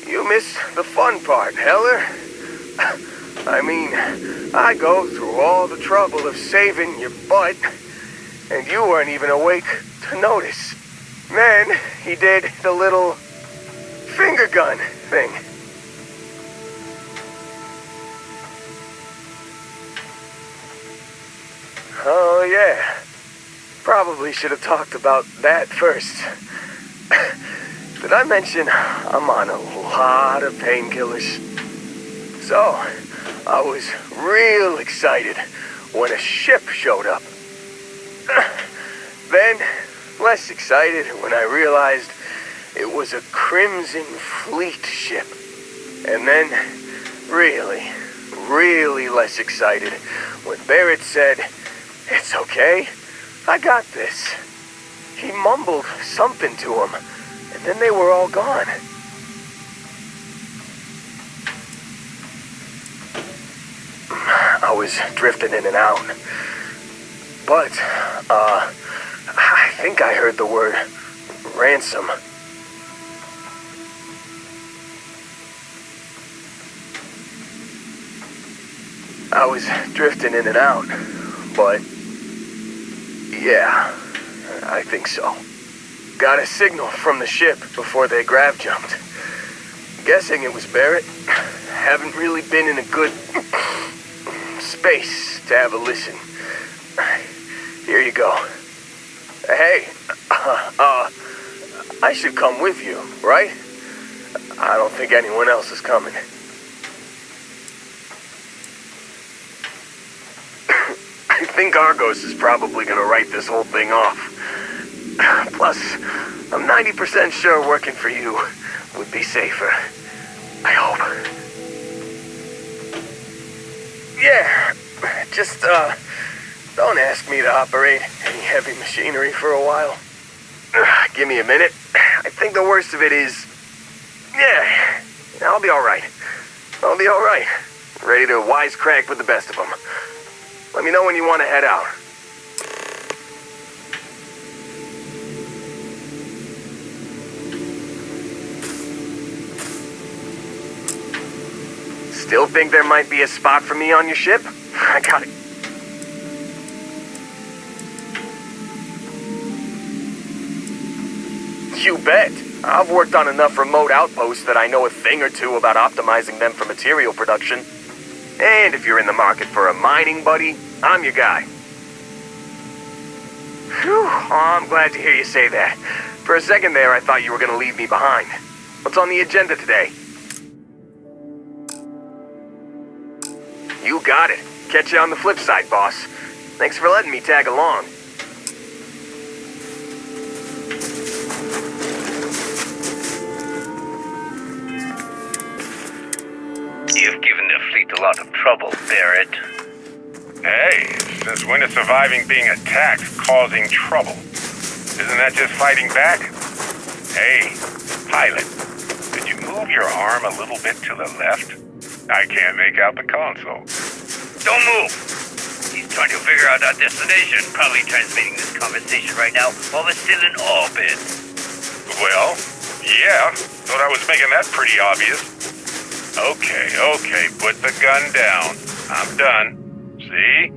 You miss the fun part, Heller. I mean, I go through all the trouble of saving your butt, and you weren't even awake to notice. Then he did the little finger gun thing. Oh, yeah. Probably should have talked about that first. Did I mention I'm on a lot of painkillers? So, I was real excited when a ship showed up. Then, less excited when I realized it was a Crimson Fleet ship. And then, really less excited when Barrett said, "It's okay, I got this." He mumbled something to him, and then they were all gone. I was drifting in and out. But, I think I heard the word ransom. I was drifting in and out, but yeah, I think so. Got a signal from the ship before they grav jumped. Guessing it was Barrett. Haven't really been in a good space to have a listen. Here you go. Hey, I should come with you, right? I don't think anyone else is coming. I think Argos is probably gonna write this whole thing off. Plus, I'm 90% sure working for you would be safer. I hope. Yeah, just, don't ask me to operate any heavy machinery for a while. Give me a minute. I think the worst of it is... Yeah, I'll be alright. I'll be alright. Ready to wisecrack with the best of them. Let me know when you want to head out. Still think there might be a spot for me on your ship? I got it. You bet. I've worked on enough remote outposts that I know a thing or two about optimizing them for material production. And if you're in the market for a mining buddy, I'm your guy. Phew, I'm glad to hear you say that. For a second there, I thought you were going to leave me behind. What's on the agenda today? You got it. Catch you on the flip side, boss. Thanks for letting me tag along. You've given the fleet a lot of trouble, Barrett. Hey, since when is surviving being attacked causing trouble? Isn't that just fighting back? Hey, pilot, could you move your arm a little bit to the left? I can't make out the console. Don't move! He's trying to figure out our destination. Probably transmitting this conversation right now while we're still in orbit. Well, yeah, thought I was making that pretty obvious. Okay, put the gun down. I'm done. See?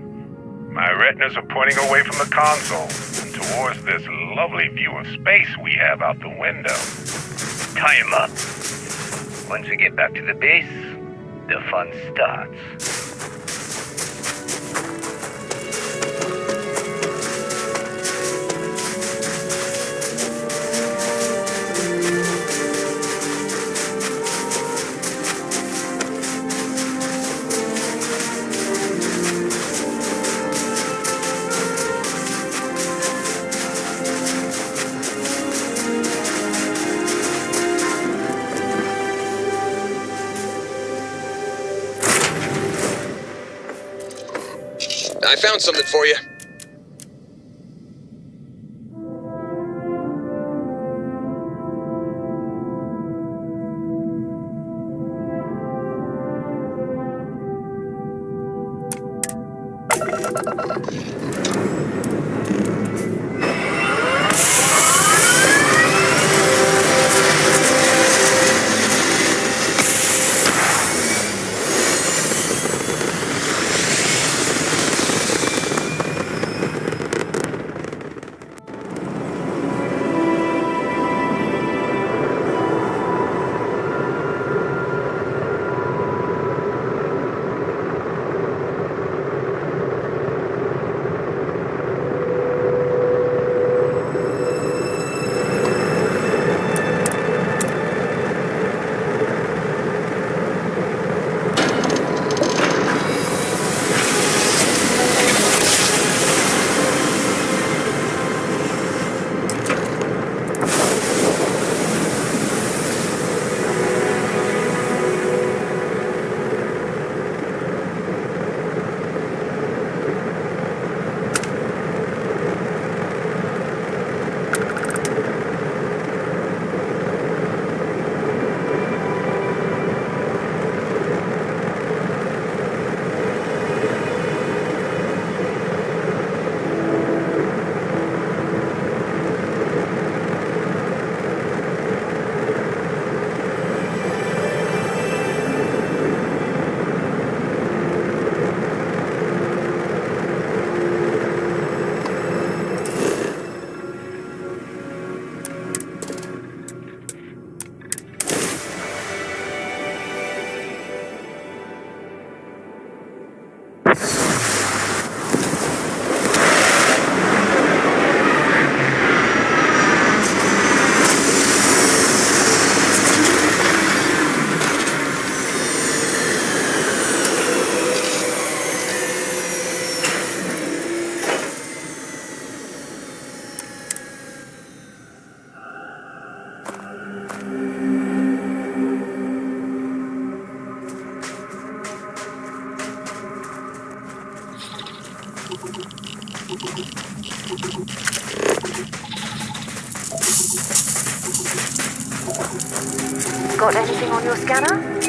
My retinas are pointing away from the console and towards this lovely view of space we have out the window. Tie him up. Once we get back to the base, the fun starts. I found something for you. Got anything on your scanner?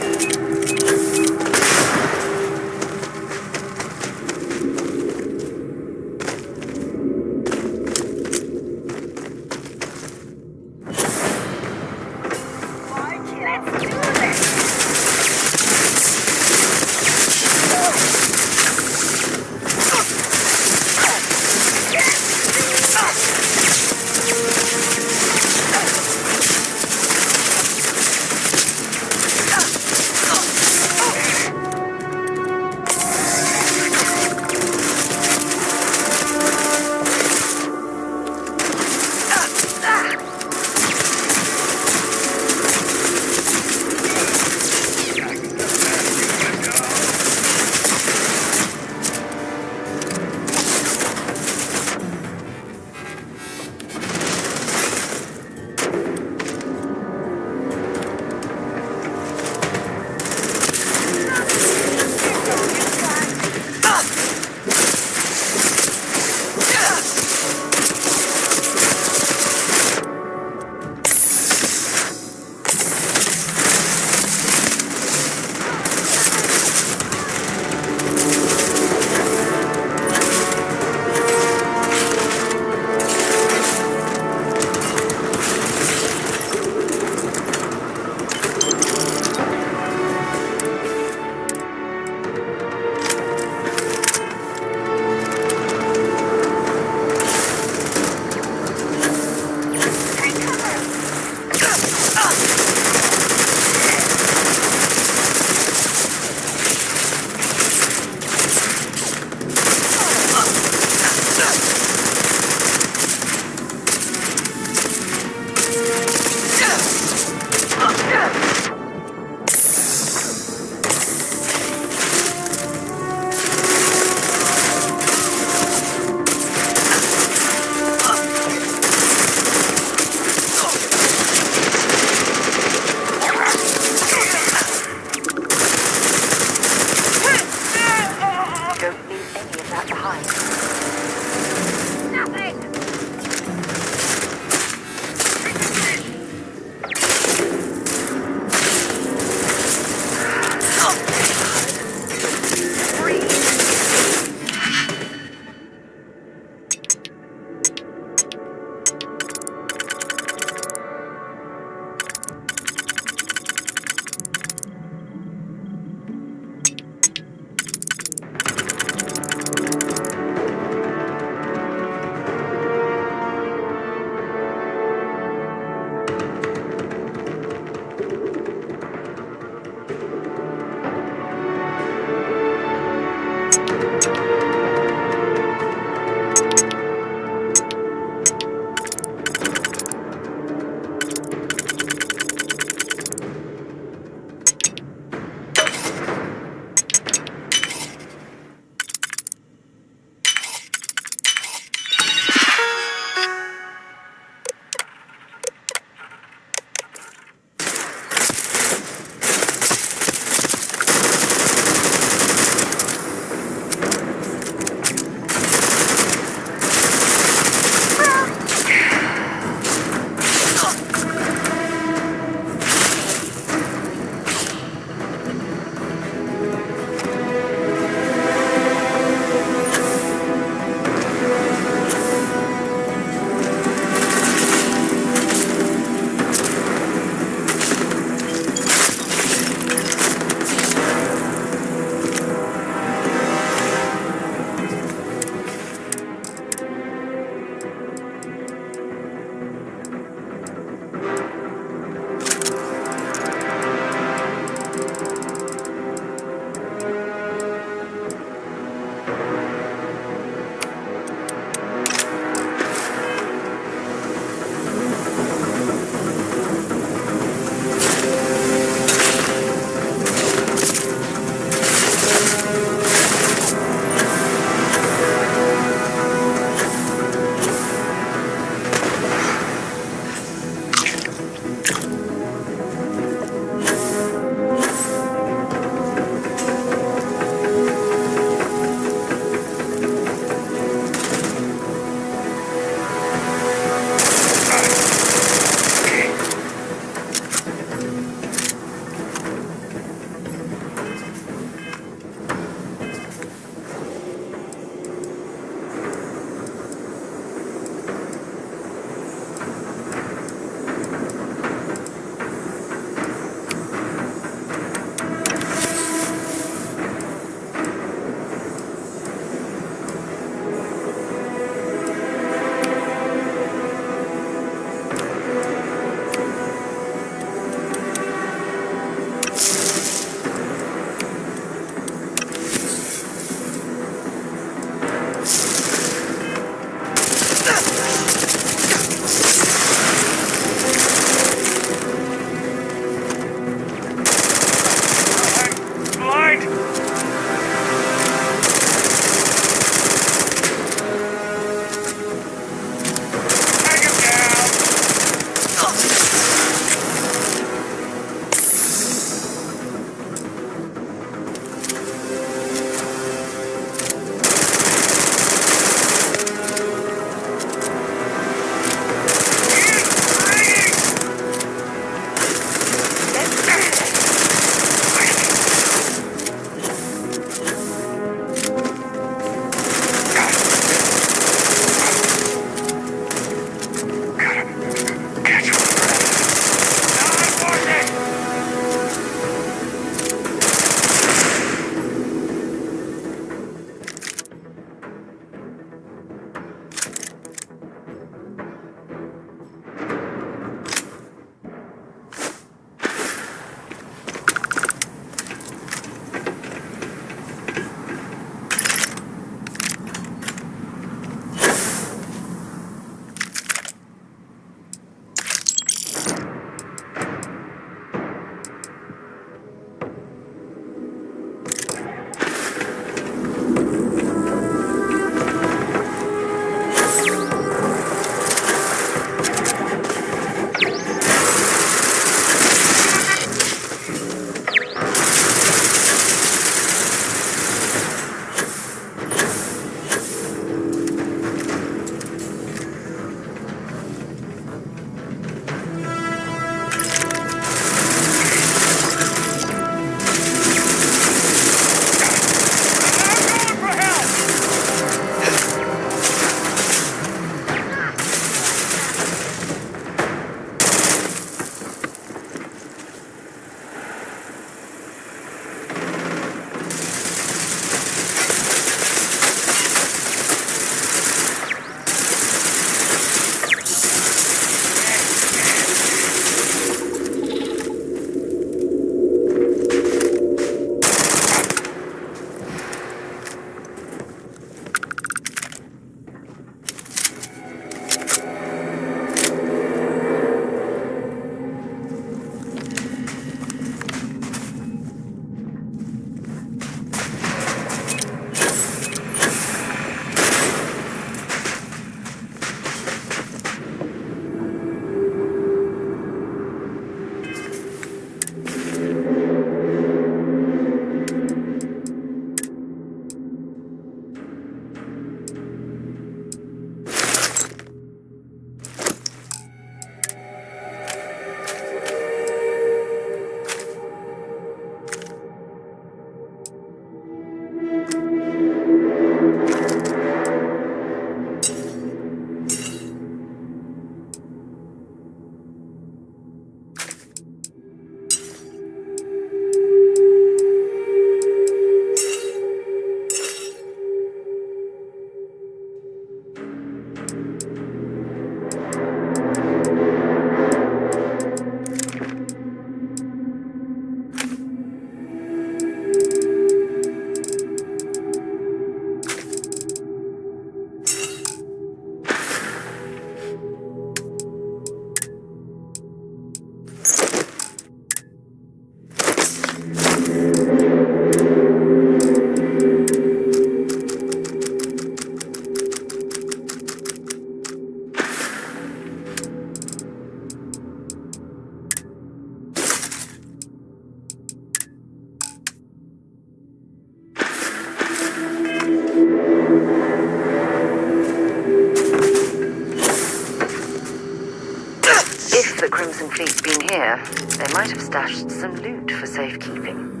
If the Crimson Fleet's been here, they might have stashed some loot for safekeeping.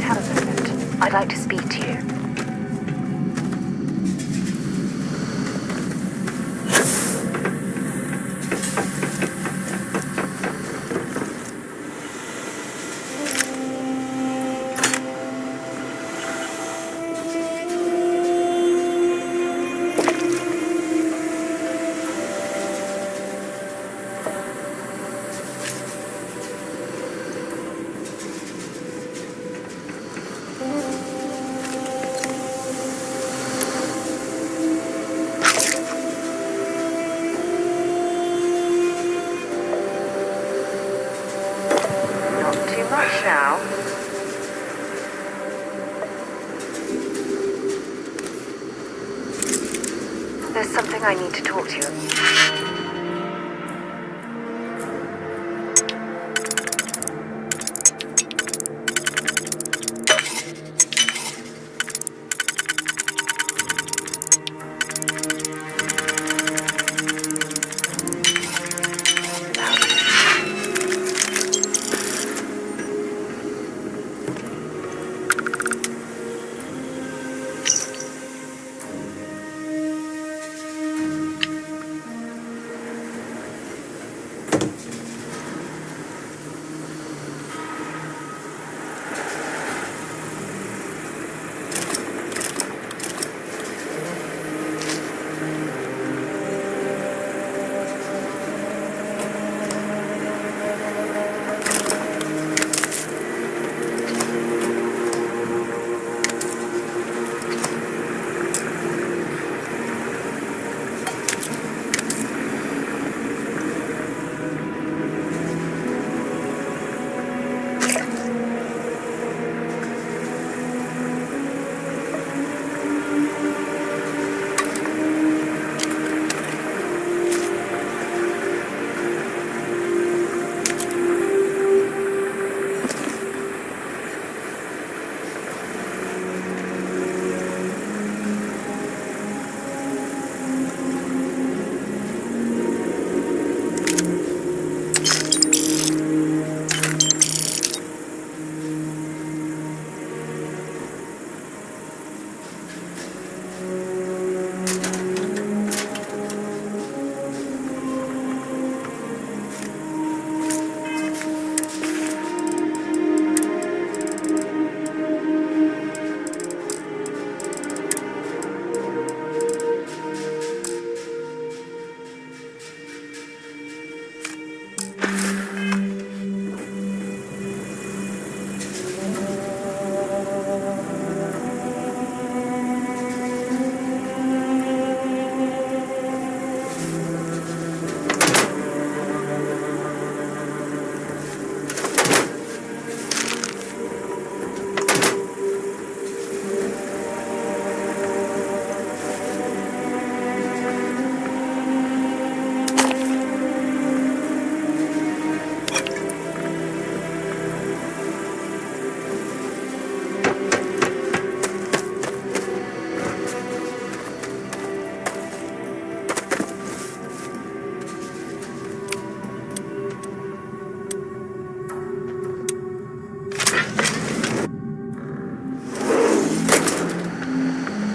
Have a moment. I'd like to speak to you. Now. There's something I need to talk to you about.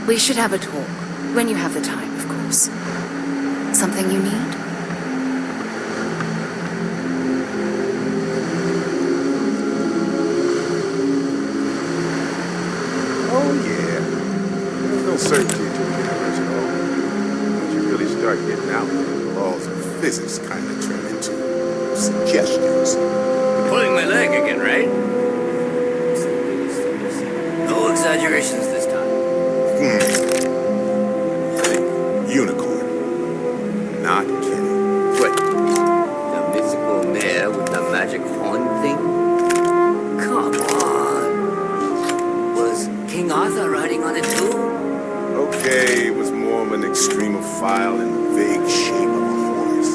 We should have a talk. When you have the time, of course. Something you need? Oh, yeah. There's no certainty to the universe at all. Once you really start getting out there, the laws of physics kind of turn into suggestions. You're pulling my leg again, right? No exaggerations this time. Unicorn. Not kidding. What? The mythical mare with the magic horn thing? Come on. Was King Arthur riding on it too? Okay, it was more of an extremophile in the vague shape of a horse.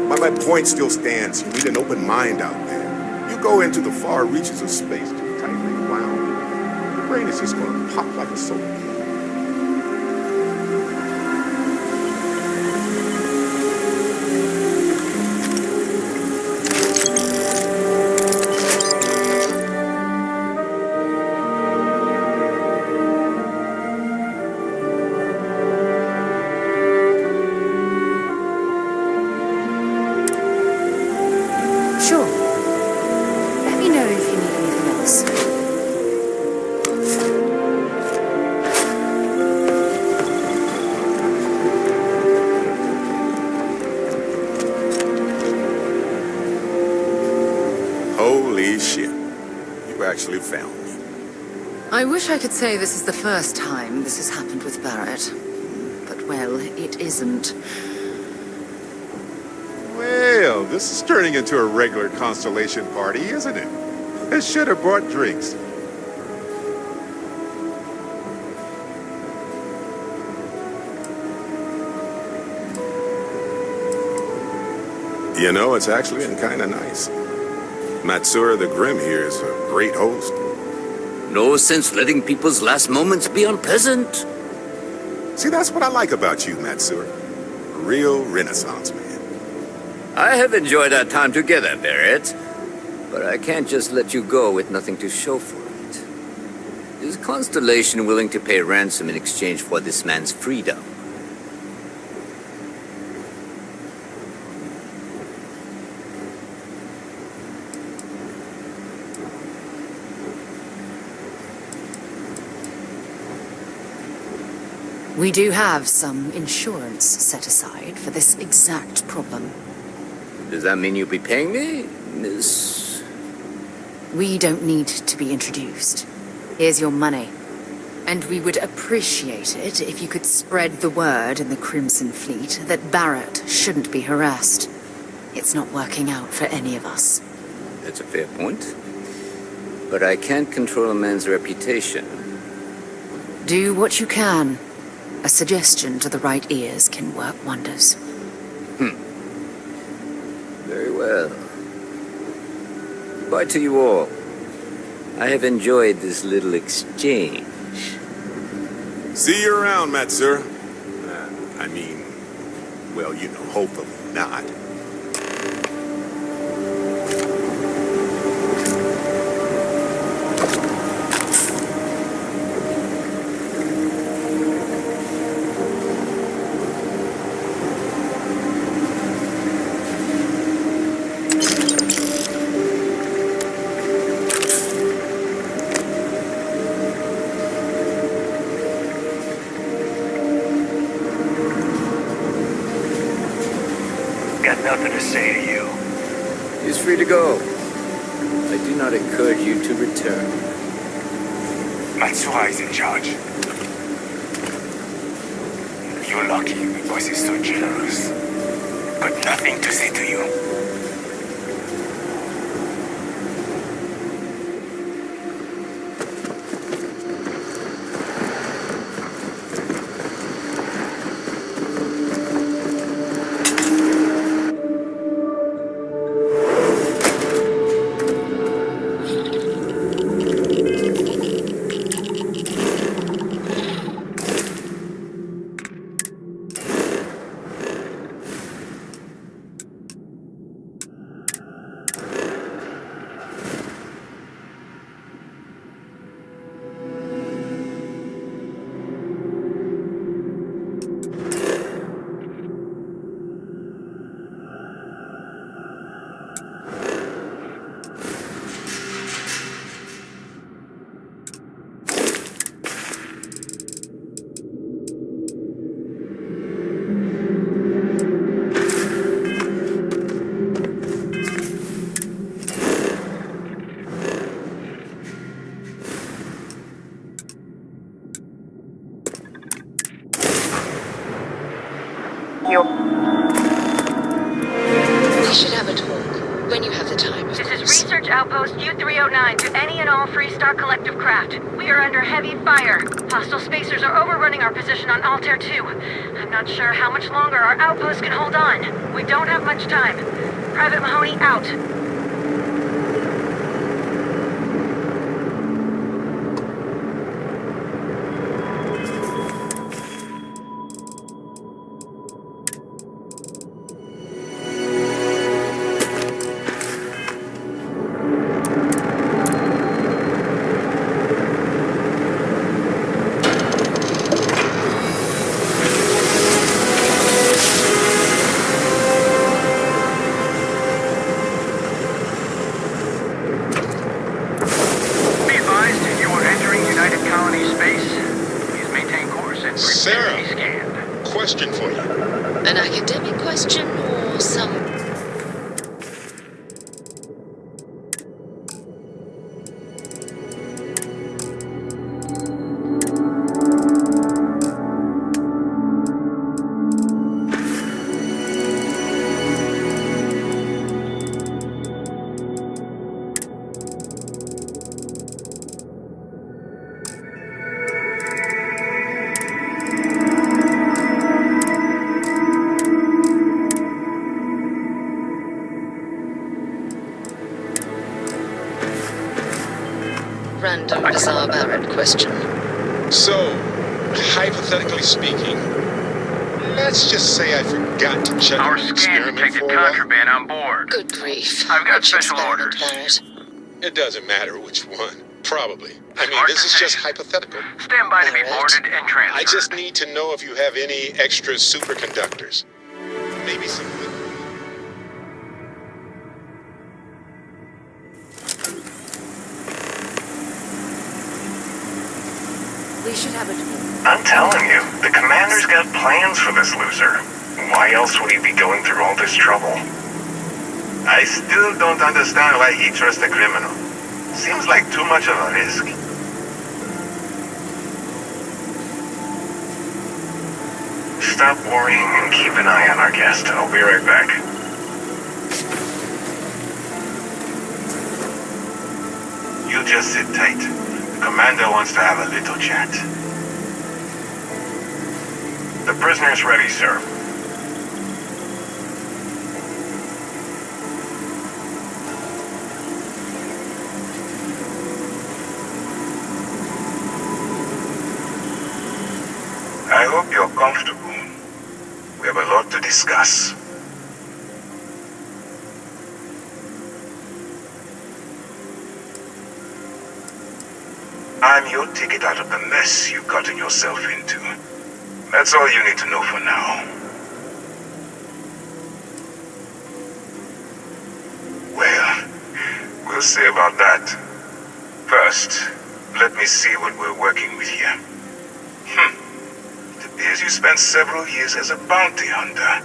But my point still stands. You need an open mind out there. You go into the far reaches of space too tightly wound, your brain is just going to pop like a soda can. actually found me. I wish I could say this is the first time this has happened with Barrett. But, well, it isn't. Well, this is turning into a regular Constellation party, isn't it? I should have brought drinks. You know, it's actually been kind of nice. Matsura the Grim here is a great host. No sense letting people's last moments be unpleasant. See, that's what I like about you, Matsura. Real Renaissance man. I have enjoyed our time together, Barrett. But I can't just let you go with nothing to show for it. Is Constellation willing to pay ransom in exchange for this man's freedom? We do have some insurance set aside for this exact problem. Does that mean you'll be paying me, Miss... We don't need to be introduced. Here's your money. And we would appreciate it if you could spread the word in the Crimson Fleet that Barrett shouldn't be harassed. It's not working out for any of us. That's a fair point. But I can't control a man's reputation. Do what you can. A suggestion to the right ears can work wonders. Very well. Goodbye to you all. I have enjoyed this little exchange. See you around, Matsura. Well, you know, hopefully not. Got nothing to say to you. He's free to go. I do not encourage you to return. Matsura is in charge. You're lucky because he's so generous. Got nothing to say to you. We should have a talk when you have the time. This is Research Outpost U-309 to any and all Freestar Collective craft. We are under heavy fire. Hostile spacers are overrunning our position on Altair 2. I'm not sure how much longer our outpost can hold on. We don't have much time. Private Mahoney out. Question for you. An academic question or some... question. So, hypothetically speaking, let's just say I forgot to check Our the scan experiment detected for a while. contraband on board. Good grief. I've got Which special experiment, orders. Barrett? It doesn't matter which one. Probably. I mean, Smart this is just decision. hypothetical. Stand by to be Barrett. boarded and transferred. I just need to know if you have any extra superconductors. Maybe some. We should have a... I'm telling you, the commander's got plans for this loser. Why else would he be going through all this trouble? I still don't understand why he trusts a criminal. Seems like too much of a risk. Stop worrying and keep an eye on our guest. I'll be right back. You just sit tight. The commander wants to have a little chat. The prisoner's ready, sir. I hope you're comfortable. We have a lot to discuss. I'm your ticket out of the mess you've gotten yourself into. That's all you need to know for now. Well, we'll see about that. First, let me see what we're working with here. It appears you spent several years as a bounty hunter.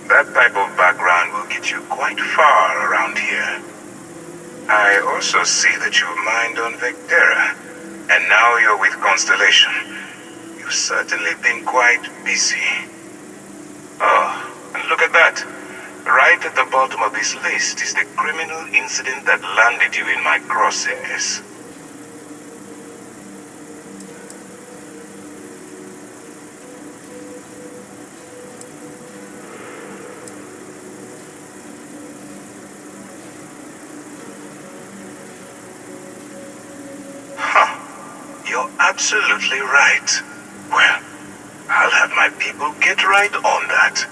That type of background will get you quite far around here. I also see that you've mined on Vectera, and now you're with Constellation. You've certainly been quite busy. Oh, and look at that. Right at the bottom of this list is the criminal incident that landed you in my crosshairs. You're absolutely right. Well, I'll have my people get right on that.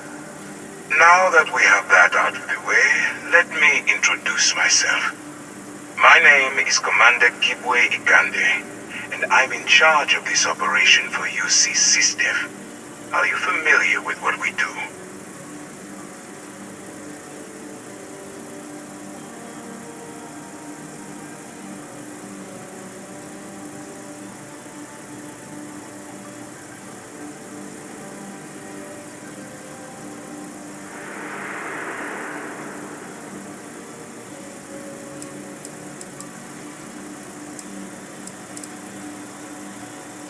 Now that we have that out of the way, let me introduce myself. My name is Commander Kibwe Ikande, and I'm in charge of this operation for UC SysDev. Are you familiar with what we do?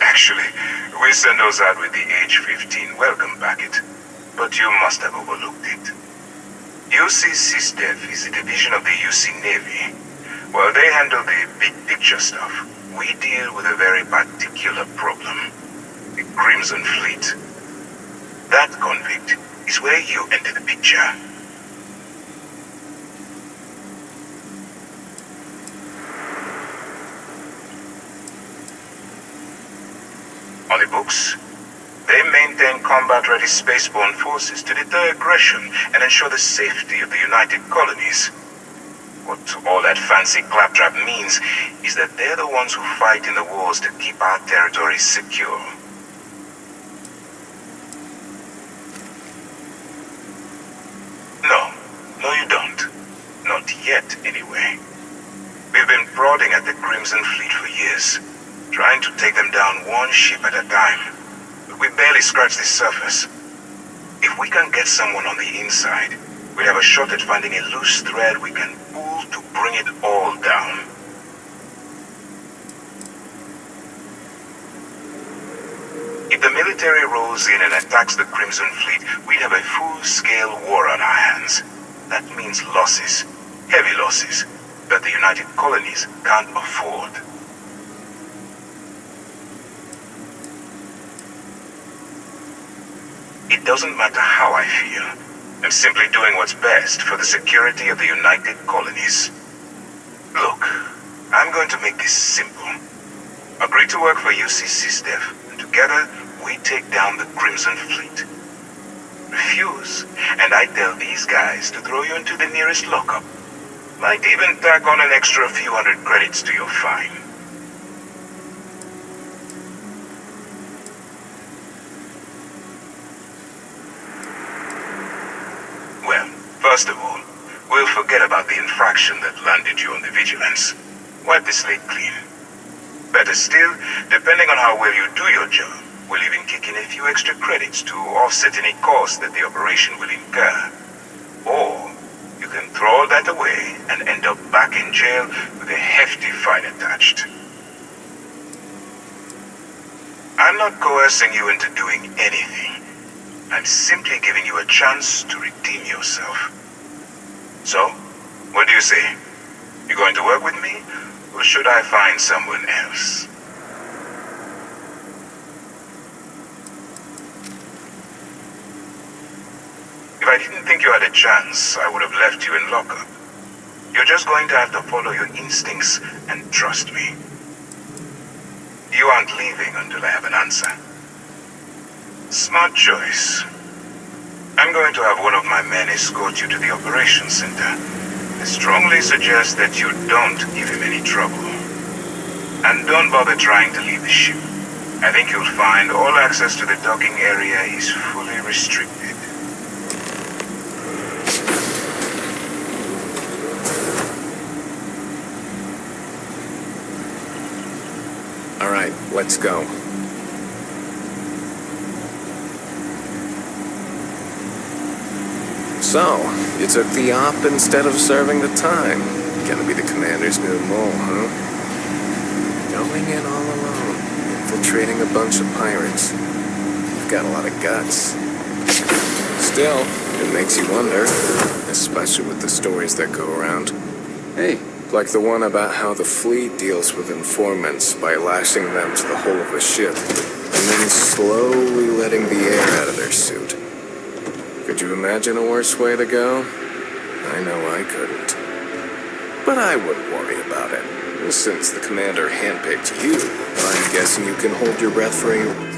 Actually, we send those out with the age 15 welcome packet, but you must have overlooked it. UC SysDev is a division of the UC Navy. While they handle the big picture stuff, we deal with a very particular problem. The Crimson Fleet. That convict is where you enter the picture. On the books, they maintain combat-ready spaceborne forces to deter aggression and ensure the safety of the United Colonies. What all that fancy claptrap means is that they're the ones who fight in the wars to keep our territories secure. No, you don't. Not yet, anyway. We've been prodding at the Crimson Fleet for years, trying to take them down one ship at a time. But we barely scratched the surface. If we can get someone on the inside, we'll have a shot at finding a loose thread we can pull to bring it all down. If the military rolls in and attacks the Crimson Fleet, we'd have a full-scale war on our hands. That means losses, heavy losses, that the United Colonies can't afford. It doesn't matter how I feel. I'm simply doing what's best for the security of the United Colonies. Look, I'm going to make this simple. Agree to work for UCC STEF, and together we take down the Crimson Fleet. Refuse, and I tell these guys to throw you into the nearest lockup. Might even tack on an extra few hundred credits to your fine. Well, first of all, we'll forget about the infraction that landed you on the Vigilance. Wipe the slate clean. Better still, depending on how well you do your job, we'll even kick in a few extra credits to offset any cost that the operation will incur. Or you can throw all that away and end up back in jail with a hefty fine attached. I'm not coercing you into doing anything. I'm simply giving you a chance to redeem yourself. So, what do you say? You going to work with me, or should I find someone else? If I didn't think you had a chance, I would have left you in lockup. You're just going to have to follow your instincts and trust me. You aren't leaving until I have an answer. Smart choice. I'm going to have one of my men escort you to the operations center. I strongly suggest that you don't give him any trouble. And don't bother trying to leave the ship. I think you'll find all access to the docking area is fully restricted. All right, let's go. So, you took the op instead of serving the time. Gonna be the commander's new mole, huh? Going in all alone, infiltrating a bunch of pirates. You've got a lot of guts. Still, it makes you wonder, especially with the stories that go around. Hey, like the one about how the fleet deals with informants by lashing them to the hull of a ship, and then slowly letting the air out of their suit. Could you imagine a worse way to go? I know I couldn't. But I wouldn't worry about it. Since the commander handpicked you, I'm guessing you can hold your breath for a